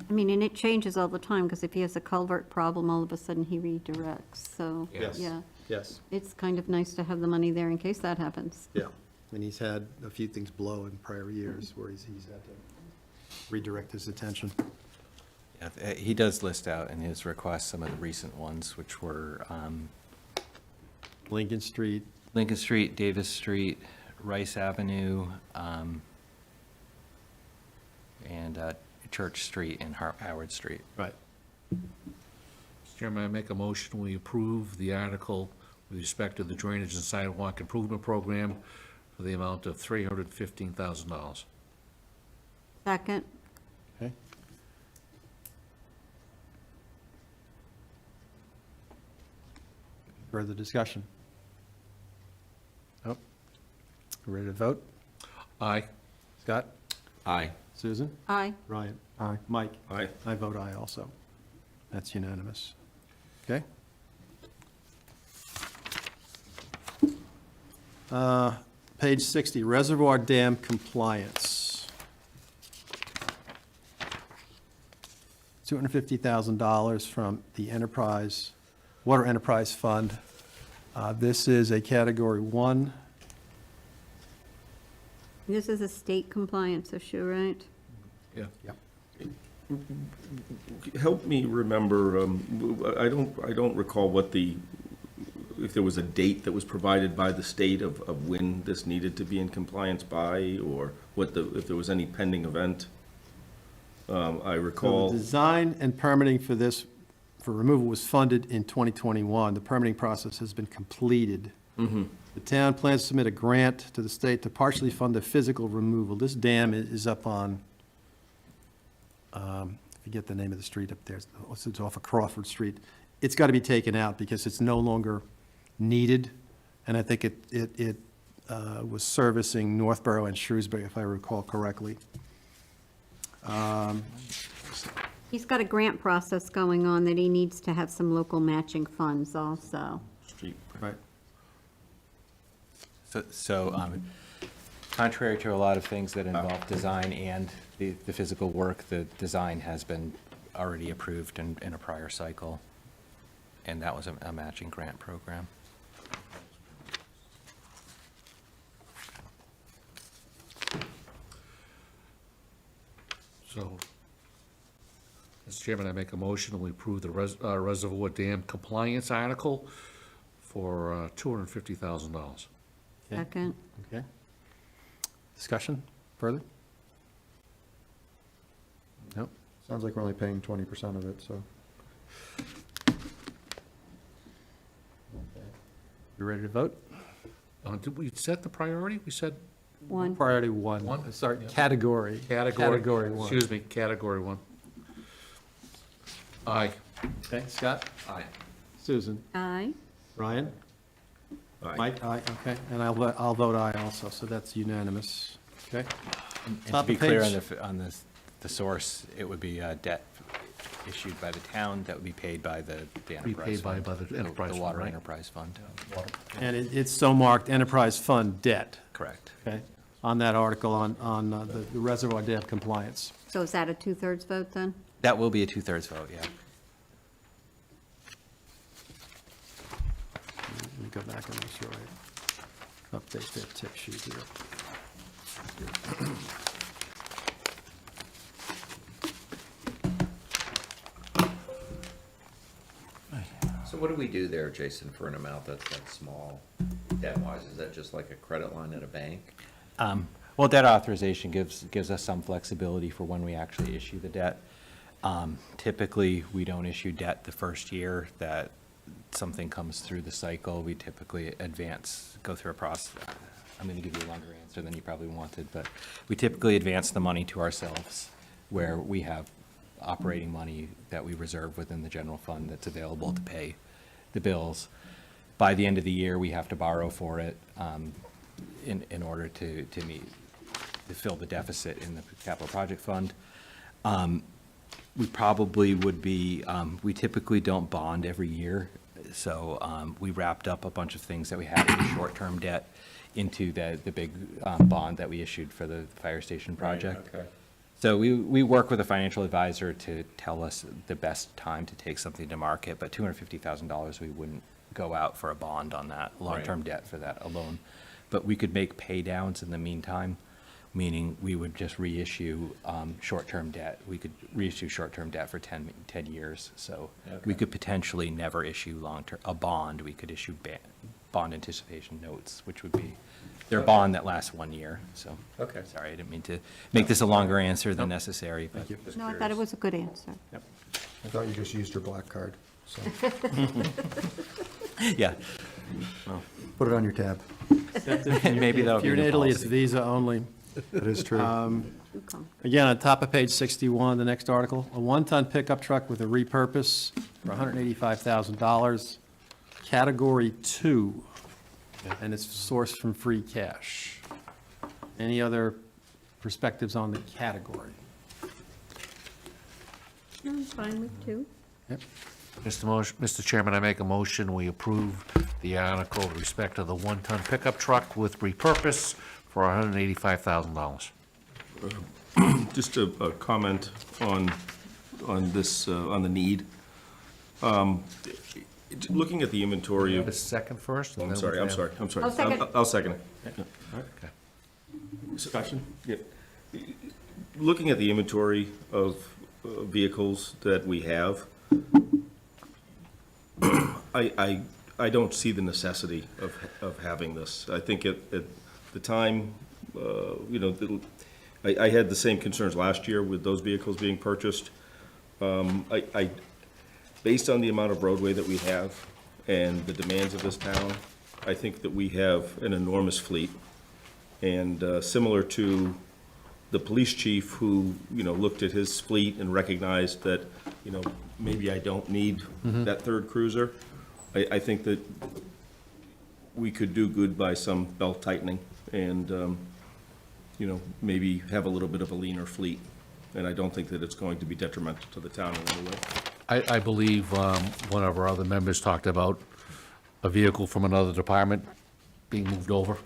Speaker 3: I mean, and it changes all the time, because if he has a culvert problem, all of a sudden he redirects, so,
Speaker 8: Yes.
Speaker 3: yeah.
Speaker 1: Yes.
Speaker 3: It's kind of nice to have the money there in case that happens.
Speaker 1: Yeah, and he's had a few things blow in prior years where he's had to redirect his attention.
Speaker 7: Yeah, he does list out in his request some of the recent ones, which were
Speaker 1: Lincoln Street,
Speaker 7: Lincoln Street, Davis Street, Rice Avenue, and Church Street and Howard Street.
Speaker 1: right.
Speaker 2: Mr. Chairman, I make a motion, we approve the article with respect to the drainage and sidewalk improvement program for the amount of $315,000.
Speaker 3: Second,
Speaker 1: Okay. Further discussion? Nope. Ready to vote?
Speaker 2: Aye.
Speaker 1: Scott?
Speaker 8: Aye.
Speaker 1: Susan?
Speaker 3: aye.
Speaker 1: Ryan?
Speaker 4: Aye.
Speaker 1: Mike?
Speaker 6: Aye.
Speaker 1: I vote aye also. That's unanimous. Okay? Page 60, Reservoir Dam Compliance. $250,000 from the Enterprise, Water Enterprise Fund. This is a Category 1.
Speaker 3: This is a state compliance issue, right?
Speaker 2: Yeah.
Speaker 6: Help me remember, I don't recall what if there was a date that was provided by the state of when this needed to be in compliance by, or if there was any pending event. I
Speaker 1: So
Speaker 6: recall.
Speaker 1: the design and permitting for this, for removal was funded in 2021. The permitting process has been completed. The town plans to submit a grant to the state to partially fund the physical removal. This dam is up on, I forget the name of the street up there, it's off of Crawford Street. It's got to be taken out because it's no longer needed, and I think it was servicing Northborough and Shrewsbury, if I recall correctly.
Speaker 3: He's got a grant process going on that he needs to have some local matching funds also.
Speaker 6: Street.
Speaker 1: Right.
Speaker 7: So, contrary to a lot of things that involve design and the physical work, the design has been already approved in a prior cycle, and that was a matching grant program.
Speaker 2: So, Mr. Chairman, I make a motion, we approve the Reservoir Dam Compliance article for $250,000.
Speaker 3: Second,
Speaker 1: Okay. Discussion further? Nope.
Speaker 4: Sounds like we're only paying 20% of it, so.
Speaker 1: You ready to vote?
Speaker 2: Did we set the priority? We said
Speaker 3: one.
Speaker 1: Priority 1.
Speaker 2: One?
Speaker 1: Sorry, category. Category 1.
Speaker 2: Excuse me, category 1. Aye.
Speaker 1: Okay, Scott?
Speaker 8: Aye.
Speaker 1: Susan?
Speaker 3: Aye.
Speaker 1: Ryan?
Speaker 6: Aye.
Speaker 1: Mike? Aye, okay. And I'll vote aye also, so that's unanimous. Okay?
Speaker 7: And to
Speaker 1: Top
Speaker 7: be
Speaker 1: of
Speaker 7: clear
Speaker 1: page-
Speaker 7: on the source, it would be debt issued by the town that would be paid by the enterprise
Speaker 2: paid by
Speaker 7: fund.
Speaker 2: the enterprise fund,
Speaker 7: Water
Speaker 2: right?
Speaker 7: enterprise fund.
Speaker 1: And it's so marked Enterprise Fund Debt,
Speaker 7: Correct.
Speaker 1: okay? On that article on the Reservoir Dam Compliance.
Speaker 3: So is that a two-thirds vote then?
Speaker 7: That will be a 2/3 vote, yeah.
Speaker 1: Let me go back and make sure I update that tip sheet here.
Speaker 8: So
Speaker 9: So what do we do there, Jason, for an amount that's that small debt-wise? Is that just like a credit line at a bank?
Speaker 7: Well, debt authorization gives us some flexibility for when we actually issue the debt. Typically, we don't issue debt the first year that something comes through the cycle. We typically go through a process. I'm going to give you a longer answer than you probably wanted, but we typically advance the money to ourselves where we have operating money that we reserve within the general fund that's available to pay the bills. By the end of the year, we have to borrow for it in order to fill the deficit in the capital project fund. We probably would be, we typically don't bond every year. So we wrapped up a bunch of things that we had in short-term debt into the big bond that we issued for the fire station project.
Speaker 9: Okay.
Speaker 7: So we work with a financial advisor to tell us the best time to take something to market, but $250,000, we wouldn't go out for a bond on that, long-term debt for that alone. But we could make pay downs in the meantime, meaning we would just reissue short-term debt. We could reissue short-term debt for 10 years. So we could potentially never issue a bond. We could issue bond anticipation notes, which would be their bond that lasts 1 year. So,
Speaker 9: Okay.
Speaker 7: sorry, I didn't mean to make this a longer answer than necessary. But
Speaker 3: No, I thought it was a good answer.
Speaker 4: I thought you just used your black card, so
Speaker 7: yeah,
Speaker 4: put it on your tab.
Speaker 7: maybe that'll
Speaker 1: If
Speaker 7: be
Speaker 1: you're in
Speaker 7: the
Speaker 1: Italy, it's
Speaker 7: policy.
Speaker 1: Visa only.
Speaker 4: That is true.
Speaker 3: Okay.
Speaker 1: Again, on top of page 61, the next article, a one-ton pickup truck with a repurpose for $185,000, Category 2, and it's sourced from free cash. Any other perspectives on the category?
Speaker 3: No, I'm fine with two.
Speaker 1: Yep.
Speaker 2: Mr. Chairman, I make a motion, we approve the article with respect to the one-ton pickup truck with repurpose for $185,000.
Speaker 6: Just a comment on this, on the need. Looking at the inventory
Speaker 2: The
Speaker 6: of,
Speaker 2: second first? and
Speaker 6: I'm
Speaker 2: then
Speaker 6: sorry,
Speaker 2: we'll
Speaker 6: I'm
Speaker 2: have-
Speaker 6: sorry, I'm sorry.
Speaker 3: I'll second.
Speaker 6: I'll second it.
Speaker 2: Okay.
Speaker 6: Discussion? Yeah. Looking at the inventory of vehicles that we have, I don't see the necessity of having this. I think at the time, you know, I had the same concerns last year with those vehicles being purchased. Based on the amount of roadway that we have and the demands of this town, I think that we have an enormous fleet. And similar to the police chief who, you know, looked at his fleet and recognized that, you know, maybe I don't need that third cruiser, I think that we could do good by some belt tightening and, you know, maybe have a little bit of a leaner fleet. And I don't think that it's going to be detrimental to the town in any way.
Speaker 2: I believe one of our other members talked about a vehicle from another department being moved over,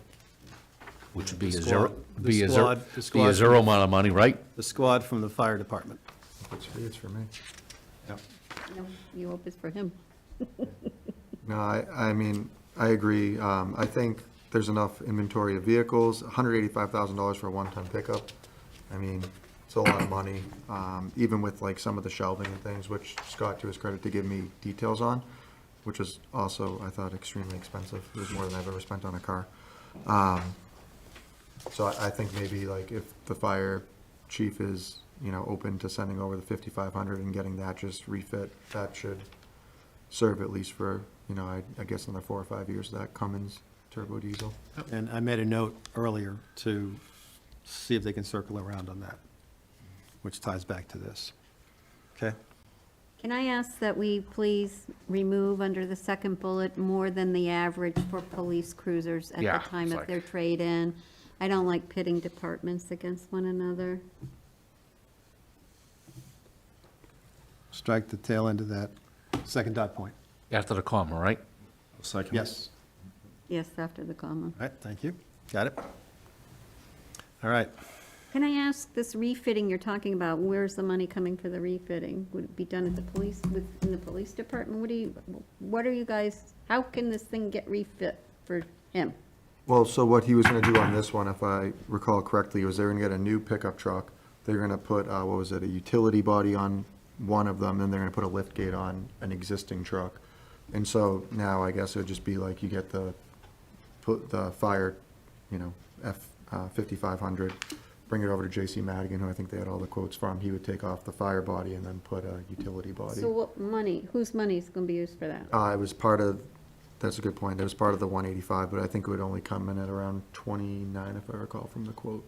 Speaker 2: which would be a zero, be a zero, be a zero amount of money, right?
Speaker 1: The squad from the fire department.
Speaker 4: If it's free, it's for me.
Speaker 1: Yep.
Speaker 3: No, you hope it's for him.
Speaker 4: No, I mean, I agree. I think there's enough inventory of vehicles, $185,000 for a one-ton pickup. I mean, it's a lot of money, even with like some of the shelving and things, which Scott, to his credit, to give me details on, which was also, I thought, extremely expensive. It was more than I've ever spent on a car. So I think maybe like if the fire chief is, you know, open to sending over the 5,500 and getting that just refit, that should serve at least for, you know, I guess another 4 or 5 years of that Cummins turbo diesel.
Speaker 1: And I made a note earlier to see if they can circle around on that, which ties back to this. Okay?
Speaker 3: Can I ask that we please remove under the second bullet more than the average for police cruisers at
Speaker 2: Yeah,
Speaker 3: the time
Speaker 2: it's
Speaker 3: of
Speaker 2: like-
Speaker 3: their trade-in? I don't like pitting departments against one another.
Speaker 1: Strike the tail end of that second dot point.
Speaker 2: After the comma, right?
Speaker 6: Second.
Speaker 1: Yes.
Speaker 3: Yes, after the comma.
Speaker 1: All right, thank you. Got it. All right.
Speaker 3: Can I ask, this refitting you're talking about, where's the money coming for the refitting? Would it be done at the police, in the police department? What are you guys, how can this thing get refit for him?
Speaker 4: Well, so what he was gonna do on this one, if I recall correctly, was they were gonna get a new pickup truck. They're gonna put, what was it, a utility body on one of them, then they're gonna put a lift gate on an existing truck. And so now I guess it would just be like you get put the fire, F-5500, bring it over to J.C. Madigan, who I think they had all the quotes from. He would take off the fire body and then put a utility body.
Speaker 3: So what money, whose money is going to be used for that?
Speaker 4: It was part of, that's a good point. It was part of the 185, but I think it would only come in at around 29, if I recall from the quote.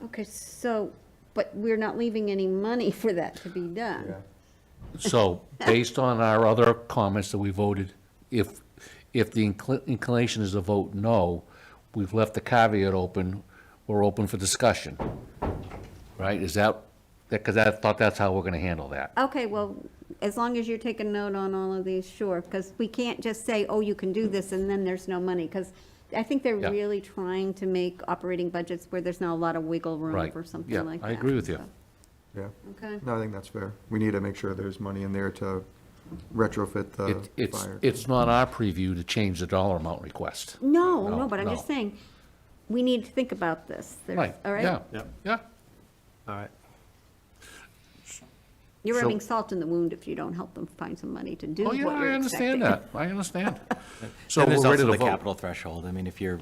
Speaker 3: Okay, so, but we're not leaving any money for that to be done.
Speaker 4: Yeah.
Speaker 2: So, based on our other comments that we voted, if the inclination is to vote no, we've left the caveat open, we're open for discussion, right? Is that, because I thought that's how we're gonna handle that.
Speaker 3: Okay, well, as long as you're taking note on all of these, sure, because we can't just say, oh, you can do this, and then there's no money, because I think they're
Speaker 2: Yeah.
Speaker 3: really trying to make operating budgets where there's not a lot of wiggle room
Speaker 2: Right.
Speaker 3: for something
Speaker 2: Yeah,
Speaker 3: like that.
Speaker 2: I agree with you.
Speaker 3: so,
Speaker 4: Yeah.
Speaker 3: Okay,
Speaker 4: No, I think that's fair. We need to make sure there's money in there to retrofit the fire.
Speaker 2: It's not our preview to change the dollar amount request.
Speaker 3: no,
Speaker 2: No,
Speaker 3: no, but I'm
Speaker 2: no.
Speaker 3: just saying, we need to think about this. There's-
Speaker 2: Right,
Speaker 3: All right?
Speaker 2: yeah,
Speaker 1: Yep.
Speaker 2: yeah.
Speaker 1: All right.
Speaker 3: You're
Speaker 2: So-
Speaker 3: rubbing salt in the wound if you don't help them find some money to do
Speaker 2: Oh,
Speaker 3: what
Speaker 2: yeah,
Speaker 3: you're
Speaker 2: I understand
Speaker 3: expecting.
Speaker 2: that, I understand. So
Speaker 7: And there's
Speaker 2: we're ready
Speaker 7: also
Speaker 2: to
Speaker 7: the
Speaker 2: vote.
Speaker 7: capital threshold. I mean, if you're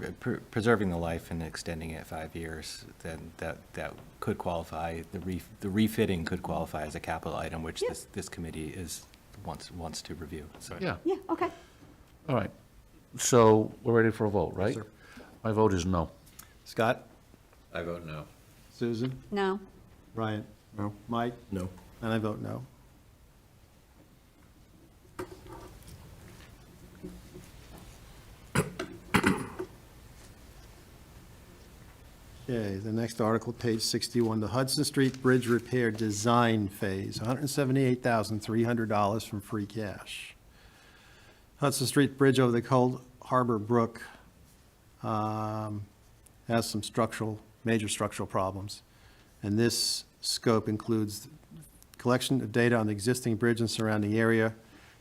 Speaker 7: preserving the life and extending it 5 years, then that could qualify, the refitting could qualify as a capital item, which
Speaker 3: Yeah.
Speaker 7: this committee wants to review, so.
Speaker 2: Yeah,
Speaker 3: Yeah, okay.
Speaker 2: all right. So we're ready for a vote, right?
Speaker 1: sir.
Speaker 2: My vote is no.
Speaker 1: Scott?
Speaker 8: I vote no.
Speaker 1: Susan?
Speaker 3: No,
Speaker 1: Ryan?
Speaker 4: No?
Speaker 1: Mike?
Speaker 6: No.
Speaker 1: And I vote no. Okay, the next article, page 61, the Hudson Street Bridge Repair Design Phase, $178,300 from free cash. Hudson Street Bridge over the Cold Harbor Brook has some major structural problems. And this scope includes collection of data on the existing bridge and surrounding area,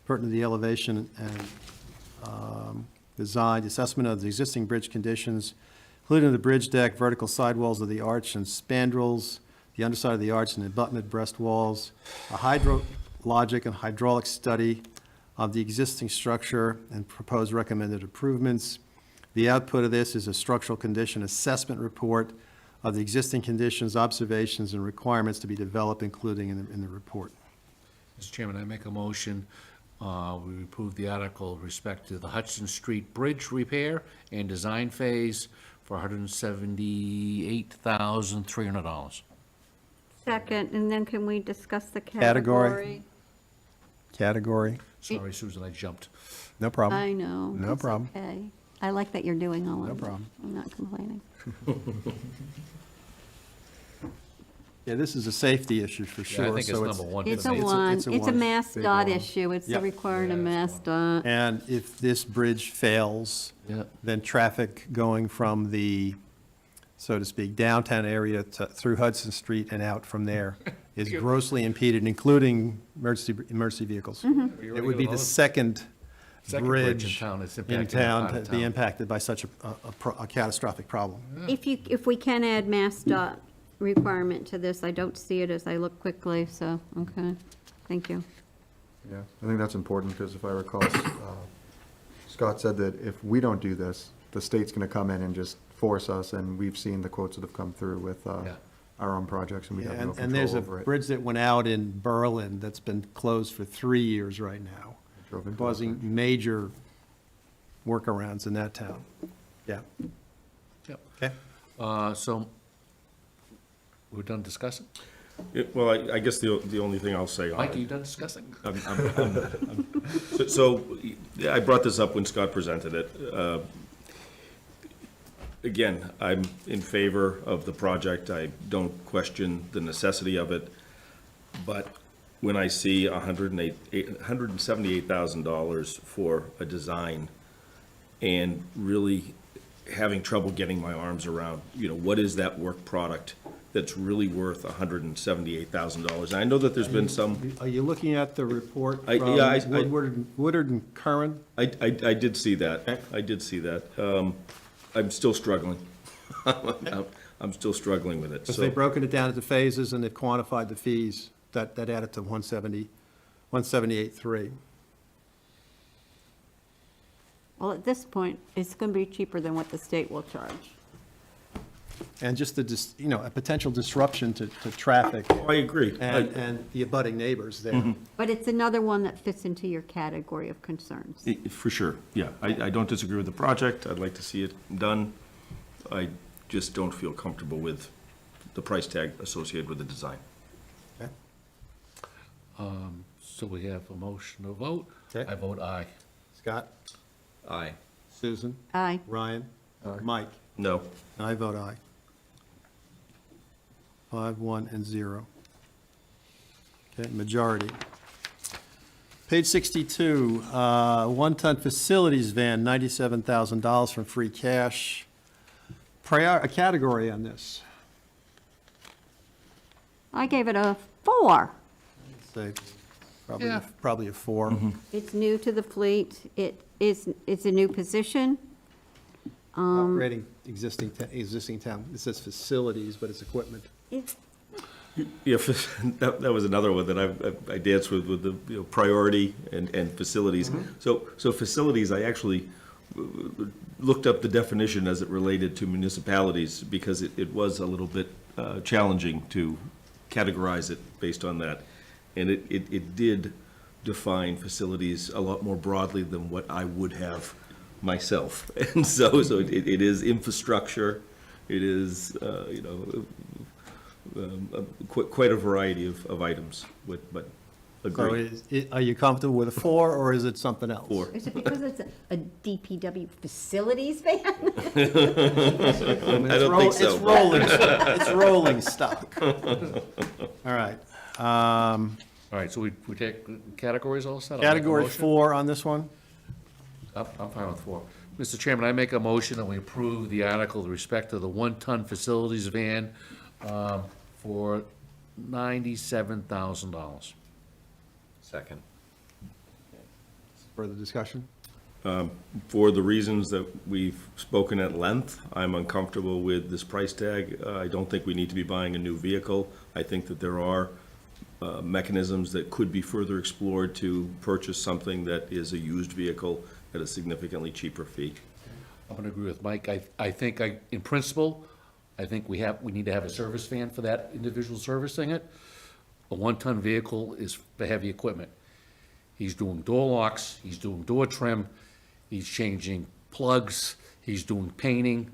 Speaker 1: pertinent to the elevation and design, assessment of the existing bridge conditions, including the bridge deck, vertical sidewalls of the arch and spandrels, the underside of the arch and abutment breast walls, a hydrologic and hydraulic study of the existing structure and proposed recommended improvements. The output of this is a structural condition assessment report of the existing conditions, observations, and requirements to be developed, including in the report.
Speaker 2: Mr. Chairman, I make a motion, we approve the article with respect to the Hudson Street Bridge repair and design phase for $178,300.
Speaker 3: second, and then can we discuss the
Speaker 1: Category.
Speaker 3: category?
Speaker 1: Category,
Speaker 2: Sorry, Susan, I jumped.
Speaker 1: no problem.
Speaker 3: I know.
Speaker 1: No
Speaker 3: It's
Speaker 1: problem.
Speaker 3: Okay. I like that you're doing all of it.
Speaker 1: No problem.
Speaker 3: I'm not complaining.
Speaker 1: Yeah, this is a safety issue for sure.
Speaker 2: Yeah, I think it's
Speaker 1: so
Speaker 2: number one for
Speaker 3: It's a
Speaker 2: me.
Speaker 3: one,
Speaker 1: it's a
Speaker 3: it's a
Speaker 1: one.
Speaker 3: Mass
Speaker 4: Big
Speaker 3: dot
Speaker 4: one.
Speaker 3: issue, it's
Speaker 1: Yep.
Speaker 3: requiring a
Speaker 2: Yeah,
Speaker 3: Mass dot.
Speaker 1: And if this bridge fails,
Speaker 2: Yeah.
Speaker 1: then traffic going from the, so to speak, downtown area through Hudson Street and out from there is grossly impeded, including emergency vehicles.
Speaker 3: Mm-hmm.
Speaker 1: It would be the second
Speaker 2: Second bridge in
Speaker 1: bridge
Speaker 2: town that's
Speaker 1: in
Speaker 2: impacting that
Speaker 1: town
Speaker 2: part of
Speaker 1: to be
Speaker 2: town.
Speaker 1: impacted by such a catastrophic problem.
Speaker 3: If we can add Mass dot requirement to this, I don't see it as I look quickly, so, okay, thank you.
Speaker 4: Yeah, I think that's important, because if I recall, Scott said that if we don't do this, the state's gonna come in and just force us, and we've seen the quotes that have come through with
Speaker 2: Yeah.
Speaker 4: our own projects, and we have no
Speaker 1: And there's
Speaker 4: control
Speaker 1: a
Speaker 4: over it.
Speaker 1: bridge that went out in Berlin that's been closed for 3 years right now,
Speaker 4: Drove into that
Speaker 1: causing
Speaker 4: bridge.
Speaker 1: major workarounds in that town. Yeah,
Speaker 2: Yep.
Speaker 1: okay.
Speaker 2: So, we're done discussing?
Speaker 6: Well, I guess the only thing I'll say on
Speaker 2: Mike, are
Speaker 6: it.
Speaker 2: you done discussing?
Speaker 6: So, yeah, I brought this up when Scott presented it. Again, I'm in favor of the project. I don't question the necessity of it. But when I see $178,000 for a design and really having trouble getting my arms around, what is that work product that's really worth $178,000? And I know that there's been some,
Speaker 1: Are you looking at the report
Speaker 6: I-
Speaker 1: from
Speaker 6: yeah, I-
Speaker 1: Woodard and Curran?
Speaker 6: I did see that. I did see that. I'm still struggling. I'm still struggling with it.
Speaker 1: Because
Speaker 6: So,
Speaker 1: they've broken it down into phases and they've quantified the fees that added to 178.3.
Speaker 3: Well, at this point, it's going to be cheaper than what the state will charge.
Speaker 1: And just a potential disruption to traffic
Speaker 6: I agree.
Speaker 1: and the abutting neighbors there.
Speaker 3: But it's another one that fits into your category of concerns.
Speaker 6: For sure, yeah. I don't disagree with the project. I'd like to see it done. I just don't feel comfortable with the price tag associated with the design.
Speaker 1: Okay.
Speaker 2: So we have a motion to vote.
Speaker 1: Okay.
Speaker 2: I vote aye.
Speaker 1: Scott?
Speaker 9: Aye.
Speaker 1: Susan?
Speaker 3: Aye.
Speaker 1: Ryan? Mike?
Speaker 6: No.
Speaker 1: I vote aye. 5, 1, and 0. Okay, majority. Page 62, one-ton facilities van, $97,000 from free cash. A category on this.
Speaker 3: I gave it a 4.
Speaker 1: Say,
Speaker 2: Yeah.
Speaker 1: probably a 4.
Speaker 3: It's new to the fleet. It's a new position.
Speaker 1: Upgrading existing town. It says facilities, but it's equipment.
Speaker 6: Yeah, that was another one that I danced with the priority and facilities. So facilities, I actually looked up the definition as it related to municipalities because it was a little bit challenging to categorize it based on that. And it did define facilities a lot more broadly than what I would have myself. And so it is infrastructure, it is, quite a variety of items, but
Speaker 1: So
Speaker 6: agreed.
Speaker 1: are you comfortable with a 4, or is it something else?
Speaker 6: 4.
Speaker 3: Is it because it's a DPW facilities van?
Speaker 6: I don't think so.
Speaker 1: It's rolling stock. All right.
Speaker 2: All right, so we take categories all set? I'll make a
Speaker 1: Category
Speaker 2: motion.
Speaker 1: 4 on this one?
Speaker 2: I'm fine with 4. Mr. Chairman, I make a motion that we approve the article with respect to the one-ton facilities van for $97,000.
Speaker 9: Second.
Speaker 1: Further discussion?
Speaker 6: For the reasons that we've spoken at length, I'm uncomfortable with this price tag. I don't think we need to be buying a new vehicle. I think that there are mechanisms that could be further explored to purchase something that is a used vehicle at a significantly cheaper fee.
Speaker 2: I'm going to agree with Mike. I think, in principle, I think we need to have a service van for that individual servicing it. A one-ton vehicle is for heavy equipment. He's doing door locks, he's doing door trim, he's changing plugs, he's doing painting.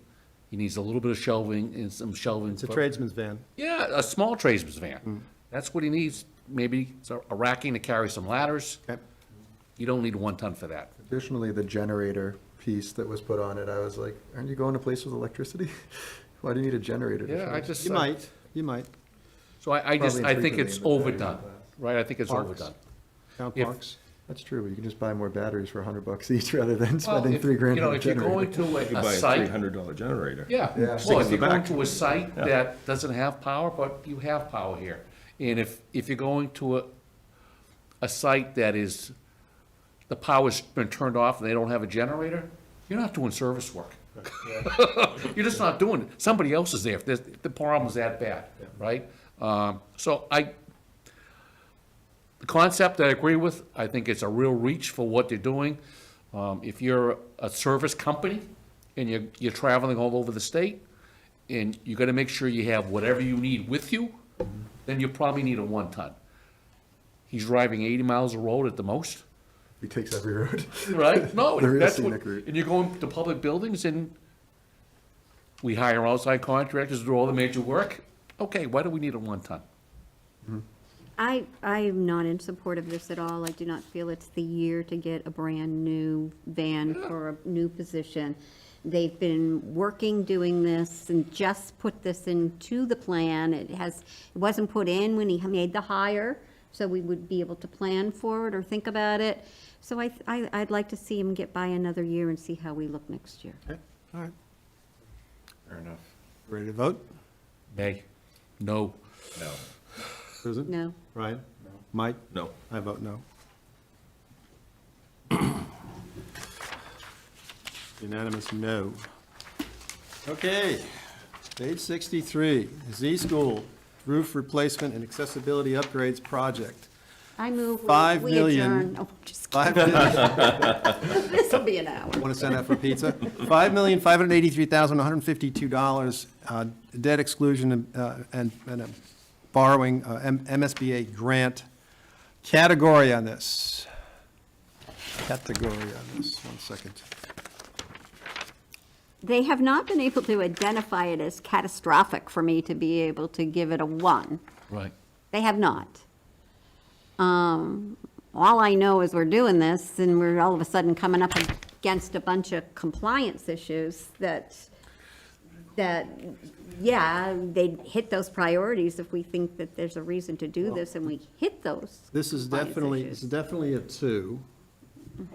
Speaker 2: He needs a little bit of shelving and some shelving.
Speaker 1: It's a tradesman's van.
Speaker 2: Yeah, a small tradesman's van. That's what he needs. Maybe it's a racking to carry some ladders.
Speaker 1: Okay.
Speaker 2: You don't need a one-ton for that.
Speaker 4: Additionally, the generator piece that was put on it, I was like, aren't you going to place with electricity? Why do you need a generator? to
Speaker 2: Yeah, I
Speaker 4: charge?
Speaker 2: just.
Speaker 1: You might.
Speaker 2: So I
Speaker 4: Probably
Speaker 2: think it's
Speaker 4: infrequently, but-
Speaker 2: overdone, right? I think it's
Speaker 1: Parks.
Speaker 2: overdone.
Speaker 1: Town
Speaker 2: If-
Speaker 1: parks.
Speaker 4: That's true, but you can just buy more batteries for $100 each rather than
Speaker 2: Well,
Speaker 4: spending
Speaker 2: if-
Speaker 4: $3,000
Speaker 2: you know,
Speaker 4: on a
Speaker 2: if you're going
Speaker 4: generator.
Speaker 2: to
Speaker 6: You could
Speaker 2: a
Speaker 6: buy a
Speaker 2: site,
Speaker 6: $300 generator.
Speaker 4: Yeah.
Speaker 2: well,
Speaker 6: Stick
Speaker 2: if
Speaker 6: in
Speaker 2: you're
Speaker 6: the
Speaker 2: going
Speaker 6: back.
Speaker 2: to a site that doesn't have power, but you have power here. And if you're going to a site that is, the power's been turned off and they don't have a generator, you're not doing service work. You're just not doing it. Somebody else is there if the problem's that bad, right? So the concept I agree with, I think it's a real reach for what they're doing. If you're a service company and you're traveling all over the state, and you gotta make sure you have whatever you need with you, then you probably need a one-ton. He's driving 80 miles a road at the most,
Speaker 4: He takes every road.
Speaker 2: right? No,
Speaker 4: The real
Speaker 2: that's what,
Speaker 4: scenic route.
Speaker 2: and you're going to public buildings and we hire outside contractors to do all the major work. Okay, why do we need a one-ton?
Speaker 3: I am not in support of this at all. I do not feel it's the year to get a brand-new van for a new position. They've been working, doing this, and just put this into the plan. It wasn't put in when he made the hire, so we would be able to plan for it or think about it. So I'd like to see him get by another year and see how we look next year.
Speaker 1: Okay, all right.
Speaker 9: Fair enough.
Speaker 1: Ready to vote?
Speaker 2: Nay, no.
Speaker 9: No.
Speaker 1: Susan?
Speaker 3: No?
Speaker 1: Ryan? Mike?
Speaker 6: No.
Speaker 1: I vote no. Unanimous no. Okay, page 63, Z School Roof Replacement and Accessibility Upgrades Project.
Speaker 3: I move
Speaker 1: $5
Speaker 3: we
Speaker 1: million.
Speaker 3: adjourn. Oh, just kidding. This will be an hour.
Speaker 1: Want to send that for pizza? $5,583,152, debt exclusion and a borrowing, MSBA grant. Category on this. Category on this, 1 second.
Speaker 3: They have not been able to identify it as catastrophic for me to be able to give it a 1.
Speaker 2: Right.
Speaker 3: They have not. All I know is we're doing this, and we're all of a sudden coming up against a bunch of compliance issues that, yeah, they'd hit those priorities if we think that there's a reason to do this, and we hit those.
Speaker 1: This is
Speaker 3: compliance
Speaker 1: definitely,
Speaker 3: issues.
Speaker 1: this is definitely a 2. The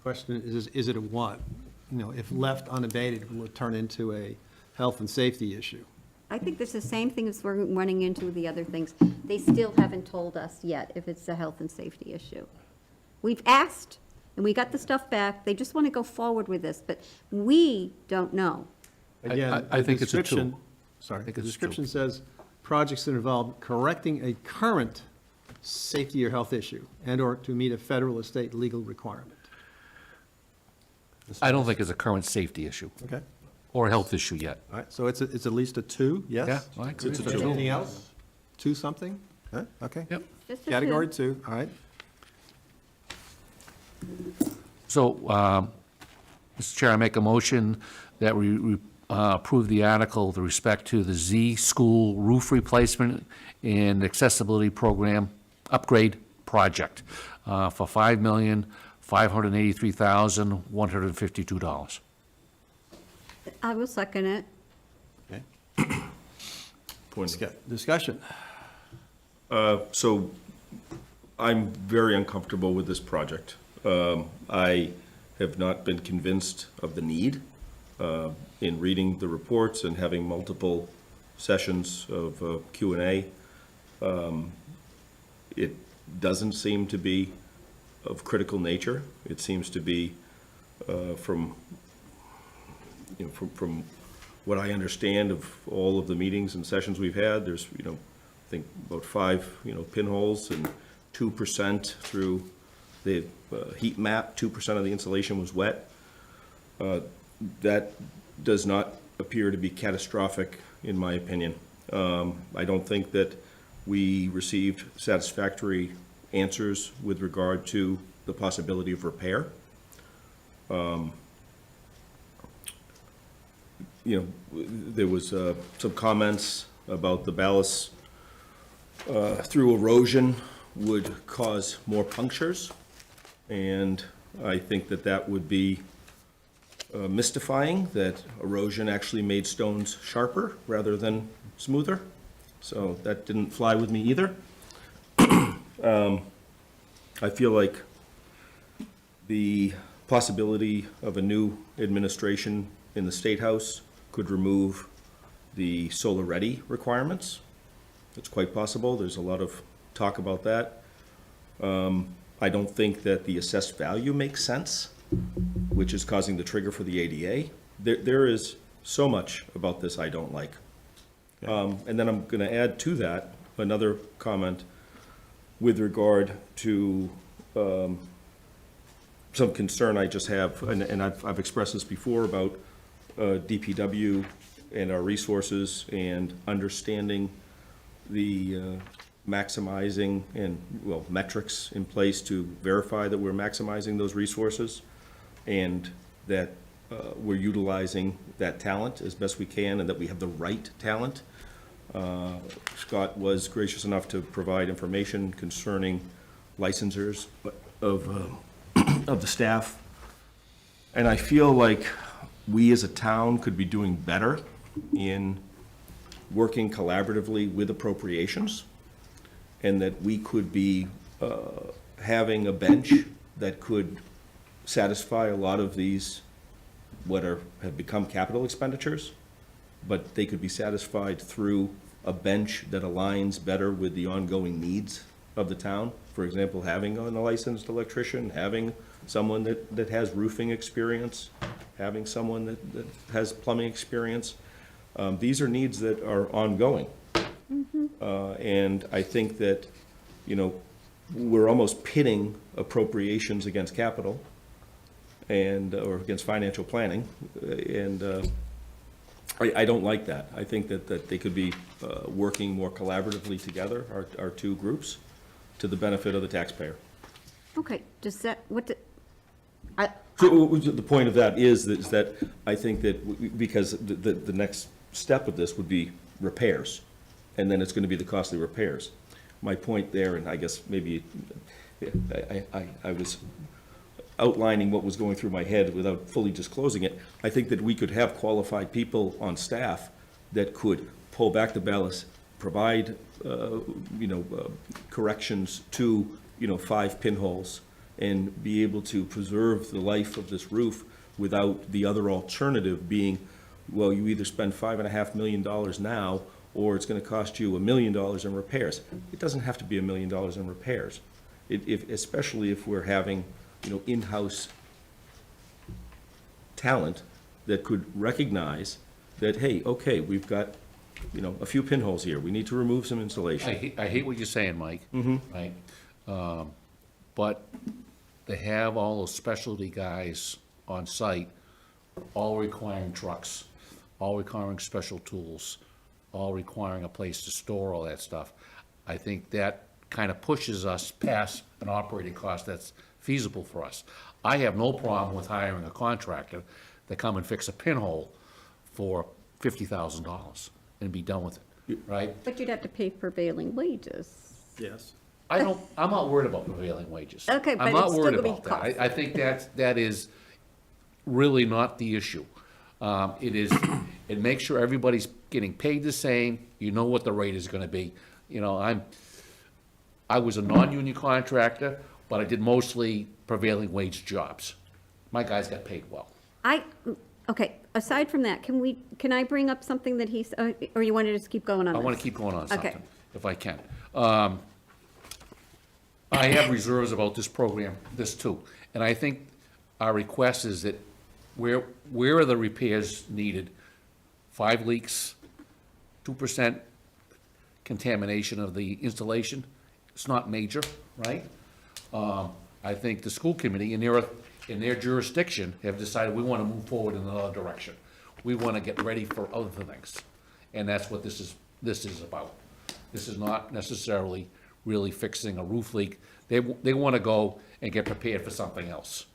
Speaker 1: question is it a 1? You know, if left unabated, will it turn into a health and safety issue?
Speaker 3: I think it's the same thing as we're running into the other things. They still haven't told us yet if it's a health and safety issue. We've asked, and we got the stuff back. They just want to go forward with this, but we don't know.
Speaker 1: Again,
Speaker 2: I think
Speaker 1: the
Speaker 2: it's a 2.
Speaker 1: description- Sorry,
Speaker 2: think
Speaker 1: the
Speaker 2: it's a 2.
Speaker 1: description says, projects that involve correcting a current safety or health issue and/or to meet a federal or state legal requirement.
Speaker 2: I don't think it's a current safety issue
Speaker 1: Okay,
Speaker 2: or a health issue yet.
Speaker 1: all right, so it's at least a 2, yes?
Speaker 2: Yeah, I agree.
Speaker 6: It's a
Speaker 2: with that.
Speaker 6: 2.
Speaker 1: Anything else? 2 something? Huh? Okay.
Speaker 2: Yep.
Speaker 3: Just a
Speaker 1: Category
Speaker 3: 2.
Speaker 1: 2, all right.
Speaker 2: So, Mr. Chair, I make a motion that we approve the article with respect to the Z School roof replacement and accessibility program upgrade project for $5,583,152.
Speaker 3: I will second it.
Speaker 1: Okay.
Speaker 6: Point.
Speaker 1: Discussion.
Speaker 6: So I'm very uncomfortable with this project. I have not been convinced of the need. In reading the reports and having multiple sessions of Q&A, it doesn't seem to be of critical nature. It seems to be from what I understand of all of the meetings and sessions we've had, there's, I think about 5, pinholes and 2% through the heat map, 2% of the insulation was wet. That does not appear to be catastrophic, in my opinion. I don't think that we received satisfactory answers with regard to the possibility of repair. There was some comments about the ballast through erosion would cause more punctures, and I think that that would be mystifying, that erosion actually made stones sharper rather than smoother. So that didn't fly with me either. I feel like the possibility of a new administration in the State House could remove the solar ready requirements. It's quite possible. There's a lot of talk about that. I don't think that the assessed value makes sense, which is causing the trigger for the ADA. There is so much about this I don't like. And then I'm going to add to that another comment with regard to some concern I just have, and I've expressed this before about DPW and our resources and understanding the maximizing and, well, metrics in place to verify that we're maximizing those resources and that we're utilizing that talent as best we can and that we have the right talent. Scott was gracious enough to provide information concerning licensors of the staff. And I feel like we as a town could be doing better in working collaboratively with appropriations, and that we could be having a bench that could satisfy a lot of these have become capital expenditures, but they could be satisfied through a bench that aligns better with the ongoing needs of the town. For example, having a licensed electrician, having someone that has roofing experience, having someone that has plumbing experience. These are needs that are ongoing. And I think that, we're almost pitting appropriations against capital or against financial planning, and I don't like that. I think that they could be working more collaboratively together, our two groups, to the benefit of the taxpayer.
Speaker 3: Okay, does that,
Speaker 6: So the point of that is that I think that, because the next step of this would be repairs, and then it's going to be the costly repairs. My point there, and I guess maybe I was outlining what was going through my head without fully disclosing it. I think that we could have qualified people on staff that could pull back the ballast, provide, corrections to, 5 pinholes, and be able to preserve the life of this roof without the other alternative being, well, you either spend $5.5 million now, or it's going to cost you $1 million in repairs. It doesn't have to be $1 million in repairs. Especially if we're having, in-house talent that could recognize that, hey, okay, we've got, a few pinholes here. We need to remove some insulation.
Speaker 2: I hate what you're saying, Mike. Right? But they have all those specialty guys on site, all requiring trucks, all requiring special tools, all requiring a place to store all that stuff. I think that kind of pushes us past an operating cost that's feasible for us. I have no problem with hiring a contractor to come and fix a pinhole for $50,000 and be done with it, right?
Speaker 3: but you'd have to pay prevailing wages.
Speaker 1: Yes.
Speaker 2: I'm not worried about prevailing wages.
Speaker 3: Okay, but
Speaker 2: I'm not
Speaker 3: it's still
Speaker 2: worried
Speaker 3: gonna be
Speaker 2: about that.
Speaker 3: cost.
Speaker 2: I think that is really not the issue. It makes sure everybody's getting paid the same, you know what the rate is gonna be. I was a non-union contractor, but I did mostly prevailing wage jobs. My guys got paid well.
Speaker 3: Okay, aside from that, can I bring up something that he's, or you want to just keep going on
Speaker 2: I
Speaker 3: this?
Speaker 2: want to keep going on
Speaker 3: Okay.
Speaker 2: something, if I can. I have reserves about this program, this too, and I think our request is that where are the repairs needed? 5 leaks, 2% contamination of the installation, it's not major, right? I think the school committee in their jurisdiction have decided we want to move forward in another direction. We want to get ready for other things, and that's what this is about. This is not necessarily really fixing a roof leak. They want to go and get prepared for something else,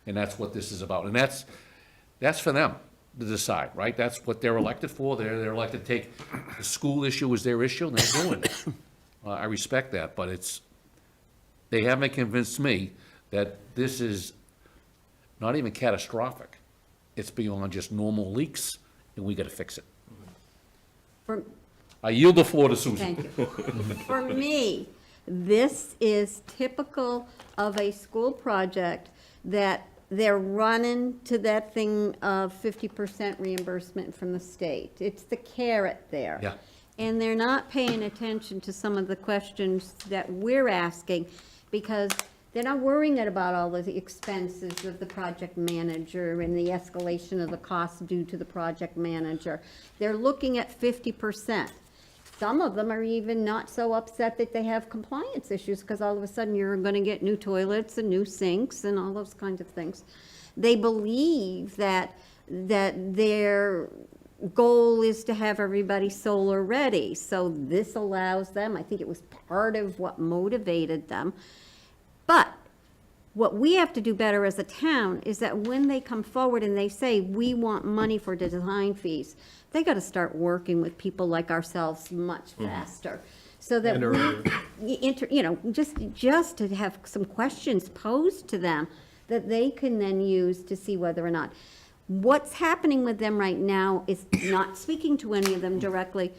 Speaker 2: and that's what this is about. And that's for them to decide, right? That's what they're elected for. They're elected to take the school issue as their issue, and they're doing it. I respect that, but they haven't convinced me that this is not even catastrophic. It's beyond just normal leaks, and we got to fix it. I yield the floor to Susan.
Speaker 3: Thank you. For me, this is typical of a school project that they're running to that thing of 50% reimbursement from the state. It's the carrot there.
Speaker 2: Yeah.
Speaker 3: And they're not paying attention to some of the questions that we're asking, because they're not worrying about all the expenses of the project manager and the escalation of the costs due to the project manager. They're looking at 50%. Some of them are even not so upset that they have compliance issues, because all of a sudden you're going to get new toilets and new sinks and all those kinds of things. They believe that their goal is to have everybody solar ready. So this allows them, I think it was part of what motivated them. But what we have to do better as a town is that when they come forward and they say, we want money for design fees, they got to start working with people like ourselves much faster. So that
Speaker 1: And earlier.
Speaker 3: just to have some questions posed to them that they can then use to see whether or not. What's happening with them right now is not speaking to any of them directly.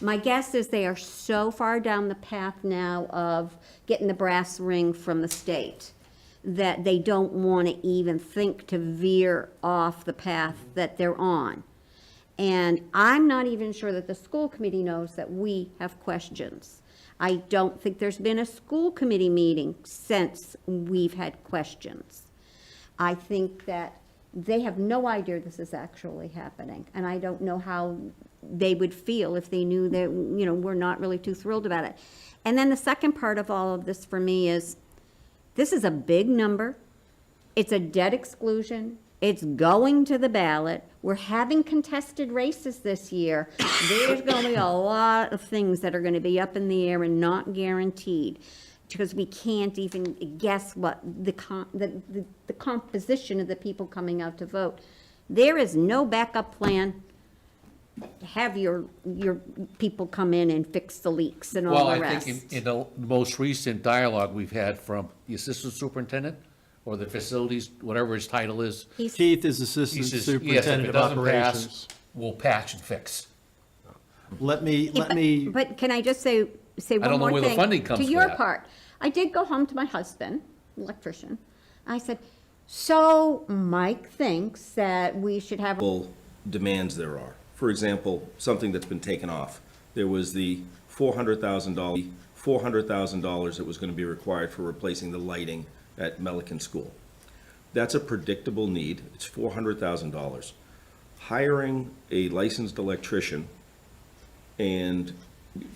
Speaker 3: My guess is they are so far down the path now of getting the brass ring from the state that they don't want to even think to veer off the path that they're on. And I'm not even sure that the school committee knows that we have questions. I don't think there's been a school committee meeting since we've had questions. I think that they have no idea this is actually happening, and I don't know how they would feel if they knew that, we're not really too thrilled about it. And then the second part of all of this for me is, this is a big number. It's a debt exclusion. It's going to the ballot. We're having contested races this year. There's going to be a lot of things that are going to be up in the air and not guaranteed, because we can't even guess what the composition of the people coming out to vote. There is no backup plan to have your people come in and fix the leaks and all
Speaker 2: Well,
Speaker 3: the
Speaker 2: I
Speaker 3: rest.
Speaker 2: think in the most recent dialogue we've had from the assistant superintendent or the facilities, whatever his title is,
Speaker 3: He's-
Speaker 1: Keith is
Speaker 2: he
Speaker 1: Assistant
Speaker 2: says, yes, if
Speaker 1: Superintendent
Speaker 2: it
Speaker 1: of
Speaker 2: doesn't
Speaker 1: Operations.
Speaker 2: pass, we'll patch and fix.
Speaker 1: Let me,
Speaker 3: But can I just say
Speaker 2: don't
Speaker 3: one
Speaker 2: know
Speaker 3: more
Speaker 2: where the
Speaker 3: thing?
Speaker 2: funding comes
Speaker 3: To
Speaker 2: for
Speaker 3: your
Speaker 2: that.
Speaker 3: part, I did go home to my husband, electrician. I said, so Mike thinks that we should have.
Speaker 6: Demands there are. For example, something that's been taken off. There was the $400,000 that was going to be required for replacing the lighting at Melican School. That's a predictable need. It's $400,000. Hiring a licensed electrician and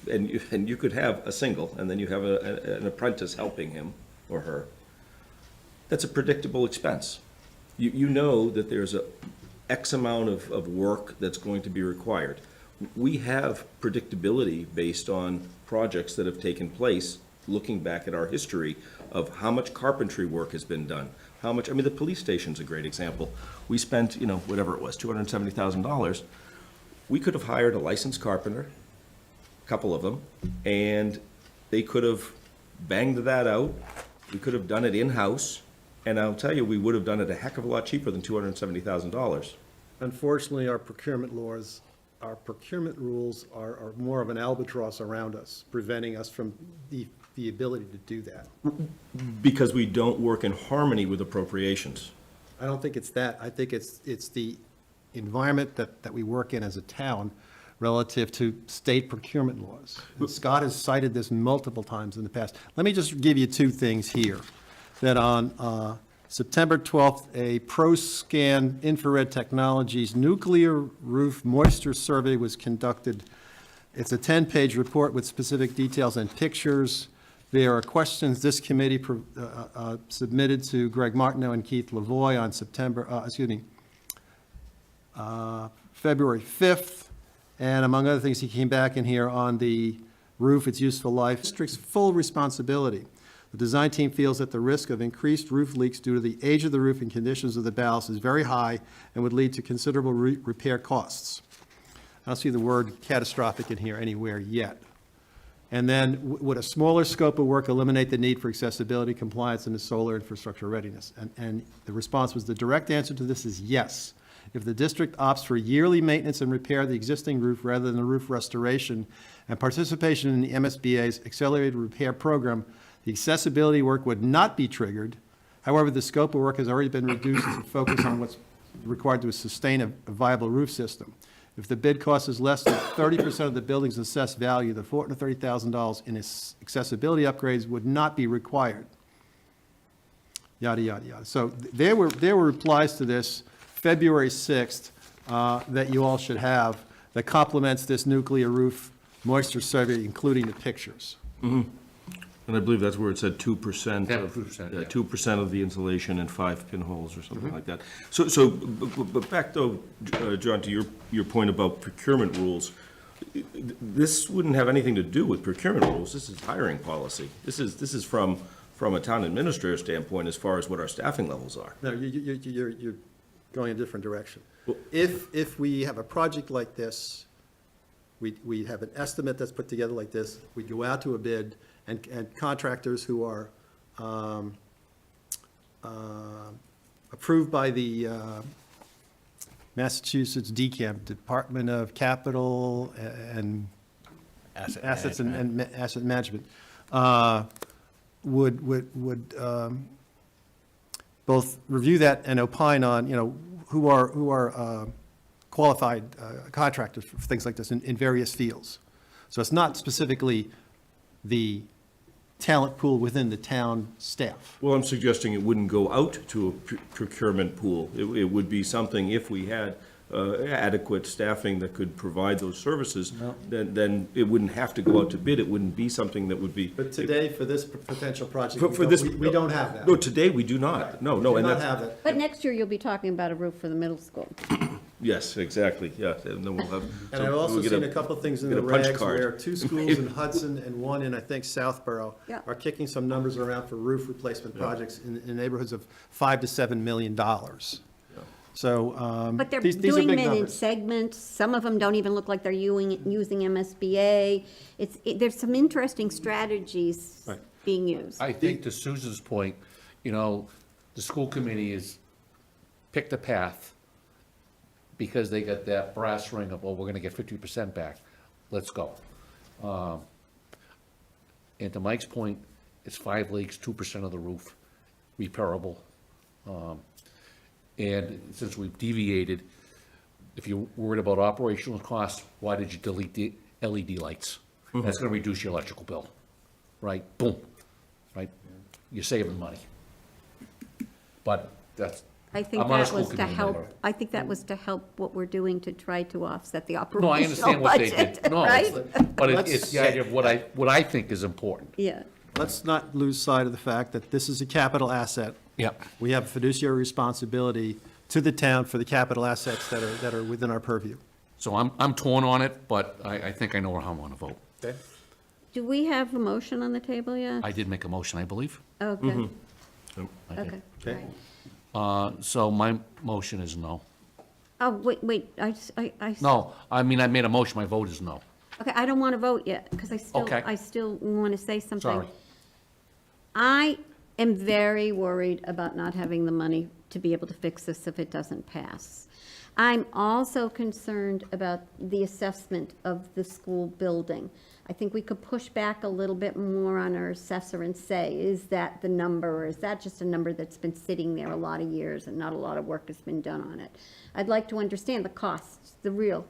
Speaker 6: you could have a single, and then you have an apprentice helping him or her. That's a predictable expense. You know that there's a X amount of work that's going to be required. We have predictability based on projects that have taken place, looking back at our history of how much carpentry work has been done, how much, I mean, the police station's a great example. We spent, whatever it was, $270,000. We could have hired a licensed carpenter, a couple of them, and they could have banged that out. We could have done it in-house, and I'll tell you, we would have done it a heck of a lot cheaper than $270,000.
Speaker 1: unfortunately, our procurement rules are more of an albatross around us, preventing us from the ability to do that.
Speaker 6: Because we don't work in harmony with appropriations.
Speaker 1: I don't think it's that. I think it's the environment that we work in as a town relative to state procurement laws. And Scott has cited this multiple times in the past. Let me just give you two things here. That on September 12th, a ProScan Infrared Technologies nuclear roof moisture survey was conducted. It's a 10-page report with specific details and pictures. There are questions this committee submitted to Greg Martineau and Keith Lavoie on February 5th. And among other things, he came back in here on the roof, its useful life. District's full responsibility. The design team feels that the risk of increased roof leaks due to the age of the roof and conditions of the ballast is very high and would lead to considerable repair costs. I don't see the word catastrophic in here anywhere yet. And then, would a smaller scope of work eliminate the need for accessibility, compliance, and the solar infrastructure readiness? And the response was, the direct answer to this is yes. If the district opts for yearly maintenance and repair of the existing roof rather than the roof restoration and participation in the MSBA's accelerated repair program, the accessibility work would not be triggered. However, the scope of work has already been reduced to focus on what's required to sustain a viable roof system. If the bid cost is less than 30% of the building's assessed value, the $430,000 in accessibility upgrades would not be required. Yada, yada, yada. So there were replies to this February 6th that you all should have that complements this nuclear roof moisture survey, including the pictures.
Speaker 6: And I believe that's where it said 2%.
Speaker 2: Yeah, 2%, yeah.
Speaker 6: 2% of the insulation and 5 pinholes or something like that. But back though, John, to your point about procurement rules, this wouldn't have anything to do with procurement rules. This is hiring policy. This is from a town administrator standpoint as far as what our staffing levels are.
Speaker 1: No, you're going a different direction. If we have a project like this, we have an estimate that's put together like this, we go out to a bid, and contractors who are approved by the Massachusetts DCAM, Department of Capital and Assets and Asset Management, would both review that and opine on, who are qualified contractors for things like this in various fields. So it's not specifically the talent pool within the town staff.
Speaker 6: Well, I'm suggesting it wouldn't go out to a procurement pool. It would be something, if we had adequate staffing that could provide those services, then it wouldn't have to go out to bid. It wouldn't be something that would be.
Speaker 1: But today, for this potential project,
Speaker 6: For this.
Speaker 1: we don't have that.
Speaker 6: No, today we do not. No, no,
Speaker 1: We
Speaker 6: and
Speaker 1: do not
Speaker 6: that's,
Speaker 1: have it.
Speaker 3: But next year, you'll be talking about a roof for the middle school.
Speaker 6: yes, exactly, yeah, and then we'll have.
Speaker 1: And I've also seen a couple things in
Speaker 6: get
Speaker 1: the
Speaker 6: a punch
Speaker 1: regs
Speaker 6: card.
Speaker 1: where 2 schools in Hudson and 1 in, I think, Southborough
Speaker 3: Yeah.
Speaker 1: are kicking some numbers around for roof replacement projects in neighborhoods of $5 to $7 million. So,
Speaker 3: But they're
Speaker 1: these are
Speaker 3: doing
Speaker 1: big
Speaker 3: them in
Speaker 1: numbers.
Speaker 3: segments. Some of them don't even look like they're using MSBA. There's some interesting strategies
Speaker 1: Right.
Speaker 3: being used.
Speaker 2: I think to Susan's point, you know, the school committee has picked a path because they got that brass ring of, well, we're gonna get 50% back. Let's go. And to Mike's point, it's 5 leaks, 2% of the roof, repairable. And since we've deviated, if you're worried about operational costs, why did you delete the LED lights? That's gonna reduce your electrical bill, right? Boom, right? You're saving money. But that's,
Speaker 3: I think
Speaker 2: I'm on a
Speaker 3: that
Speaker 2: school
Speaker 3: was to
Speaker 2: committee
Speaker 3: help,
Speaker 2: member.
Speaker 3: I think that was to help what we're doing to try to offset the
Speaker 2: No, I
Speaker 3: operational
Speaker 2: understand what they
Speaker 3: budget,
Speaker 2: did. No,
Speaker 3: right?
Speaker 2: but
Speaker 1: Let's-
Speaker 2: it's the idea of what I think is important.
Speaker 3: Yeah.
Speaker 1: Let's not lose sight of the fact that this is a capital asset.
Speaker 2: Yep.
Speaker 1: We have fiduciary responsibility to the town for the capital assets that are within our purview.
Speaker 2: So I'm torn on it, but I think I know how I'm gonna vote.
Speaker 1: Okay?
Speaker 3: Do we have a motion on the table yet?
Speaker 2: I did make a motion, I believe.
Speaker 3: Okay,
Speaker 2: I did.
Speaker 3: okay.
Speaker 1: Okay.
Speaker 3: all right.
Speaker 2: So my motion is no.
Speaker 3: Oh, wait,
Speaker 2: No, I mean, I made a motion, my vote is no.
Speaker 3: Okay, I don't want to vote yet, because
Speaker 2: Okay.
Speaker 3: I still want to say something.
Speaker 2: Sorry.
Speaker 3: I am very worried about not having the money to be able to fix this if it doesn't pass. I'm also concerned about the assessment of the school building. I think we could push back a little bit more on our assessor and say, is that the number, or is that just a number that's been sitting there a lot of years and not a lot of work has been done on it? I'd like to understand the costs, the real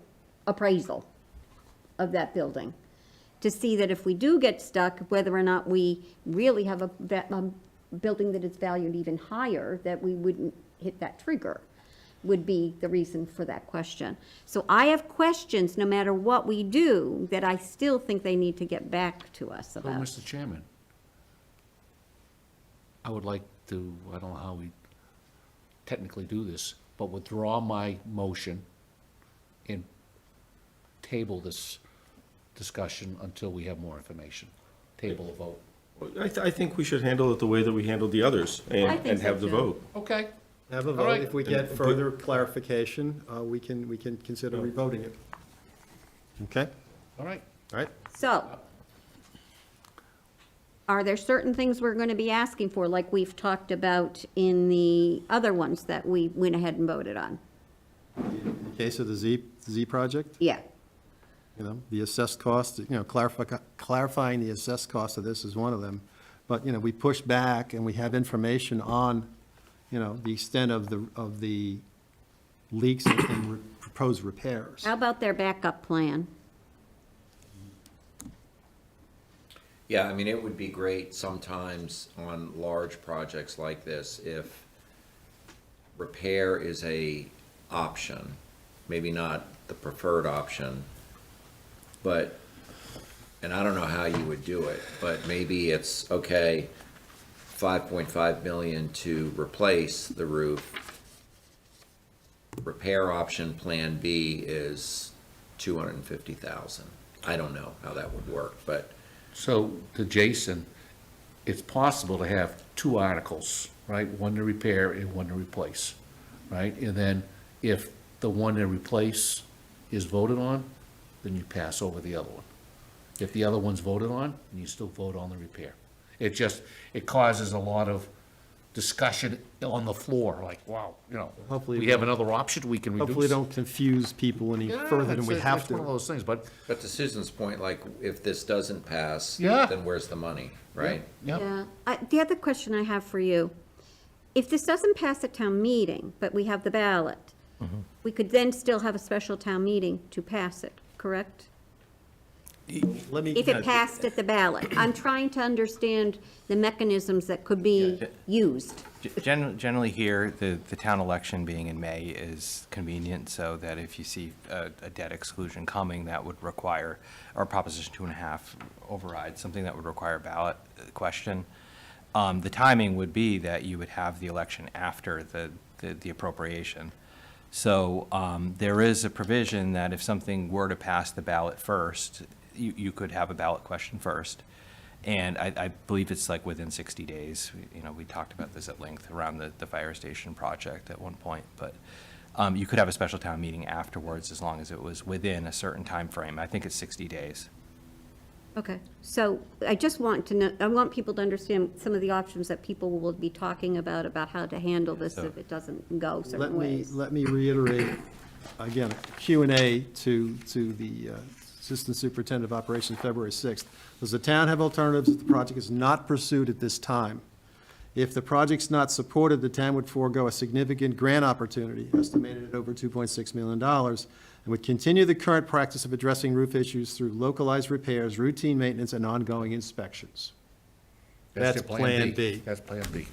Speaker 3: appraisal of that building, to see that if we do get stuck, whether or not we really have a building that is valued even higher, that we wouldn't hit that trigger, would be the reason for that question. So I have questions, no matter what we do, that I still think they need to get back to us
Speaker 2: So,
Speaker 3: about.
Speaker 2: Mr. Chairman, I would like to, I don't know how we technically do this, but withdraw my motion and table this discussion until we have more information. Table a vote.
Speaker 6: I think we should handle it the way that we handled the others
Speaker 3: I
Speaker 6: and
Speaker 3: think so,
Speaker 6: have the
Speaker 3: too.
Speaker 6: vote.
Speaker 2: Okay.
Speaker 1: Have a
Speaker 2: All
Speaker 1: vote.
Speaker 2: right.
Speaker 1: If we get further clarification, we can consider revoting it. Okay?
Speaker 2: All right.
Speaker 1: All right?
Speaker 3: So, are there certain things we're going to be asking for, like we've talked about in the other ones that we went ahead and voted on?
Speaker 1: In case of the Z project,
Speaker 3: Yeah.
Speaker 1: you know, the assessed cost, you know, clarifying the assessed cost of this is one of them. But, you know, we push back and we have information on, you know, the extent of the leaks and proposed repairs.
Speaker 3: How about their backup plan?
Speaker 9: Yeah, I mean, it would be great sometimes on large projects like this if repair is a option, maybe not the preferred option, but, and I don't know how you would do it, but maybe it's, okay, 5.5 million to replace the roof. Repair option Plan B is 250,000. I don't know how that would work, but
Speaker 2: So to Jason, it's possible to have 2 articles, right? One to repair and one to replace, right? And then if the one to replace is voted on, then you pass over the other one. If the other one's voted on, then you still vote on the repair. It causes a lot of discussion on the floor, like, wow, you know,
Speaker 1: Hopefully
Speaker 2: we
Speaker 1: we
Speaker 2: have
Speaker 1: don't-
Speaker 2: another option we can reduce.
Speaker 1: Hopefully don't confuse people any
Speaker 2: Yeah,
Speaker 1: further than we
Speaker 2: it's-
Speaker 1: have
Speaker 2: It's one of
Speaker 1: to.
Speaker 2: those things, but,
Speaker 9: to Susan's point, like, if this doesn't pass,
Speaker 2: Yeah.
Speaker 9: then where's the money, right?
Speaker 2: yeah.
Speaker 3: Yeah. The other question I have for you, if this doesn't pass at town meeting, but we have the ballot, we could then still have a special town meeting to pass it, correct?
Speaker 1: Let me.
Speaker 3: if it passed at the ballot. I'm trying to understand the mechanisms that could be used.
Speaker 7: Generally here, the town election being in May is convenient, so that if you see a debt exclusion coming, that would require, or Proposition 2.5 override, something that would require a ballot question. The timing would be that you would have the election after the appropriation. So there is a provision that if something were to pass the ballot first, you could have a ballot question first. And I believe it's like within 60 days. You know, we talked about this at length around the fire station project at one point. But you could have a special town meeting afterwards as long as it was within a certain time frame. I think it's 60 days.
Speaker 3: Okay, so I just want to know, I want people to understand some of the options that people will be talking about how to handle this if it doesn't go certain ways.
Speaker 1: Let me reiterate, again, Q&A to the Assistant Superintendent of Operations, February 6th. Does the town have alternatives if the project is not pursued at this time? If the project's not supported, the town would forego a significant grant opportunity, estimated at over $2.6 million, and would continue the current practice of addressing roof issues through localized repairs, routine maintenance, and ongoing inspections. That's Plan B.
Speaker 10: That's Plan B.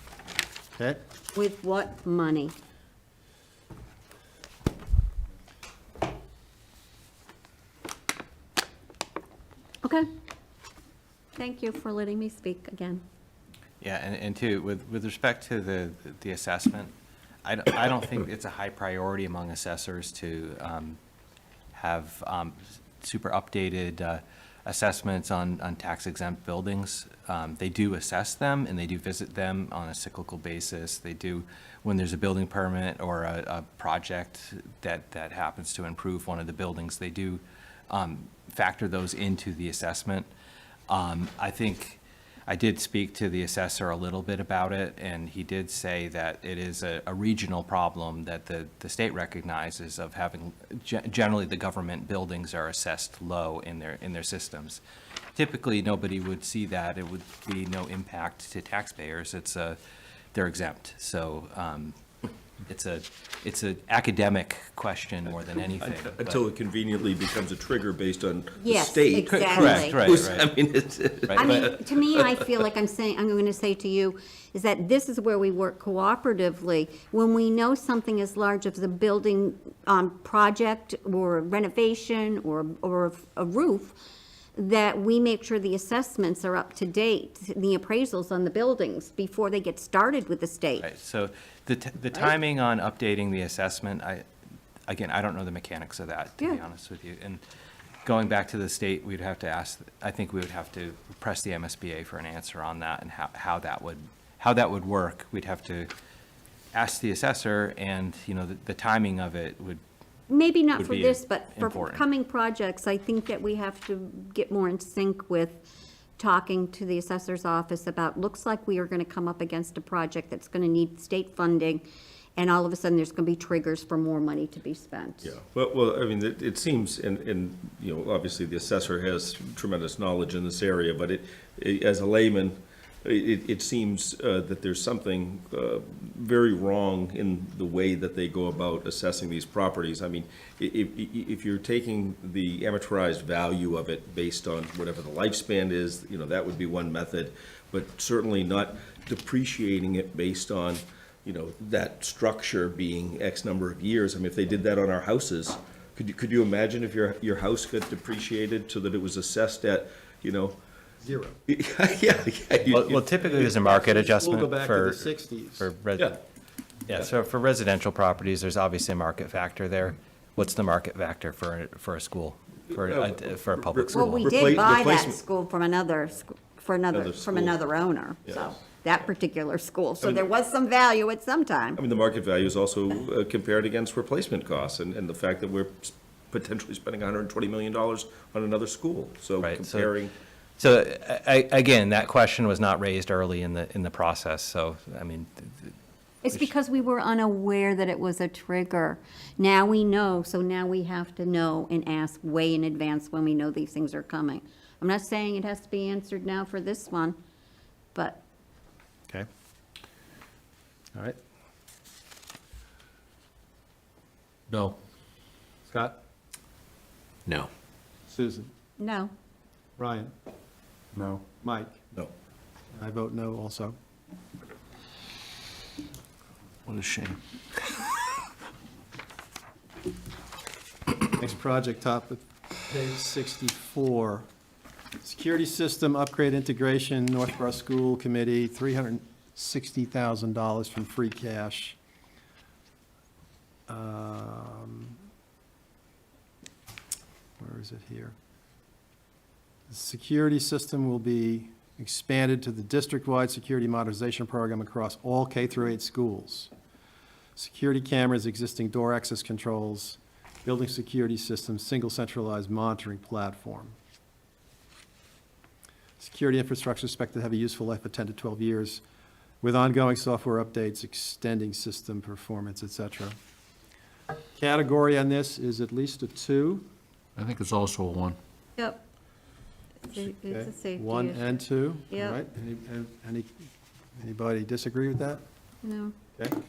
Speaker 1: Okay?
Speaker 3: With what money? Okay. Thank you for letting me speak again.
Speaker 7: Yeah, and two, with respect to the assessment, I don't think it's a high priority among assessors to have super updated assessments on tax exempt buildings. They do assess them and they do visit them on a cyclical basis. They do, when there's a building permit or a project that happens to improve one of the buildings, they do factor those into the assessment. I think I did speak to the assessor a little bit about it, and he did say that it is a regional problem that the state recognizes of having, generally the government buildings are assessed low in their systems. Typically, nobody would see that. It would be no impact to taxpayers. They're exempt. So it's an academic question more than anything.
Speaker 6: Until it conveniently becomes a trigger based on the
Speaker 3: Yes,
Speaker 6: state.
Speaker 3: exactly.
Speaker 7: Correct,
Speaker 6: Who's-
Speaker 7: right.
Speaker 6: I mean, it's.
Speaker 3: I mean, to me, I feel like I'm going to say to you, is that this is where we work cooperatively. When we know something as large as a building project or renovation or a roof, that we make sure the assessments are up to date, the appraisals on the buildings before they get started with the state.
Speaker 7: Right, so the timing on updating the assessment, I don't know the mechanics of that, to be
Speaker 3: Yeah.
Speaker 7: honest with you. And going back to the state, we'd have to ask, I think we would have to press the MSBA for an answer on that and how that would work. We'd have to ask the assessor, and, you know, the timing of it would,
Speaker 3: Maybe not
Speaker 7: would
Speaker 3: for
Speaker 7: be
Speaker 3: this, but for
Speaker 7: important.
Speaker 3: coming projects, I think that we have to get more in sync with talking to the assessor's office about, looks like we are going to come up against a project that's going to need state funding, and all of a sudden, there's going to be triggers for more money to be spent.
Speaker 6: Yeah, well, I mean, it seems, and, you know, obviously the assessor has tremendous knowledge in this area, but as a layman, it seems that there's something very wrong in the way that they go about assessing these properties. I mean, if you're taking the amortized value of it based on whatever the lifespan is, you know, that would be one method, but certainly not depreciating it based on, you know, that structure being X number of years. I mean, if they did that on our houses, could you imagine if your house got depreciated so that it was assessed at, you know?
Speaker 1: Zero.
Speaker 6: Yeah.
Speaker 7: well, typically there's a market adjustment
Speaker 1: We'll go back to
Speaker 7: for.
Speaker 1: the 60s.
Speaker 7: For
Speaker 6: Yeah.
Speaker 7: Yeah, so for residential properties, there's obviously a market factor there. What's the market factor for a school, for a public
Speaker 3: Well,
Speaker 7: school?
Speaker 3: we did buy that
Speaker 6: Replacement.
Speaker 3: school from another owner,
Speaker 6: Yes.
Speaker 3: so, that particular school. So there was some value at some time.
Speaker 6: I mean, the market value is also compared against replacement costs and the fact that we're potentially spending $120 million on another school. So
Speaker 7: Right,
Speaker 6: comparing.
Speaker 7: So, again, that question was not raised early in the process, so, I mean,
Speaker 3: It's because we were unaware that it was a trigger. Now we know, so now we have to know and ask way in advance when we know these things are coming. I'm not saying it has to be answered now for this one, but
Speaker 1: Okay. All right.
Speaker 2: No.
Speaker 1: Scott?
Speaker 9: No.
Speaker 1: Susan?
Speaker 3: no.
Speaker 1: Ryan?
Speaker 4: No.
Speaker 1: Mike?
Speaker 6: No.
Speaker 1: I vote no also.
Speaker 6: What a shame.
Speaker 1: Next project, top of page 64. Security system upgrade integration, Northborough School Committee, $360,000 from free cash. Where is it here? The security system will be expanded to the district-wide security modernization program across all K through 8 schools. Security cameras, existing door access controls, building security systems, single centralized monitoring platform. Security infrastructure expected to have a useful life of 10 to 12 years, with ongoing software updates, extending system performance, et cetera. Category on this is at least a 2.
Speaker 2: I think it's also a 1.
Speaker 3: Yep. It's a safety
Speaker 1: 1
Speaker 3: issue.
Speaker 1: and 2.
Speaker 3: Yep.
Speaker 1: All right. Anybody disagree with that?
Speaker 3: No.
Speaker 1: Okay.
Speaker 2: Mr.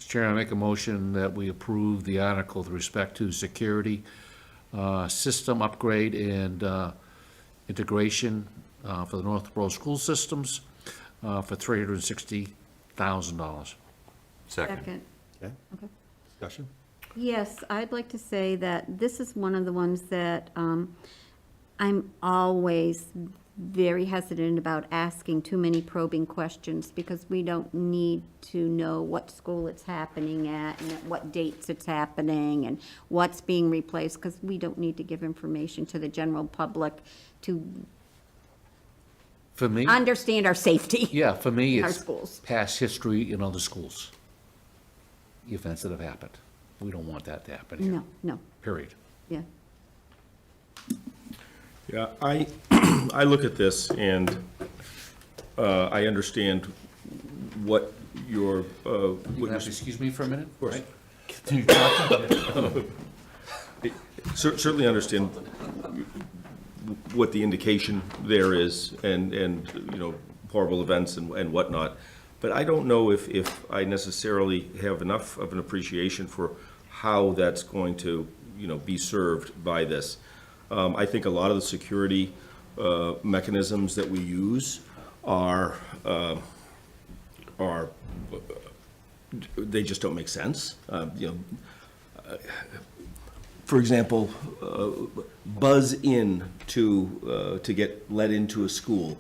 Speaker 2: Chair, I make a motion that we approve the article with respect to security, system upgrade and integration for the Northborough school systems for $360,000.
Speaker 3: Second.
Speaker 1: Okay. Discussion?
Speaker 3: Yes, I'd like to say that this is one of the ones that I'm always very hesitant about asking too many probing questions, because we don't need to know what school it's happening at and at what dates it's happening and what's being replaced, because we don't need to give information to the general public to
Speaker 2: For me,
Speaker 3: understand our safety.
Speaker 2: yeah, for me,
Speaker 3: in our
Speaker 2: it's
Speaker 3: schools.
Speaker 2: past history in other schools. Events that have happened. We don't want that to happen here,
Speaker 3: No, no,
Speaker 2: period.
Speaker 3: yeah.
Speaker 6: Yeah, I look at this and I understand what your,
Speaker 2: You
Speaker 6: what
Speaker 2: have
Speaker 6: your
Speaker 2: to excuse me for a minute?
Speaker 6: course.
Speaker 2: Right? Continue talking.
Speaker 6: certainly understand what the indication there is and, you know, horrible events and whatnot. But I don't know if I necessarily have enough of an appreciation for how that's going to, you know, be served by this. I think a lot of the security mechanisms that we use are they just don't make sense. You know, for example, buzz in to get let into a school.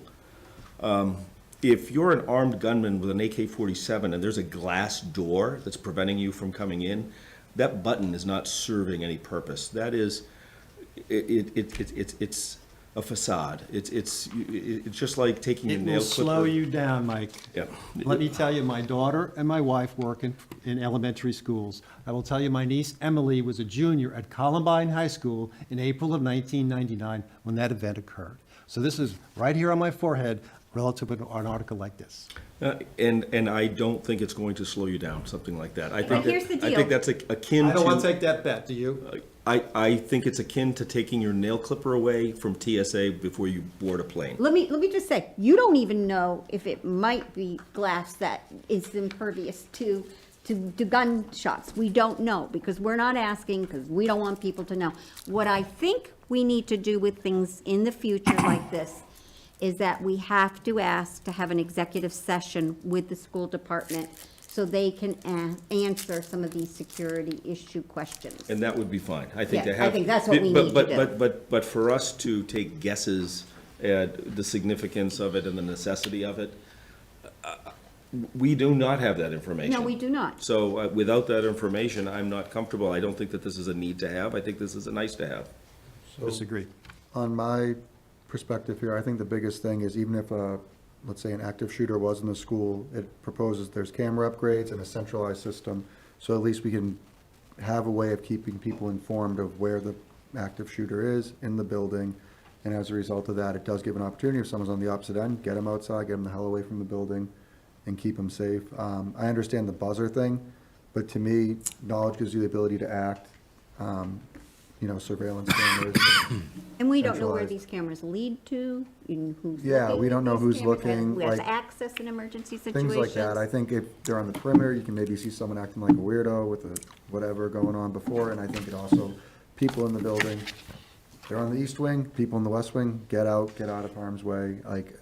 Speaker 6: If you're an armed gunman with an AK-47 and there's a glass door that's preventing you from coming in, that button is not serving any purpose. That is, it's a facade. It's just like taking a
Speaker 1: It
Speaker 6: nail
Speaker 1: will
Speaker 6: clipper.
Speaker 1: slow you down, Mike.
Speaker 6: Yeah.
Speaker 1: Let me tell you, my daughter and my wife work in elementary schools. I will tell you, my niece Emily was a junior at Columbine High School in April of 1999 when that event occurred. So this is right here on my forehead relative to an article like this.
Speaker 6: And I don't think it's going to slow you down, something like that. I think
Speaker 3: But here's the
Speaker 6: I
Speaker 3: deal.
Speaker 6: think that's akin to.
Speaker 1: I don't want to take that bet, do you?
Speaker 6: I think it's akin to taking your nail clipper away from TSA before you board a plane.
Speaker 3: Let me just say, you don't even know if it might be glass that is impervious to gunshots. We don't know, because we're not asking, because we don't want people to know. What I think we need to do with things in the future like this is that we have to ask to have an executive session with the school department so they can answer some of these security issue questions.
Speaker 6: And that would be fine. I think
Speaker 3: Yeah,
Speaker 6: to have.
Speaker 3: I think that's what we need to do.
Speaker 6: But for us to take guesses at the significance of it and the necessity of it, we do not have that information.
Speaker 3: No, we do not.
Speaker 6: So without that information, I'm not comfortable. I don't think that this is a need to have. I think this is a nice to have.
Speaker 1: Disagree.
Speaker 4: On my perspective here, I think the biggest thing is even if let's say an active shooter was in the school, it proposes there's camera upgrades and a centralized system. So at least we can have a way of keeping people informed of where the active shooter is in the building. And as a result of that, it does give an opportunity if someone's on the opposite end, get them outside, get them the hell away from the building and keep them safe. I understand the buzzer thing, but to me, knowledge gives you the ability to act. You know, surveillance cameras.
Speaker 3: And we don't know where
Speaker 4: centralized.
Speaker 3: these cameras lead to, and who's
Speaker 4: Yeah,
Speaker 3: looking
Speaker 4: we
Speaker 3: at
Speaker 4: don't know
Speaker 3: these
Speaker 4: who's
Speaker 3: cameras,
Speaker 4: looking,
Speaker 3: who has
Speaker 4: like,
Speaker 3: access in emergency situations.
Speaker 4: Things like that. I think if they're on the perimeter, you can maybe see someone acting like a weirdo with a whatever going on before, and I think it also, people in the building, they're on the east wing, people in the west wing, get out of harm's way. Like,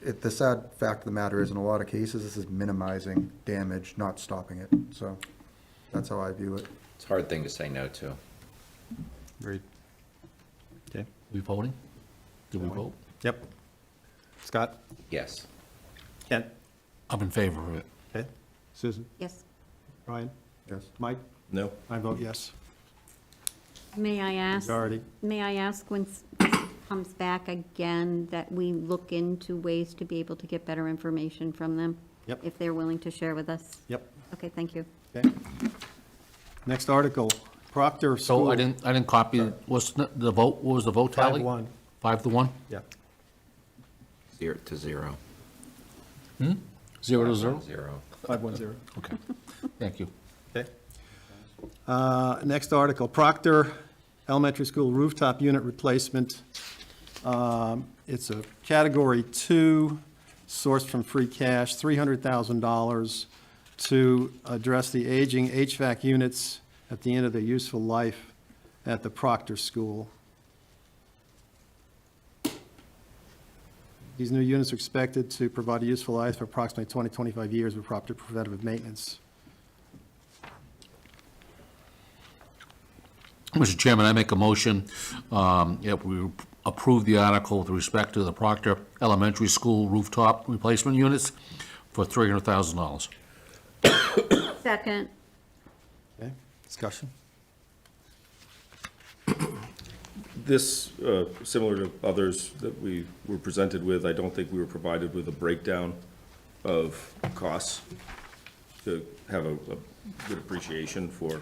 Speaker 4: the sad fact of the matter is, in a lot of cases, this is minimizing damage, not stopping it. So that's how I view it.
Speaker 9: It's a hard thing to say no to.
Speaker 1: Agreed. Okay.
Speaker 2: We voting? Did we vote?
Speaker 1: Yep. Scott?
Speaker 9: Yes.
Speaker 1: Ken?
Speaker 2: I'm in favor of it.
Speaker 1: Okay. Susan?
Speaker 3: Yes.
Speaker 1: Brian?
Speaker 4: Yes.
Speaker 1: Mike?
Speaker 6: No?
Speaker 1: I vote yes.
Speaker 3: May I ask?
Speaker 1: Majority.
Speaker 3: May I ask when comes back again, that we look into ways to be able to get better information from them?
Speaker 1: Yep.
Speaker 3: If they're willing to share with us?
Speaker 1: Yep.
Speaker 3: Okay, thank you.
Speaker 1: Okay. Next article, Proctor School.
Speaker 2: So I didn't copy, what's the vote, what was the vote tally?
Speaker 1: 5-1.
Speaker 2: 5-1?
Speaker 1: Yeah.
Speaker 9: 0-0.
Speaker 2: 0-0?
Speaker 9: 0.
Speaker 1: 5-1-0.
Speaker 2: Okay, thank you.
Speaker 1: Okay. Next article, Proctor Elementary School rooftop unit replacement. It's a Category 2, sourced from free cash, $300,000 to address the aging HVAC units at the end of their useful life at the Proctor School. These new units are expected to provide a useful life for approximately 20, 25 years with proper preventative maintenance.
Speaker 2: Mr. Chairman, I make a motion, if we approve the article with respect to the Proctor Elementary School rooftop replacement units for $300,000.
Speaker 3: Second.
Speaker 1: Okay, discussion?
Speaker 6: This, similar to others that we were presented with, I don't think we were provided with a breakdown of costs to have a good appreciation for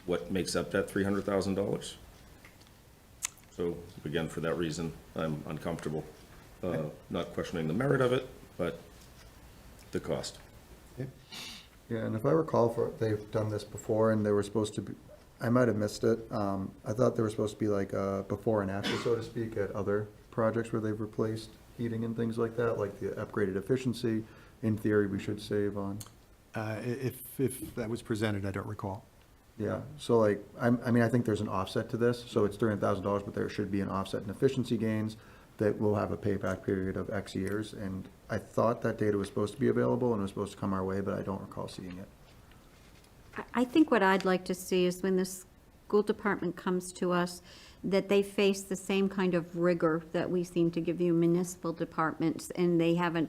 Speaker 6: what makes up that $300,000. So again, for that reason, I'm uncomfortable, not questioning the merit of it, but the cost.
Speaker 4: Yeah, and if I recall, they've done this before, and they were supposed to be, I might have missed it. I thought there was supposed to be like a before and after, so to speak, at other projects where they've replaced heating and things like that, like the upgraded efficiency. In theory, we should save on.
Speaker 1: If that was presented, I don't recall.
Speaker 4: Yeah, so like, I mean, I think there's an offset to this, so it's $300,000, but there should be an offset in efficiency gains that will have a payback period of X years, and I thought that data was supposed to be available and was supposed to come our way, but I don't recall seeing it.
Speaker 3: I think what I'd like to see is when the school department comes to us, that they face the same kind of rigor that we seem to give you municipal departments, and they haven't,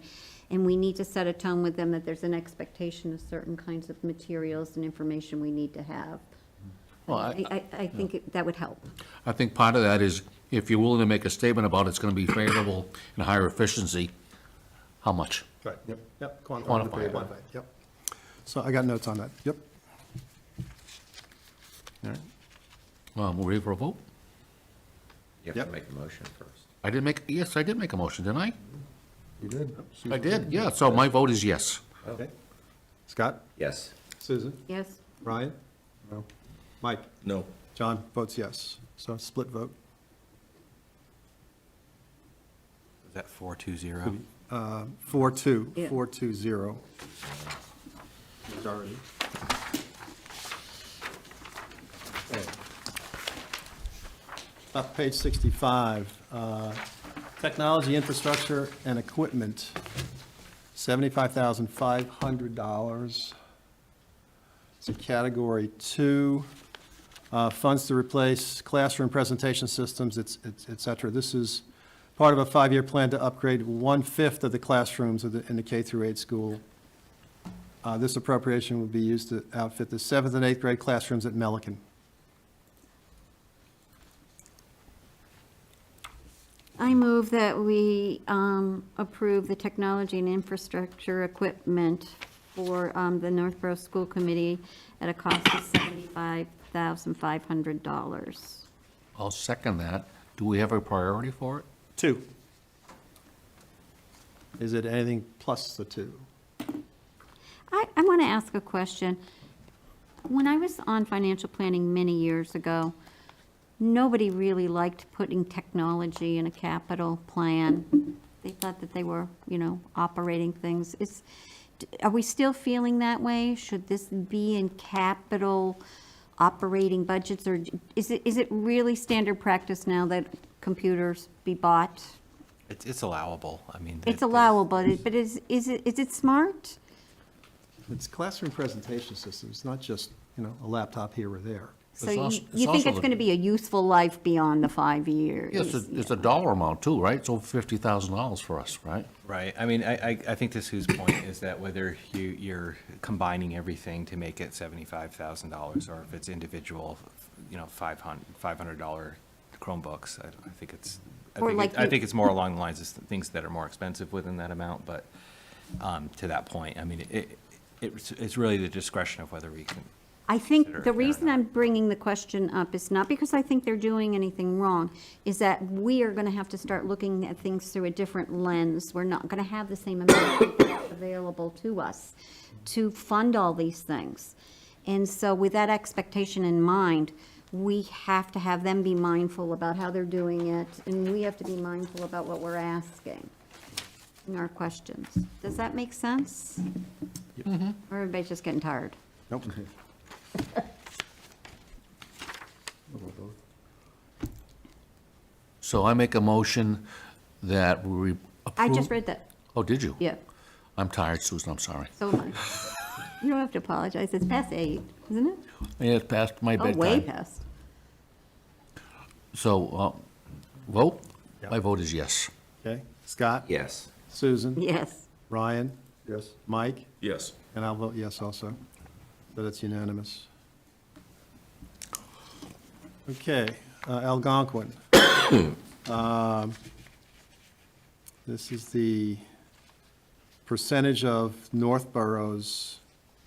Speaker 3: and we need to set a tone with them that there's an expectation of certain kinds of materials and information we need to have.
Speaker 2: Well,
Speaker 3: I think that would help.
Speaker 2: I think part of that is, if you're willing to make a statement about it's gonna be favorable and higher efficiency, how much?
Speaker 1: Right, yep.
Speaker 2: Quantify it.
Speaker 1: Yep. So I got notes on that, yep. All right.
Speaker 2: We're ready for a vote?
Speaker 9: You have
Speaker 1: Yep.
Speaker 9: to make a motion first.
Speaker 2: Yes, I did make a motion, didn't I?
Speaker 4: You did?
Speaker 2: I did, yeah, so my vote is yes.
Speaker 1: Okay. Scott?
Speaker 9: Yes.
Speaker 1: Susan?
Speaker 3: Yes?
Speaker 1: Ryan?
Speaker 4: No.
Speaker 1: Mike?
Speaker 6: No.
Speaker 1: John votes yes. So split vote.
Speaker 7: Is that 4-2-0?
Speaker 1: 4-2,
Speaker 3: Yeah.
Speaker 1: 4-2-0. Majority. Okay. Top of page 65, technology, infrastructure, and equipment, $75,500. It's a Category 2. Funds to replace classroom presentation systems, et cetera. This is part of a 5-year plan to upgrade 1/5 of the classrooms in the K through 8 school. This appropriation will be used to outfit the 7th and 8th grade classrooms at Melican.
Speaker 3: I move that we approve the technology and infrastructure equipment for the Northborough School Committee at a cost of $75,500.
Speaker 2: I'll second that. Do we have a priority for it?
Speaker 1: 2. Is it anything plus the 2?
Speaker 3: I want to ask a question. When I was on financial planning many years ago, nobody really liked putting technology in a capital plan. They thought that they were, operating things. Are we still feeling that way? Should this be in capital operating budgets, or is it really standard practice now that computers be bought?
Speaker 7: It's allowable, I mean.
Speaker 3: It's
Speaker 7: there's-
Speaker 3: allowable, but is it smart?
Speaker 1: It's classroom presentation systems, not just, a laptop here or there.
Speaker 3: So
Speaker 10: It's
Speaker 3: you
Speaker 10: also-
Speaker 3: you
Speaker 10: it's
Speaker 3: think
Speaker 10: also
Speaker 3: it's
Speaker 10: the-
Speaker 3: going to be a useful life beyond the 5 years?
Speaker 10: Yes, it's a dollar amount too, right? It's over $50,000 for us, right?
Speaker 7: Right, I mean, I think to Sue's point is that whether you're combining everything to make it $75,000, or if it's individual, $500 Chromebooks, I think it's,
Speaker 3: Or like
Speaker 7: I
Speaker 3: you-
Speaker 7: think it's more along the lines of things that are more expensive within that amount, but to that point, I mean, it's really the discretion of whether we can.
Speaker 3: I think
Speaker 7: consider it
Speaker 3: the
Speaker 7: fair or
Speaker 3: reason
Speaker 7: not.
Speaker 3: I'm bringing the question up is not because I think they're doing anything wrong, is that we are going to have to start looking at things through a different lens. We're not going to have the same amount available to us to fund all these things. And so with that expectation in mind, we have to have them be mindful about how they're doing it, and we have to be mindful about what we're asking in our questions. Does that make sense? Or everybody's just getting tired?
Speaker 1: Nope.
Speaker 10: So I make a motion that we
Speaker 3: I
Speaker 10: approve.
Speaker 3: just read that,
Speaker 10: Oh, did you?
Speaker 3: yeah.
Speaker 10: I'm tired, Susan, I'm sorry.
Speaker 3: So am I. You don't have to apologize. It's past 8, isn't it?
Speaker 10: Yeah, it's past my
Speaker 3: Oh,
Speaker 10: bedtime.
Speaker 3: way past.
Speaker 10: So, vote?
Speaker 1: Yeah.
Speaker 10: My vote is yes.
Speaker 1: Okay, Scott?
Speaker 9: Yes.
Speaker 1: Susan?
Speaker 3: Yes.
Speaker 1: Ryan?
Speaker 4: Yes.
Speaker 1: Mike?
Speaker 6: Yes.
Speaker 1: And I'll vote yes also. So that's unanimous. Okay, Algonquin. This is the percentage of Northborough's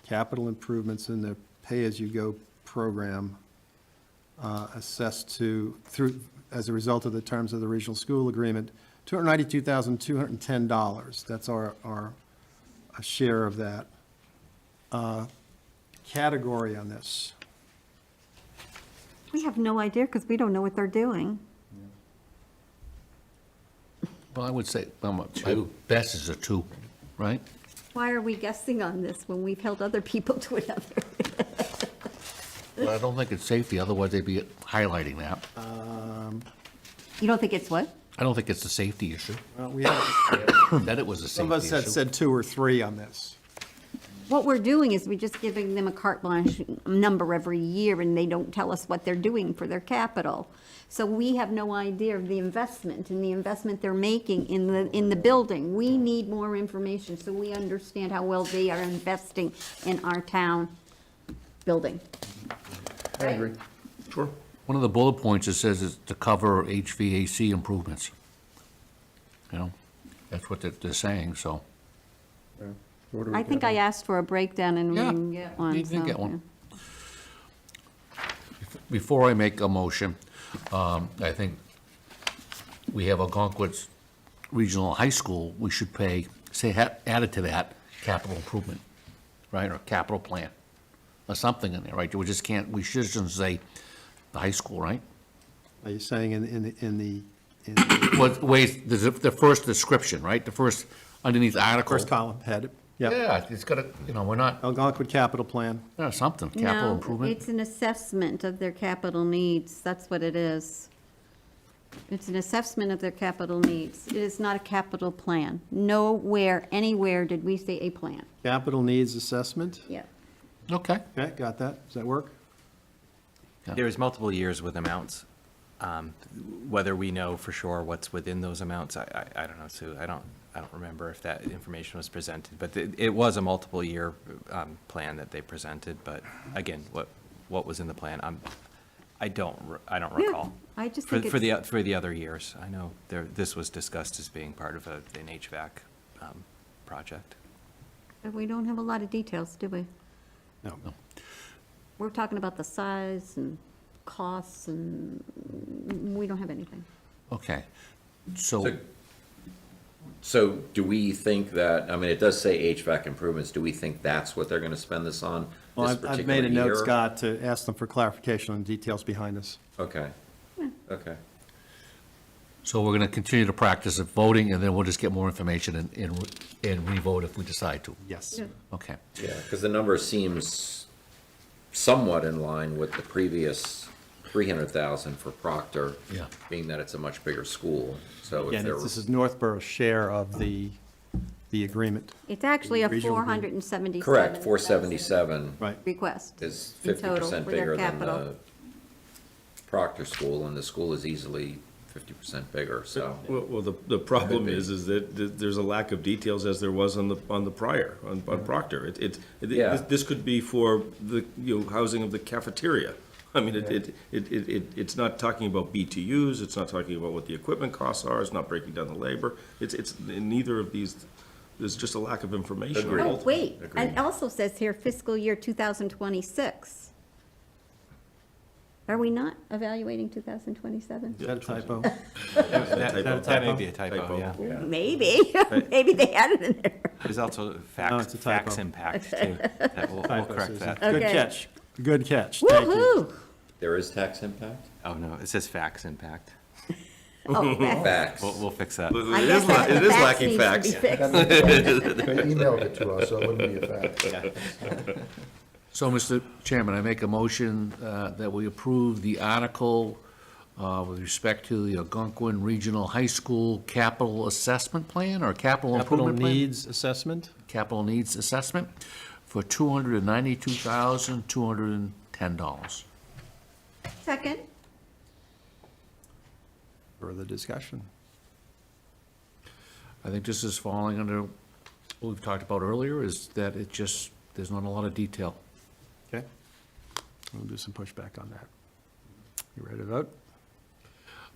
Speaker 1: capital improvements in the pay-as-you-go program assessed through, as a result of the terms of the regional school agreement, $292,210. That's our a share of that. Category on this.
Speaker 3: We have no idea because we don't know what they're doing.
Speaker 10: Well, I would say, my best is a 2, right?
Speaker 3: Why are we guessing on this when we've held other people to another?
Speaker 10: Well, I don't think it's safety, otherwise they'd be highlighting that.
Speaker 3: You don't think it's what?
Speaker 10: I don't think it's a safety issue.
Speaker 1: Well, we have,
Speaker 10: That it was a
Speaker 1: some of
Speaker 10: safety
Speaker 1: us had
Speaker 10: issue.
Speaker 1: said 2 or 3 on this.
Speaker 3: What we're doing is we're just giving them a carte blanche number every year, and they don't tell us what they're doing for their capital. So we have no idea of the investment and the investment they're making in the building. We need more information so we understand how well they are investing in our town building.
Speaker 4: I agree.
Speaker 6: Sure.
Speaker 10: One of the bullet points, it says is to cover HVAC improvements. That's what they're saying, so.
Speaker 4: Yeah. Where do we
Speaker 3: I think
Speaker 4: get
Speaker 3: I asked for a breakdown and we
Speaker 10: Yeah,
Speaker 3: didn't get one.
Speaker 10: you didn't
Speaker 3: so,
Speaker 10: get one.
Speaker 3: yeah.
Speaker 10: Before I make a motion, I think we have Algonquin's Regional High School, we should pay, say, added to that, capital improvement, right, or capital plan, or something in there, right? We just can't, we shouldn't say the high school, right?
Speaker 1: Are you saying in the
Speaker 10: Well, wait, the first description, right? The first, underneath article.
Speaker 1: first column head? Yep.
Speaker 10: Yeah, it's gotta, we're not,
Speaker 1: Algonquin capital plan.
Speaker 10: something, capital
Speaker 3: No,
Speaker 10: improvement.
Speaker 3: it's an assessment of their capital needs. That's what it is. It's an assessment of their capital needs. It is not a capital plan. Nowhere, anywhere did we say a plan.
Speaker 1: Capital needs assessment.
Speaker 3: Yeah.
Speaker 10: Okay.
Speaker 1: Okay, got that. Does that work?
Speaker 7: There's multiple years with amounts. Whether we know for sure what's within those amounts, I don't know, Sue. I don't remember if that information was presented, but it was a multiple year plan that they presented. But again, what was in the plan, I don't recall.
Speaker 3: I just
Speaker 7: For
Speaker 3: think
Speaker 7: for
Speaker 3: it's,
Speaker 7: the other years, I know this was discussed as being part of an HVAC project.
Speaker 3: we don't have a lot of details, do we?
Speaker 1: No.
Speaker 3: We're talking about the size and costs, and we don't have anything.
Speaker 10: Okay. So,
Speaker 9: So do we think that, I mean, it does say HVAC improvements, do we think that's what they're gonna spend this on
Speaker 1: Well,
Speaker 9: this
Speaker 1: I've made
Speaker 9: particular
Speaker 1: a note,
Speaker 9: year?
Speaker 1: Scott, to ask them for clarification on details behind this.
Speaker 9: Okay, okay.
Speaker 10: so we're gonna continue to practice of voting, and then we'll just get more information and re-vote if we decide to.
Speaker 1: Yes.
Speaker 10: Okay.
Speaker 9: Yeah, because the number seems somewhat in line with the previous 300,000 for Proctor.
Speaker 10: Yeah.
Speaker 9: Being that it's a much bigger school, so if
Speaker 1: Again,
Speaker 9: there
Speaker 1: this is Northborough's share of the agreement.
Speaker 3: It's actually a
Speaker 1: Regional agreement.
Speaker 3: 477.
Speaker 9: correct, 477
Speaker 1: Right.
Speaker 3: Request.
Speaker 9: is
Speaker 3: in total
Speaker 9: 50%
Speaker 3: for their
Speaker 9: bigger than
Speaker 3: capital.
Speaker 9: the Proctor school, and the school is easily 50% bigger, so.
Speaker 6: Well, the problem is that there's a lack of details as there was on the prior, on Proctor.
Speaker 9: Yeah.
Speaker 6: This could be for the, housing of the cafeteria. I mean, it's not talking about BTUs, it's not talking about what the equipment costs are, it's not breaking down the labor. It's in neither of these, there's just a lack of information.
Speaker 9: Agreed.
Speaker 3: Oh, wait,
Speaker 9: Agreed.
Speaker 3: it also says here fiscal year 2026. Are we not evaluating 2027?
Speaker 1: Is that a typo?
Speaker 7: That may be a typo, yeah.
Speaker 3: Maybe, maybe they had it in there.
Speaker 7: There's also
Speaker 1: No,
Speaker 7: fax,
Speaker 1: it's a typo.
Speaker 7: fax impact too. We'll
Speaker 1: Typo,
Speaker 7: correct
Speaker 1: Susan.
Speaker 7: that.
Speaker 1: Good
Speaker 3: Okay.
Speaker 1: catch. Good catch. Thank you.
Speaker 3: Woo-hoo!
Speaker 9: There is tax impact?
Speaker 7: Oh, no, it says fax impact.
Speaker 3: Oh, that-
Speaker 9: Facts.
Speaker 7: We'll fix that.
Speaker 3: I guess that
Speaker 6: It is
Speaker 3: fax
Speaker 6: lacking
Speaker 3: needs to
Speaker 6: facts.
Speaker 3: be fixed.
Speaker 4: They emailed it to us, so it wouldn't be a fact.
Speaker 10: So, Mr. Chairman, I make a motion that we approve the article with respect to the Algonquin Regional High School Capital Assessment Plan or Capital
Speaker 1: Capital
Speaker 10: Improvement Plan?
Speaker 1: needs assessment.
Speaker 10: Capital Needs Assessment for $292,210.
Speaker 3: Second,
Speaker 1: Further discussion.
Speaker 10: I think this is falling under what we've talked about earlier, is that there's not a lot of detail.
Speaker 1: Okay. We'll do some pushback on that. You ready to vote?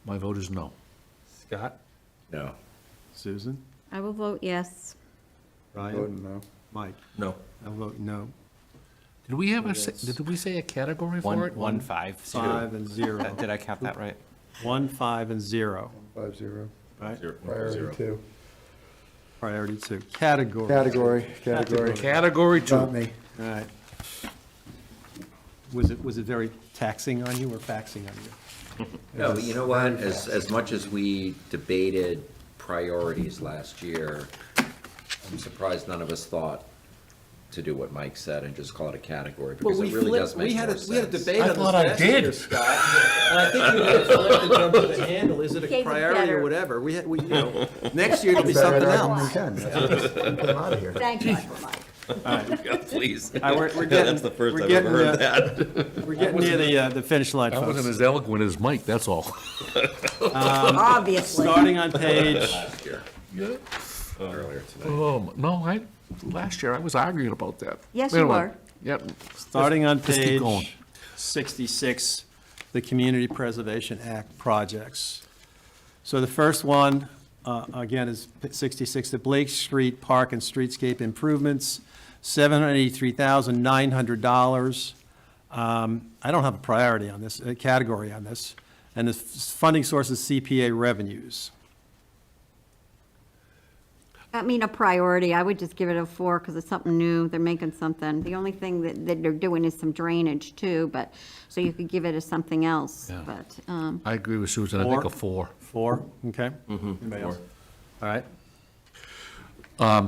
Speaker 10: My vote is no.
Speaker 1: Scott?
Speaker 9: No.
Speaker 1: Susan?
Speaker 3: I will vote yes.
Speaker 1: Ryan?
Speaker 4: No.
Speaker 1: Mike?
Speaker 6: No.
Speaker 1: I'll vote no.
Speaker 10: Did we say a category for it?
Speaker 7: 1, 5, 0.
Speaker 1: 5 and 0.
Speaker 7: Did I count that right?
Speaker 1: 1, 5, and 0.
Speaker 4: 5-0.
Speaker 1: Right?
Speaker 4: Priority 2.
Speaker 1: Priority 2. Category.
Speaker 4: Category.
Speaker 10: Category 2.
Speaker 4: Got me.
Speaker 1: All right. Was it very taxing on you or faxing on you?
Speaker 9: No, but you know what, as much as we debated priorities last year, I'm surprised none of us thought to do what Mike said and just call it a category, because it really does make more sense.
Speaker 1: We had a debate
Speaker 10: I
Speaker 1: on this
Speaker 10: thought I
Speaker 1: last
Speaker 10: did.
Speaker 1: year, Scott. And I think we did flip in terms of the handle, is it a
Speaker 3: Gave it
Speaker 1: priority or
Speaker 3: better.
Speaker 1: whatever? Next year it'll be something else.
Speaker 4: Keep them out of here.
Speaker 3: Thank you, Mike.
Speaker 6: Please.
Speaker 1: All right, we're getting.
Speaker 6: That's the first
Speaker 1: we're
Speaker 6: I've
Speaker 1: getting,
Speaker 6: ever heard that.
Speaker 1: We're getting near the finish line,
Speaker 10: I wasn't
Speaker 1: folks.
Speaker 10: as eloquent as Mike, that's all.
Speaker 3: Obviously.
Speaker 1: Starting on page,
Speaker 9: Last year, earlier today.
Speaker 10: No, last year I was arguing about that.
Speaker 3: Yes,
Speaker 10: Wait a
Speaker 3: you
Speaker 10: minute.
Speaker 3: were.
Speaker 10: Yep.
Speaker 1: starting on
Speaker 10: Just keep going.
Speaker 1: page 66, the Community Preservation Act projects. So the first one, again, is 66, the Blake Street Park and Streetscape Improvements, $783,900. I don't have a priority on this, a category on this. And the funding source is CPA revenues.
Speaker 3: I mean, a priority, I would just give it a 4 because it's something new, they're making something. The only thing that they're doing is some drainage too, but, so you could give it as something else,
Speaker 10: Yeah.
Speaker 3: but,
Speaker 10: I agree with Susan, I think a 4.
Speaker 1: 4, okay? Anybody else? All right.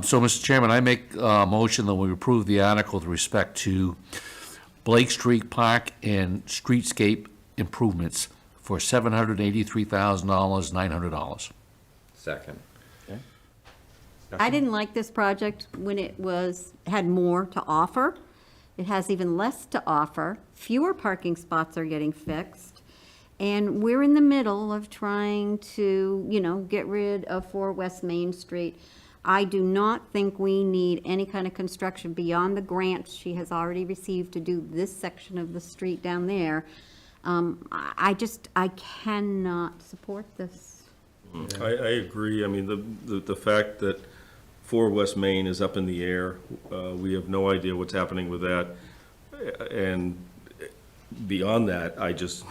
Speaker 10: So, Mr. Chairman, I make a motion that we approve the article with respect to Blake Street Park and Streetscape improvements for $783,900.
Speaker 9: Second.
Speaker 3: I didn't like this project when it had more to offer. It has even less to offer. Fewer parking spots are getting fixed. And we're in the middle of trying to, get rid of 4 West Main Street. I do not think we need any kind of construction beyond the grants she has already received to do this section of the street down there. I cannot support this.
Speaker 6: I agree. I mean, the fact that 4 West Main is up in the air, we have no idea what's happening with that. And beyond that, I just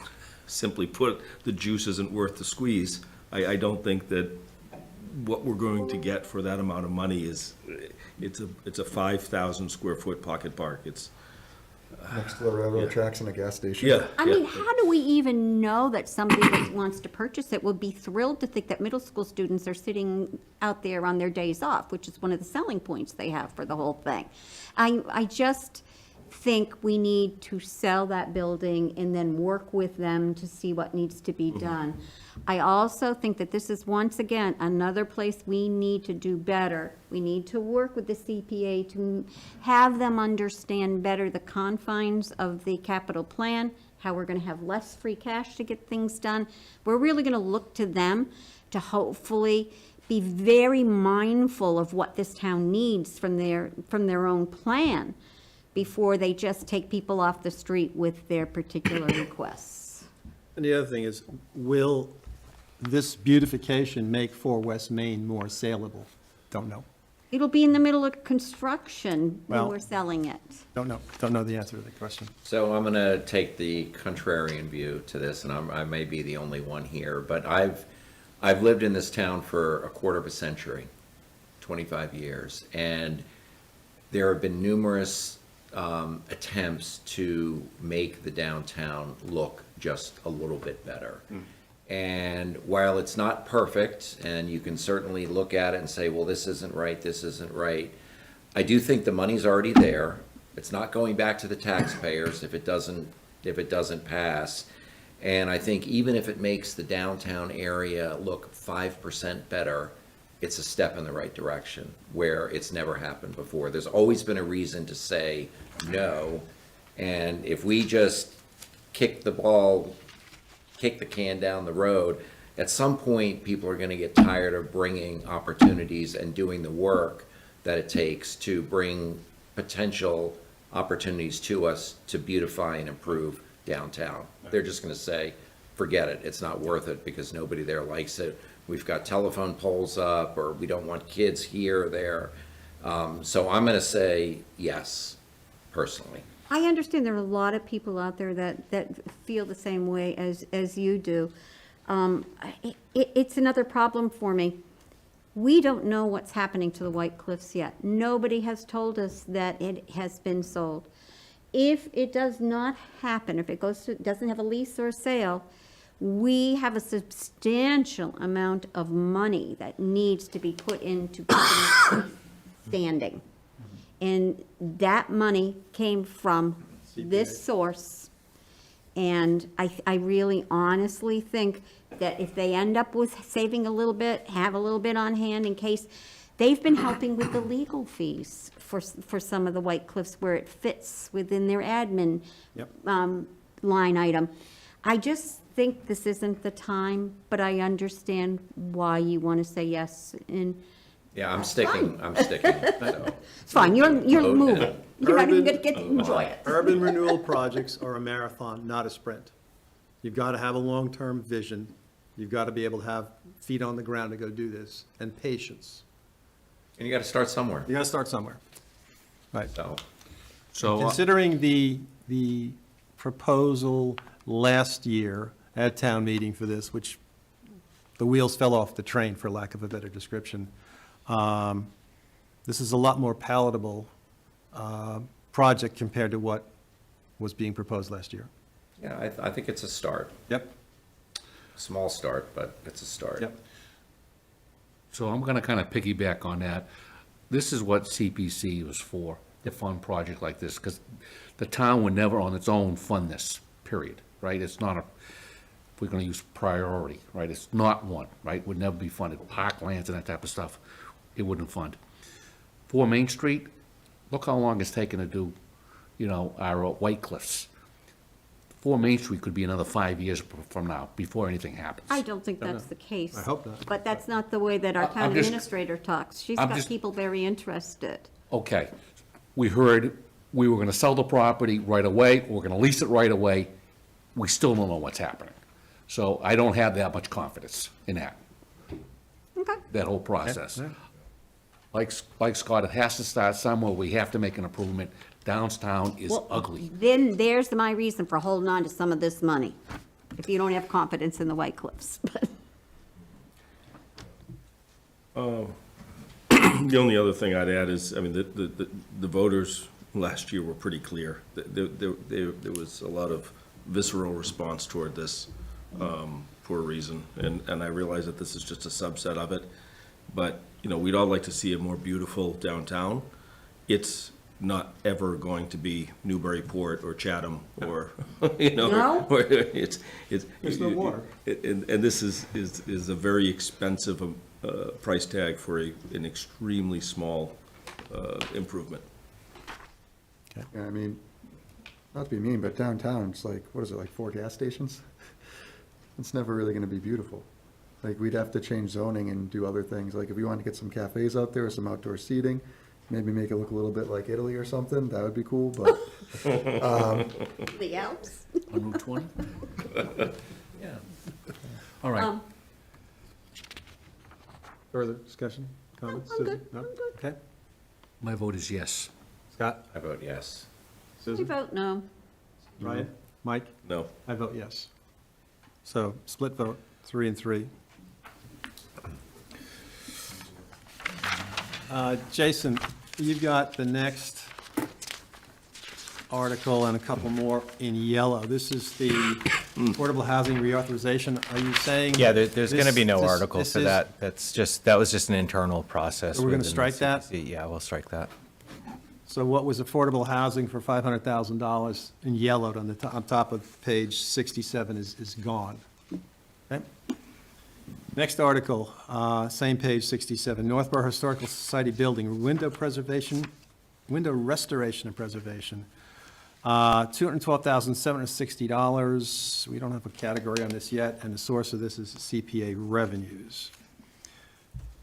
Speaker 6: simply put, the juice isn't worth the squeeze. I don't think that what we're going to get for that amount of money it's a 5,000 square foot pocket park. It's,
Speaker 4: Next to the railroad tracks and a gas station.
Speaker 6: yeah.
Speaker 3: I mean, how do we even know that somebody that wants to purchase it would be thrilled to think that middle school students are sitting out there on their days off, which is one of the selling points they have for the whole thing? I just think we need to sell that building and then work with them to see what needs to be done. I also think that this is, once again, another place we need to do better. We need to work with the CPA to have them understand better the confines of the capital plan, how we're gonna have less free cash to get things done. We're really gonna look to them to hopefully be very mindful of what this town needs from their own plan before they just take people off the street with their particular requests.
Speaker 1: And the other thing is, will this beautification make 4 West Main more saleable? Don't know.
Speaker 3: It'll be in the middle of construction when
Speaker 1: Well-
Speaker 3: we're selling it.
Speaker 1: Don't know. Don't know the answer to the question.
Speaker 9: So I'm gonna take the contrarian view to this, and I may be the only one here, but I've lived in this town for a quarter of a century, 25 years, and there have been numerous attempts to make the downtown look just a little bit better. And while it's not perfect, and you can certainly look at it and say, well, this isn't right, this isn't right, I do think the money's already there. It's not going back to the taxpayers if it doesn't pass. And I think even if it makes the downtown area look 5% better, it's a step in the right direction where it's never happened before. There's always been a reason to say no. And if we just kick the can down the road, at some point, people are gonna get tired of bringing opportunities and doing the work that it takes to bring potential opportunities to us to beautify and improve downtown. They're just gonna say, forget it, it's not worth it because nobody there likes it. We've got telephone poles up, or we don't want kids here or there. So I'm gonna say yes, personally.
Speaker 3: I understand there are a lot of people out there that feel the same way as you do. It's another problem for me. We don't know what's happening to the White Cliffs yet. Nobody has told us that it has been sold. If it does not happen, if it doesn't have a lease or a sale, we have a substantial amount of money that needs to be put into keeping it standing. And that money came from this source. And I really honestly think that if they end up with saving a little bit, have a little bit on hand in case, they've been helping with the legal fees for some of the White Cliffs where it fits within their admin
Speaker 1: Yep.
Speaker 3: line item. I just think this isn't the time, but I understand why you want to say yes. And
Speaker 9: Yeah, I'm sticking, so.
Speaker 3: it's fine, you're
Speaker 9: Vote
Speaker 3: moving.
Speaker 9: no.
Speaker 3: You're not even
Speaker 1: Urban-
Speaker 3: going to get to enjoy it.
Speaker 1: Urban renewal projects are a marathon, not a sprint. You've got to have a long-term vision. You've got to be able to have feet on the ground to go do this, and patience.
Speaker 9: And you gotta start somewhere,
Speaker 1: You got to start somewhere. Right.
Speaker 9: so.
Speaker 2: So,
Speaker 1: Considering the proposal last year at town meeting for this, which the wheels fell off the train, for lack of a better description, this is a lot more palatable project compared to what was being proposed last year.
Speaker 9: Yeah, I think it's a start,
Speaker 1: Yep,
Speaker 9: small start, but it's a start.
Speaker 1: yep.
Speaker 2: so I'm gonna kind of piggyback on that. This is what CPC was for, to fund project like this, because the town would never on its own fund this, period, right? It's not if we're gonna use priority, right? It's not one, right? Would never be funded. Parklands and that type of stuff, it wouldn't fund. For Main Street, look how long it's taken to do, our White Cliffs. For Main Street could be another 5 years from now, before anything happens.
Speaker 3: I don't think that's the case.
Speaker 1: I hope not.
Speaker 3: But that's not the way that our
Speaker 2: I'm
Speaker 3: town
Speaker 2: just-
Speaker 3: administrator talks. She's
Speaker 2: I'm
Speaker 3: got
Speaker 2: just-
Speaker 3: people very interested.
Speaker 2: Okay, we heard we were gonna sell the property right away, we're gonna lease it right away. We still don't know what's happening. So I don't have that much confidence in
Speaker 3: Okay.
Speaker 2: that whole process.
Speaker 1: Yeah.
Speaker 2: Like Scott, it has to start somewhere, we have to make an improvement. Downtown is
Speaker 3: Well,
Speaker 2: ugly.
Speaker 3: Then there's my reason for holding on to some of this money, if you don't have confidence in the White Cliffs.
Speaker 6: The only other thing I'd add is, I mean, the voters last year were pretty clear. There was a lot of visceral response toward this, for a reason. And I realize that this is just a subset of it. But, we'd all like to see a more beautiful downtown. It's not ever going to be Newburyport or Chatham or, you know.
Speaker 3: No?
Speaker 6: or it's.
Speaker 1: There's no water.
Speaker 6: And this is a very expensive price tag for an extremely small improvement.
Speaker 4: Yeah, I mean, not to be mean, but downtown, it's like, what is it, like 4 gas stations? It's never really gonna be beautiful. Like, we'd have to change zoning and do other things. Like, if we wanted to get some cafes out there, some outdoor seating, maybe make it look a little bit like Italy or something, that would be cool, but,
Speaker 3: The Alps?
Speaker 10: On Route 20? Yeah. All right.
Speaker 1: Further discussion, comments?
Speaker 3: I'm
Speaker 1: Susan?
Speaker 3: good,
Speaker 1: No?
Speaker 3: I'm good.
Speaker 1: Okay.
Speaker 10: My vote is yes.
Speaker 1: Scott?
Speaker 9: I vote yes.
Speaker 3: I
Speaker 1: Susan?
Speaker 3: vote no.
Speaker 1: Ryan? Mike?
Speaker 6: No.
Speaker 1: I vote yes. So, split vote, 3 and 3. Jason, you've got the next article and a couple more in yellow. This is the affordable housing reauthorization. Are you saying?
Speaker 7: Yeah, there's going to be no
Speaker 1: this-
Speaker 7: article
Speaker 1: this
Speaker 7: for
Speaker 1: is-
Speaker 7: that. That was just an internal process.
Speaker 1: So we're gonna
Speaker 7: within the
Speaker 1: strike that?
Speaker 7: CPC. Yeah, we'll strike that.
Speaker 1: So what was affordable housing for $500,000 in yellowed on the, on top of page 67 is gone. Okay? Next article, same page 67, Northborough Historical Society Building, window restoration and preservation. $212,760. We don't have a category on this yet, and the source of this is CPA revenues.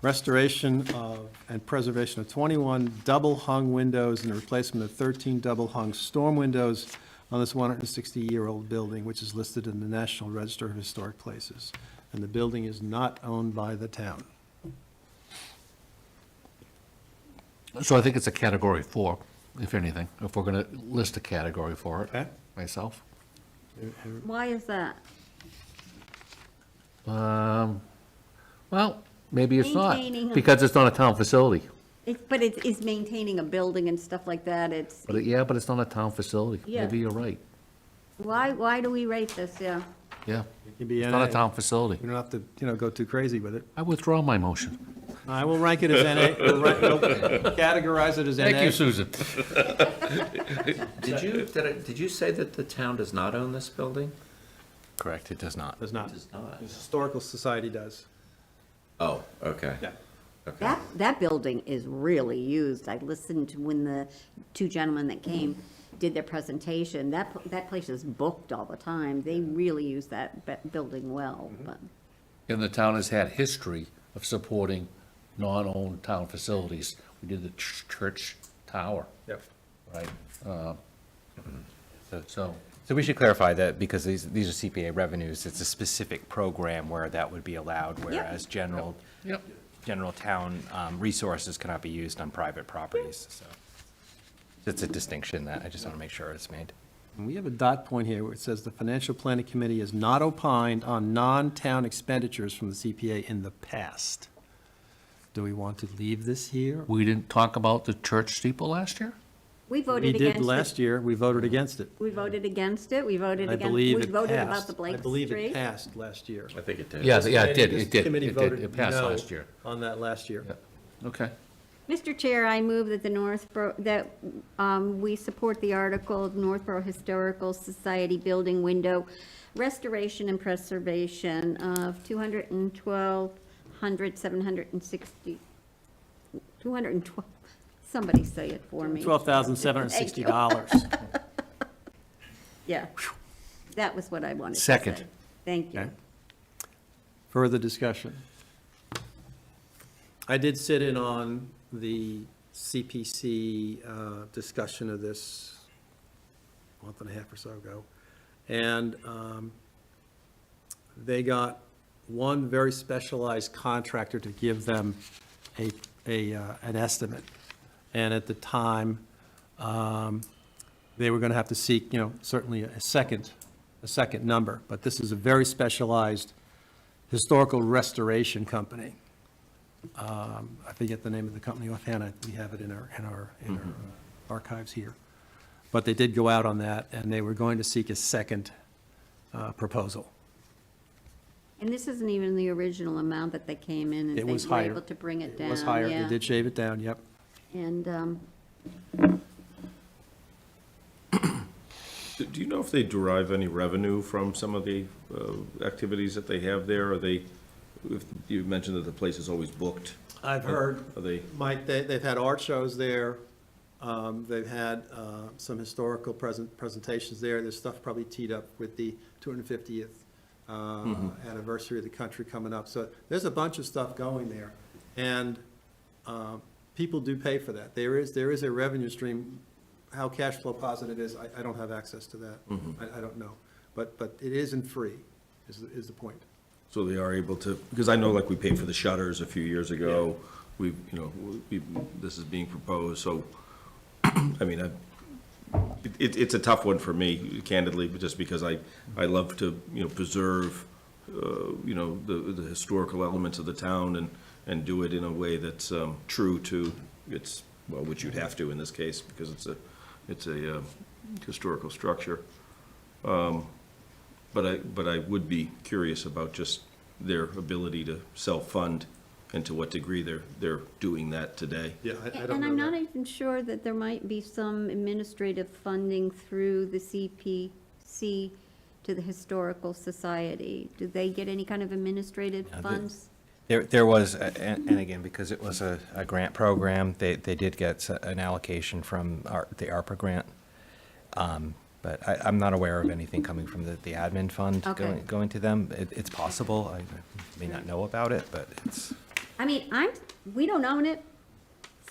Speaker 1: Restoration of and preservation of 21 double-hung windows and the replacement of 13 double-hung storm windows on this 160-year-old building, which is listed in the National Register of Historic Places. And the building is not owned by the town.
Speaker 10: So I think it's a category 4, if anything, if we're going to list a category for it.
Speaker 1: Okay.
Speaker 10: Myself.
Speaker 3: Why is that?
Speaker 10: Well, maybe it's not,
Speaker 3: Maintaining a-
Speaker 10: because it's not a town facility.
Speaker 3: But it is maintaining a building and stuff like that, it's,
Speaker 10: But, yeah, but it's not a town facility.
Speaker 3: Yeah.
Speaker 10: Maybe you're right.
Speaker 3: why do we rate this, yeah?
Speaker 10: Yeah.
Speaker 1: It can be
Speaker 10: It's not a
Speaker 1: NA.
Speaker 10: town facility.
Speaker 1: We don't have to, go too crazy with it.
Speaker 10: I withdraw my motion.
Speaker 1: I will rank it as NA, we'll categorize it as NA.
Speaker 10: Thank you, Susan.
Speaker 9: Did you say that the town does not own this building?
Speaker 7: Correct, it does not.
Speaker 1: Does not.
Speaker 9: Does not.
Speaker 1: The Historical Society does.
Speaker 9: Oh, okay.
Speaker 1: Yeah.
Speaker 9: Okay.
Speaker 3: That building is really used. I listened to when the two gentlemen that came did their presentation. That place is booked all the time. They really use that building well, but.
Speaker 10: And the town has had history of supporting non-owned town facilities. We did the church tower,
Speaker 1: Yep.
Speaker 10: right? So,
Speaker 7: So we should clarify that because these are CPA revenues, it's a specific program where that would be allowed, whereas general
Speaker 10: yep.
Speaker 7: town resources cannot be used on private properties, so. It's a distinction that I just want to make sure it's made.
Speaker 1: And we have a dot point here where it says the Financial Planning Committee has not opined on non-town expenditures from the CPA in the past. Do we want to leave this here?
Speaker 10: We didn't talk about the church steeple last year?
Speaker 3: We
Speaker 1: We
Speaker 3: voted
Speaker 1: did
Speaker 3: against
Speaker 1: last
Speaker 3: it.
Speaker 1: year, we voted against it.
Speaker 3: We voted against it. We voted
Speaker 1: I
Speaker 3: against,
Speaker 1: believe
Speaker 3: we
Speaker 1: it
Speaker 3: voted about
Speaker 1: passed.
Speaker 3: the Blake
Speaker 1: I believe it
Speaker 3: Street.
Speaker 1: passed last year.
Speaker 9: I think it did.
Speaker 10: Yeah, yeah, it did,
Speaker 1: This
Speaker 10: it did,
Speaker 1: committee
Speaker 10: it did.
Speaker 1: voted
Speaker 10: It passed
Speaker 1: no
Speaker 10: last year.
Speaker 1: on that last year.
Speaker 10: Okay.
Speaker 3: Mr. Chair, I move that we support the article of Northborough Historical Society Building Window Restoration and Preservation of $212,760, 212, somebody say it for me.
Speaker 1: $12,760.
Speaker 3: Yeah, that was what I wanted to say.
Speaker 10: Second.
Speaker 3: Thank you.
Speaker 1: Okay. Further discussion? I did sit in on the CPC discussion of this a month and a half or so ago. And they got one very specialized contractor to give them an estimate. And at the time, they were going to have to seek, certainly a second number. But this is a very specialized historical restoration company. I forget the name of the company offhand. We have it in our archives here. But they did go out on that, and they were going to seek a second proposal.
Speaker 3: And this isn't even the original amount that they came in, and
Speaker 1: It
Speaker 3: they
Speaker 1: was
Speaker 3: were
Speaker 1: higher.
Speaker 3: able to bring it down.
Speaker 1: It was higher. They
Speaker 3: yeah.
Speaker 1: did shave it down, yep.
Speaker 3: And
Speaker 6: Do you know if they derive any revenue from some of the activities that they have there? Are they, if you mentioned that the place is always booked?
Speaker 1: I've heard,
Speaker 6: Are they,
Speaker 1: Mike, they've had art shows there. They've had some historical presentations there. There's stuff probably teed up with the 250th anniversary of the country coming up. So there's a bunch of stuff going there. And people do pay for that. There is a revenue stream. How cash flow positive is, I don't have access to that. I don't know. But it isn't free, is the point.
Speaker 6: so they are able to, because I know like we paid for the shutters a few years ago. This is being proposed, so, I mean, it's a tough one for me, candidly, but just because I love to, preserve, the historical elements of the town and do it in a way that's true to its, well, which you'd have to in this case, because it's a historical structure. But I would be curious about just their ability to self-fund and to what degree they're doing that today.
Speaker 1: Yeah, I don't know.
Speaker 3: And I'm not
Speaker 1: that.
Speaker 3: even sure that there might be some administrative funding through the CPC to the Historical Society. Do they get any kind of administrative funds?
Speaker 7: There was, and again, because it was a grant program, they did get an allocation from the ARPA grant. But I'm not aware of anything coming from the admin fund
Speaker 3: Okay.
Speaker 7: going to them. It's possible, I may not know about it, but it's,
Speaker 3: I mean, we don't own it.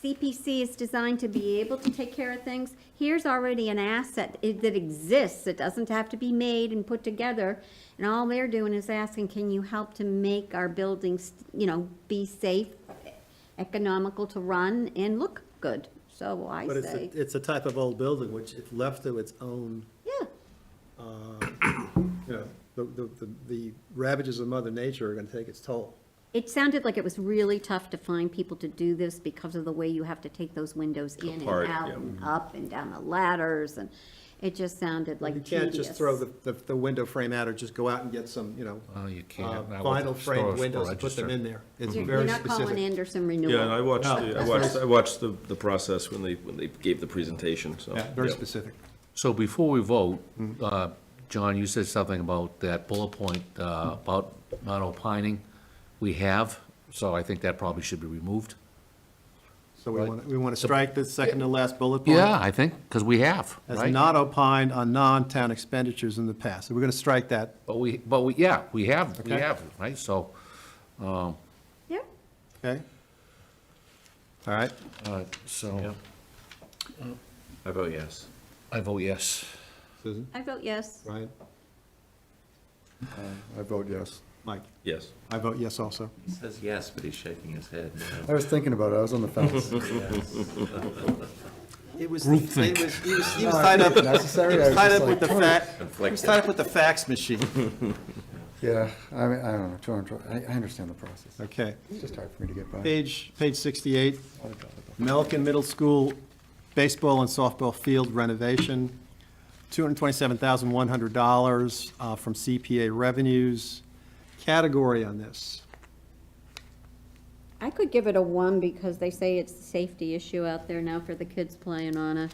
Speaker 3: CPC is designed to be able to take care of things. Here's already an asset that exists. It doesn't have to be made and put together. And all they're doing is asking, can you help to make our buildings, be safe, economical to run, and look good? So I
Speaker 1: But
Speaker 3: say,
Speaker 1: it's a type of old building, which if left to its own,
Speaker 3: yeah.
Speaker 1: the ravages of Mother Nature are gonna take its toll.
Speaker 3: It sounded like it was really tough to find people to do this because of the way you have to take those windows in and
Speaker 6: Apart,
Speaker 3: out
Speaker 6: yeah.
Speaker 3: and up and down the ladders, and it just sounded like
Speaker 1: You
Speaker 3: tedious.
Speaker 1: can't just throw the window frame out or just go out and get some,
Speaker 10: Well, you can't. Not with
Speaker 1: vinyl
Speaker 10: the
Speaker 1: framed
Speaker 10: storage
Speaker 1: windows and put them
Speaker 10: register.
Speaker 1: in there. It's
Speaker 3: You're
Speaker 1: very
Speaker 3: not calling
Speaker 1: specific.
Speaker 3: Anderson Renewal.
Speaker 6: Yeah, and I watched,
Speaker 1: No.
Speaker 6: I watched the process when they gave the presentation, so.
Speaker 1: Yeah, very
Speaker 6: yeah.
Speaker 1: specific.
Speaker 2: So before we vote, John, you said something about that bullet point, about not opining. We have, so I think that probably should be removed.
Speaker 1: So we want to strike the second to last bullet point?
Speaker 2: Yeah, I think, because we have,
Speaker 1: Has
Speaker 2: right?
Speaker 1: not opined on non-town expenditures in the past. So we're going to strike that.
Speaker 2: But yeah, we have,
Speaker 1: Okay.
Speaker 2: right? So,
Speaker 3: Yep.
Speaker 1: Okay? All right.
Speaker 2: so
Speaker 8: I vote yes.
Speaker 2: I vote yes.
Speaker 1: Susan?
Speaker 3: I vote yes.
Speaker 1: Ryan?
Speaker 4: I vote yes.
Speaker 1: Mike?
Speaker 6: Yes.
Speaker 1: I vote yes also.
Speaker 8: He says yes, but he's shaking his head.
Speaker 4: I was thinking about it, I was on the fence.
Speaker 1: It was,
Speaker 2: Groupthink.
Speaker 1: he was tied up,
Speaker 4: Necessary,
Speaker 1: he
Speaker 4: I
Speaker 1: was
Speaker 4: was
Speaker 1: tied
Speaker 4: just
Speaker 1: up with the
Speaker 4: like,
Speaker 1: he was tied up with the fax machine.
Speaker 4: Yeah, I mean, I don't know, I understand the process.
Speaker 1: Okay.
Speaker 4: It's just hard for me to get by.
Speaker 1: Page 68, Melican Middle School baseball and softball field renovation, $227,100 from CPA revenues. Category on this.
Speaker 3: I could give it a 1 because they say it's a safety issue out there now for the kids playing on it.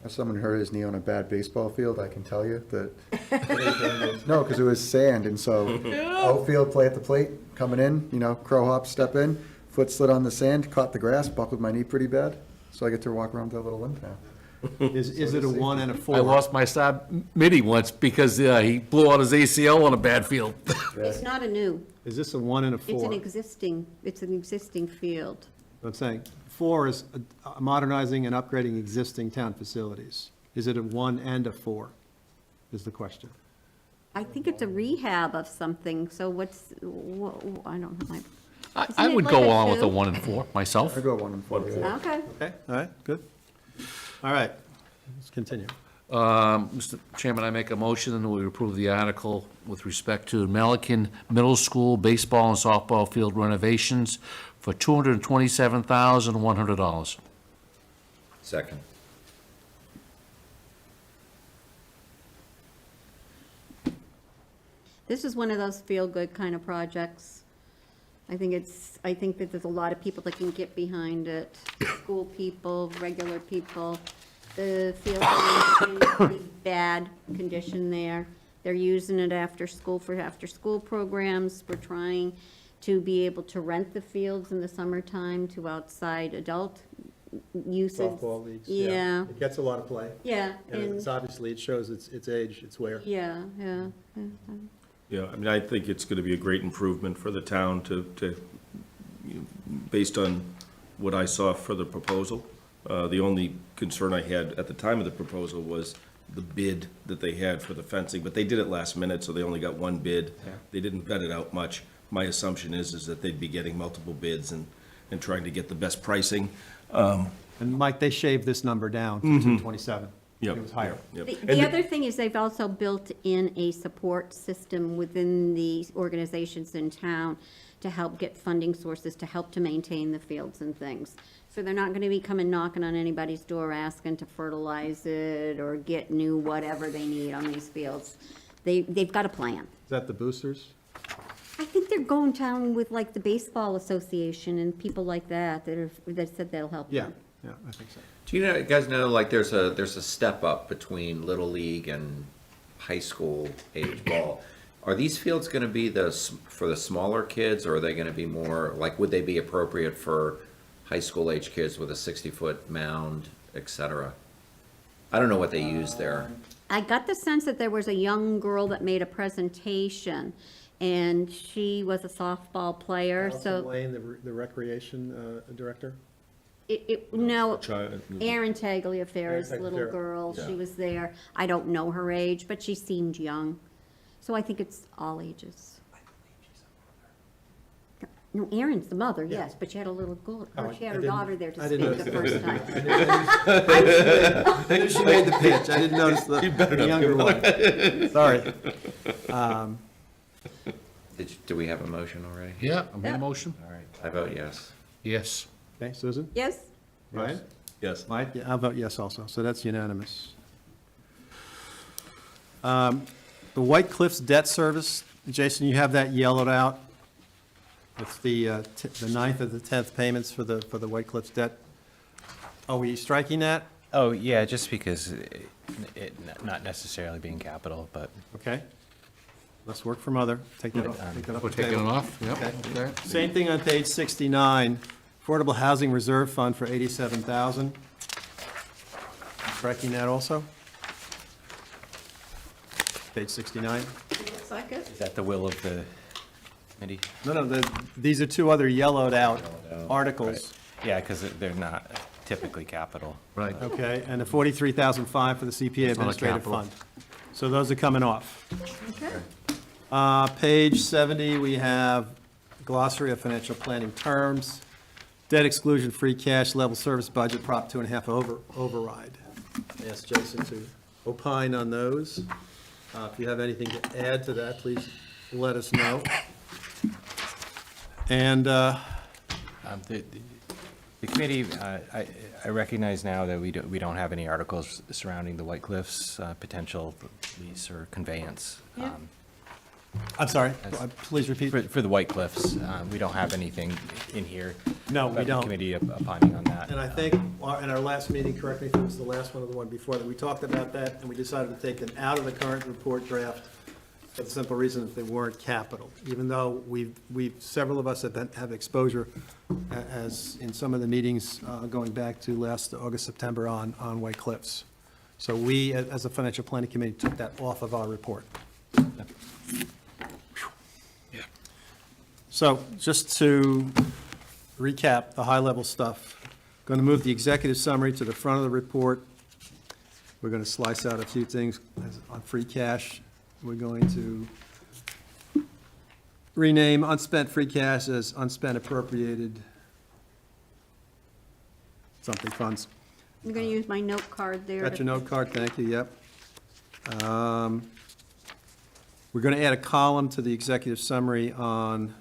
Speaker 4: As someone who hurt his knee on a bad baseball field, I can tell you that. No, because it was sand, and so outfield, play at the plate, coming in, crow hop, step in, foot slid on the sand, caught the grass, buckled my knee pretty bad, so I get to walk around with that little limp now.
Speaker 1: Is it a 1 and a 4?
Speaker 2: I lost my son Mitty once because he blew out his ACL on a bad field.
Speaker 3: It's not a new,
Speaker 1: Is this a 1 and a 4?
Speaker 3: it's an existing field.
Speaker 1: I'm saying 4 is modernizing and upgrading existing town facilities. Is it a 1 and a 4, is the question.
Speaker 3: I think it's a rehab of something, so I don't know.
Speaker 2: I
Speaker 3: Isn't it
Speaker 2: would
Speaker 3: like
Speaker 2: go
Speaker 3: a
Speaker 2: along with the
Speaker 3: 2?
Speaker 2: 1 and 4 myself.
Speaker 4: I go 1 and 4. yeah.
Speaker 3: Okay.
Speaker 1: Okay, all right, good. All right, let's continue.
Speaker 2: Mr. Chairman, I make a motion that we approve the article with respect to Melican Middle School baseball and softball field renovations for $227,100.
Speaker 8: Second.
Speaker 3: This is one of those feel-good kind of projects. I think that there's a lot of people that can get behind it, school people, regular people. The field is pretty bad condition there. They're using it after school for after-school programs. We're trying to be able to rent the fields in the summertime to outside adult uses.
Speaker 1: Softball leagues,
Speaker 3: Yeah,
Speaker 1: It gets a lot of play.
Speaker 3: yeah,
Speaker 1: And
Speaker 3: and,
Speaker 1: it's obviously, it shows its age, its wear.
Speaker 3: yeah, yeah.
Speaker 6: Yeah, I mean, I think it's gonna be a great improvement for the town based on what I saw for the proposal. The only concern I had at the time of the proposal was the bid that they had for the fencing, but they did it last minute, so they only got one bid. They didn't vet it out much. My assumption is that they'd be getting multiple bids and trying to get the best pricing.
Speaker 1: And Mike, they shaved this number down to 227.
Speaker 6: Yep.
Speaker 1: It was higher.
Speaker 6: Yep.
Speaker 3: The other thing is they've also built in a support system within the organizations in town to help get funding sources to help to maintain the fields and things. So they're not gonna be coming knocking on anybody's door asking to fertilize it or get new whatever they need on these fields. They've got a plan.
Speaker 1: Is that the boosters?
Speaker 3: I think they're going down with like the baseball association and people like that that said they'll help them.
Speaker 1: Yeah, I think so.
Speaker 8: Do you guys know, like, there's a step up between Little League and high school age ball? Are these fields gonna be for the smaller kids, or are they gonna be more, like, would they be appropriate for high school age kids with a 60-foot mound, et cetera? I don't know what they use there.
Speaker 3: I got the sense that there was a young girl that made a presentation, and she was a softball player,
Speaker 1: Allison
Speaker 3: so
Speaker 1: Lane, the recreation director?
Speaker 3: no,
Speaker 6: Child-
Speaker 3: Erin Tagliaferra's
Speaker 1: Erin
Speaker 3: little
Speaker 1: Tagliaferra,
Speaker 3: girl, she
Speaker 6: yeah.
Speaker 3: was there. I don't know her age, but she seemed young. So I think it's all ages. No, Erin's the mother, yes, but she had a little girl,
Speaker 1: Oh,
Speaker 3: she had
Speaker 1: I
Speaker 3: her
Speaker 1: didn't-
Speaker 3: daughter there to
Speaker 1: I
Speaker 3: speak
Speaker 1: didn't
Speaker 3: the
Speaker 1: notice
Speaker 3: first time.
Speaker 1: I knew she made the pitch. I didn't notice the younger one. Sorry.
Speaker 8: Do we have a motion already?
Speaker 2: Yeah, I made a motion?
Speaker 8: All right, I vote yes.
Speaker 2: Yes.
Speaker 1: Okay, Susan?
Speaker 3: Yes?
Speaker 1: Ryan?
Speaker 6: Yes.
Speaker 1: Mike? Yeah, I'll vote yes also, so that's unanimous. The White Cliffs Debt Service, Jason, you have that yellowed out. It's the 9th of the 10th payments for the White Cliffs debt. Are we striking that?
Speaker 7: Oh, yeah, just because it not necessarily being capital, but
Speaker 1: Okay. Less work for mother. Take that off. Take that off
Speaker 2: We're
Speaker 1: the
Speaker 2: taking it
Speaker 1: table.
Speaker 2: off? Yep, okay.
Speaker 1: Same thing on page 69, Affordable Housing Reserve Fund for 87,000. Striking that also? Page 69.
Speaker 3: Looks like it.
Speaker 7: is that the will of the committee?
Speaker 1: No, these are two other yellowed out articles.
Speaker 7: Yeah, because they're not typically capital.
Speaker 2: Right.
Speaker 1: Okay, and the 43,005 for the CPA
Speaker 2: It's not a
Speaker 1: Administrative
Speaker 2: capital.
Speaker 1: Fund. So those are coming off.
Speaker 3: Okay.
Speaker 1: Page 70, we have glossary of financial planning terms, debt exclusion, free cash, level service budget, Prop 2.5 override. I asked Jason to opine on those. If you have anything to add to that, please let us know. And,
Speaker 7: The committee, I recognize now that we don't have any articles surrounding the White Cliffs potential lease or conveyance.
Speaker 3: Yeah.
Speaker 1: I'm sorry, please repeat.
Speaker 7: For the White Cliffs, we don't have anything in here.
Speaker 1: No, we
Speaker 7: about the
Speaker 1: don't.
Speaker 7: committee opining on that.
Speaker 1: And I think in our last meeting, correct me if it was the last one or the one before, that we talked about that, and we decided to take them out of the current report draft for the simple reason that they weren't capital, even though several of us have exposure, as in some of the meetings going back to last August, September on White Cliffs. So we, as a financial planning committee, took that off of our report.
Speaker 2: Yeah.
Speaker 1: So just to recap the high-level stuff, going to move the executive summary to the front of the report. We're going to slice out a few things on free cash. We're going to rename unspent free cash as unspent appropriated something funds.
Speaker 3: I'm gonna use my note card there.
Speaker 1: Got
Speaker 3: to-
Speaker 1: your note card, thank you, yep. We're going to add a column to the executive summary on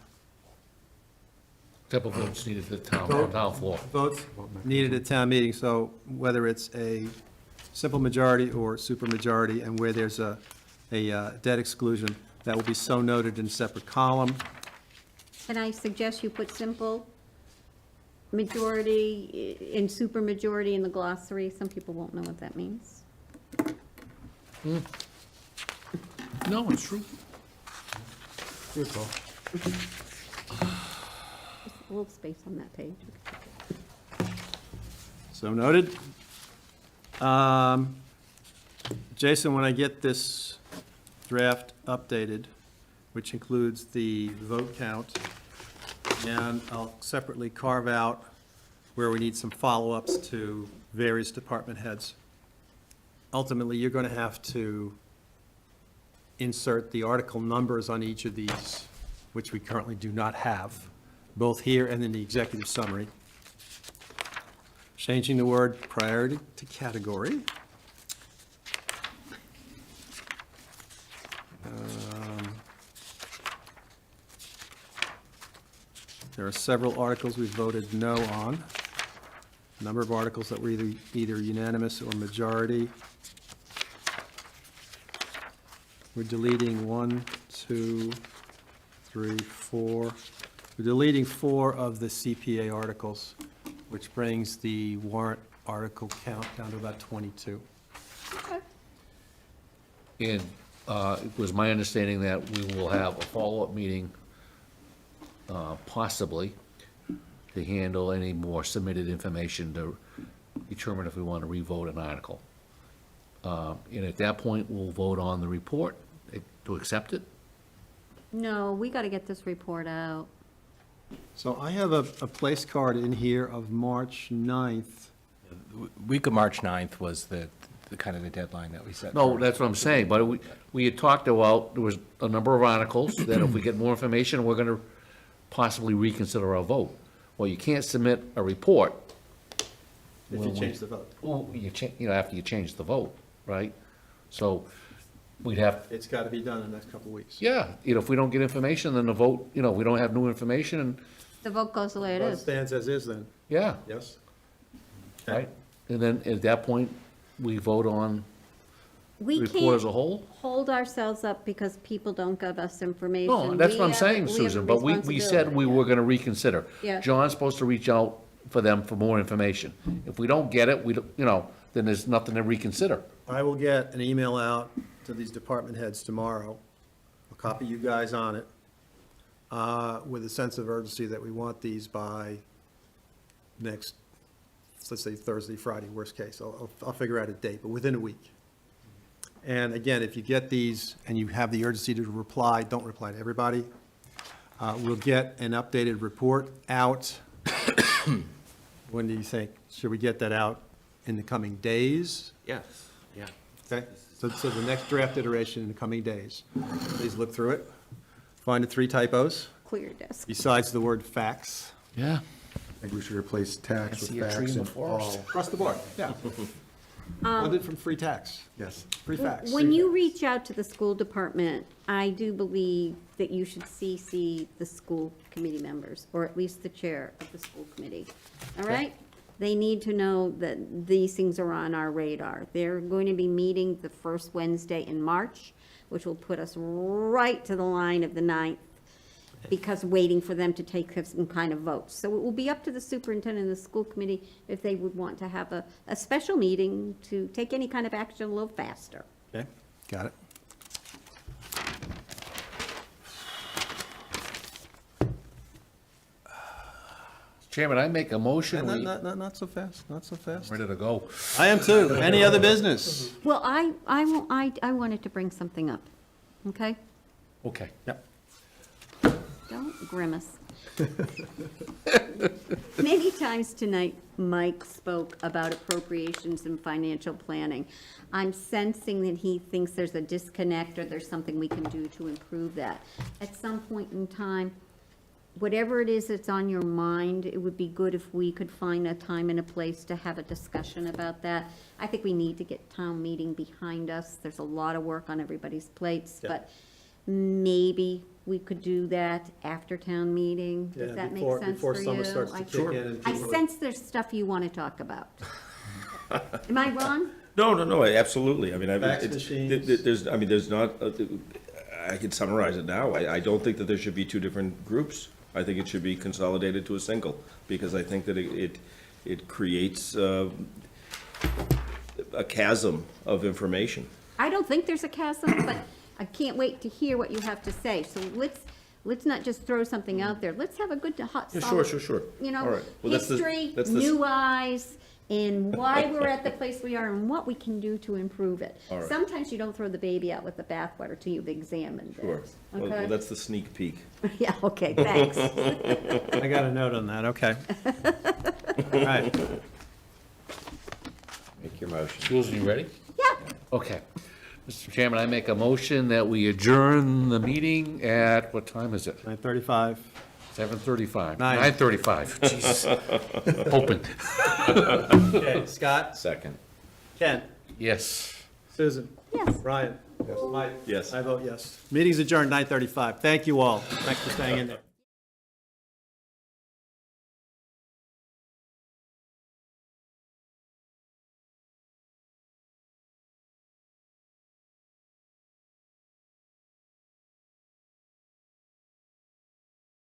Speaker 2: Couple votes needed at the town floor.
Speaker 1: votes needed at town meeting, so whether it's a simple majority or supermajority, and where there's a debt exclusion, that will be so noted in a separate column.
Speaker 3: And I suggest you put simple majority in supermajority in the glossary. Some people won't know what that means.
Speaker 10: No, it's true.
Speaker 4: Good call.
Speaker 3: A little space on that page.
Speaker 1: So noted. Jason, when I get this draft updated, which includes the vote count, and I'll separately carve out where we need some follow-ups to various department heads. Ultimately, you're going to have to insert the article numbers on each of these, which we currently do not have, both here and in the executive summary. Changing the word priority to category. There are several articles we voted no on. A number of articles that were either unanimous or majority. We're deleting 1, 2, 3, 4. We're deleting 4 of the CPA articles, which brings the warrant article count down to about 22.
Speaker 2: And it was my understanding that we will have a follow-up meeting, possibly, to handle any more submitted information to determine if we want to revote an article. And at that point, we'll vote on the report to accept it.
Speaker 3: No, we got to get this report out.
Speaker 1: So I have a place card in here of March 9th.
Speaker 7: Week of March 9th was the kind of the deadline that we set.
Speaker 2: No,
Speaker 7: for-
Speaker 2: that's what I'm saying, but we had talked about, there was a number of articles that if we get more information, we're gonna possibly reconsider our vote. Well, you can't submit a report.
Speaker 1: If you change the vote.
Speaker 2: Well, after you change the vote, right? So we'd have,
Speaker 1: It's got to be done in the next couple of weeks.
Speaker 2: yeah, if we don't get information, then the vote, we don't have new information, and,
Speaker 3: The vote goes the way it
Speaker 1: Vote
Speaker 3: is.
Speaker 1: stands as is then,
Speaker 2: yeah,
Speaker 1: yes?
Speaker 2: right? And then at that point, we vote on
Speaker 3: We
Speaker 2: the report as a
Speaker 3: can't
Speaker 2: whole?
Speaker 3: hold ourselves up because people don't give us information.
Speaker 2: No, that's
Speaker 3: We
Speaker 2: what I'm
Speaker 3: have-
Speaker 2: saying,
Speaker 3: we have a
Speaker 2: Susan, but we said
Speaker 3: responsibility,
Speaker 2: we
Speaker 3: yeah.
Speaker 2: were gonna reconsider.
Speaker 3: Yeah.
Speaker 2: John's supposed to reach out for them for more information. If we don't get it, we, don't- then there's nothing to reconsider.
Speaker 1: I will get an email out to these department heads tomorrow. I'll copy you guys on it, with a sense of urgency that we want these by next, let's say Thursday, Friday, worst case. I'll figure out a date, but within a week. And again, if you get these and you have the urgency to reply, don't reply to everybody. We'll get an updated report out. When do you think? Should we get that out in the coming days?
Speaker 9: Yes, yeah.
Speaker 1: Okay, so the next draft iteration in the coming days. Please look through it. Find the 3 typos,
Speaker 3: Clear your desk.
Speaker 1: besides the word facts.
Speaker 10: Yeah.
Speaker 4: I think we should replace tax with
Speaker 2: see a tree
Speaker 4: facts
Speaker 2: in the
Speaker 4: and
Speaker 2: forest.
Speaker 4: all.
Speaker 1: Across the board, yeah. Funded from free tax,
Speaker 4: Yes.
Speaker 1: free facts.
Speaker 3: When you reach out to the school department, I do believe that you should CC the school committee members, or at least the chair of the school committee. All right? They need to know that these things are on our radar. They're going to be meeting the first Wednesday in March, which will put us right to the line of the 9th, because waiting for them to take some kind of vote. So it will be up to the superintendent and the school committee if they would want to have a special meeting to take any kind of action a little faster.
Speaker 1: Okay, got it.
Speaker 2: Chairman, I make a motion, we,
Speaker 1: Not so fast, not so fast.
Speaker 2: ready to go.
Speaker 1: I am too. Any other business?
Speaker 3: Well, I wanted to bring something up, okay?
Speaker 2: Okay.
Speaker 1: Yep.
Speaker 3: Don't grimace. Many times tonight, Mike spoke about appropriations and financial planning. I'm sensing that he thinks there's a disconnect or there's something we can do to improve that. At some point in time, whatever it is that's on your mind, it would be good if we could find a time and a place to have a discussion about that. I think we need to get town meeting behind us. There's a lot of work on everybody's plates,
Speaker 1: Yeah.
Speaker 3: but maybe we could do that after town meeting.
Speaker 1: Yeah,
Speaker 3: Does that make
Speaker 1: before-
Speaker 3: sense
Speaker 1: before
Speaker 3: for you?
Speaker 1: summer starts to kick in and
Speaker 3: I
Speaker 1: people-
Speaker 3: sense there's stuff you want to talk about. Am I wrong?
Speaker 6: No, absolutely. I mean,
Speaker 1: Fax
Speaker 6: it's,
Speaker 1: machines.
Speaker 6: there's not, I can summarize it now. I don't think that there should be 2 different groups. I think it should be consolidated to a single, because I think that it creates a chasm of information.
Speaker 3: I don't think there's a chasm, but I can't wait to hear what you have to say. So let's not just throw something out there. Let's have a good, hot,
Speaker 6: Yeah,
Speaker 3: solid,
Speaker 6: sure.
Speaker 3: you
Speaker 6: All
Speaker 3: know,
Speaker 6: right. Well, that's the-
Speaker 3: history,
Speaker 6: that's the-
Speaker 3: new eyes, and why we're at the place we are and what we can do to improve it.
Speaker 6: All right.
Speaker 3: Sometimes you don't throw the baby out with the bathwater till you've examined
Speaker 6: Sure.
Speaker 3: it.
Speaker 6: Well,
Speaker 3: Okay?
Speaker 6: that's the sneak peek.
Speaker 3: Yeah, okay, thanks.
Speaker 1: I got a note on that, okay. All right.
Speaker 9: Make your motion.
Speaker 2: Susan, you ready?
Speaker 3: Yeah,
Speaker 2: Okay. Mr. Chairman, I make a motion that we adjourn the meeting at, what time is it?
Speaker 1: 9:35.
Speaker 2: 7:35.
Speaker 1: Nine.
Speaker 2: 9:35, jeez. Open.
Speaker 1: Okay, Scott,
Speaker 9: Second.
Speaker 1: Ken,
Speaker 2: Yes.
Speaker 1: Susan.
Speaker 3: yes.
Speaker 1: Ryan. Mike.
Speaker 6: Yes.
Speaker 1: I vote yes. Meeting's adjourned 9:35. Thank you all. Thanks for staying in there.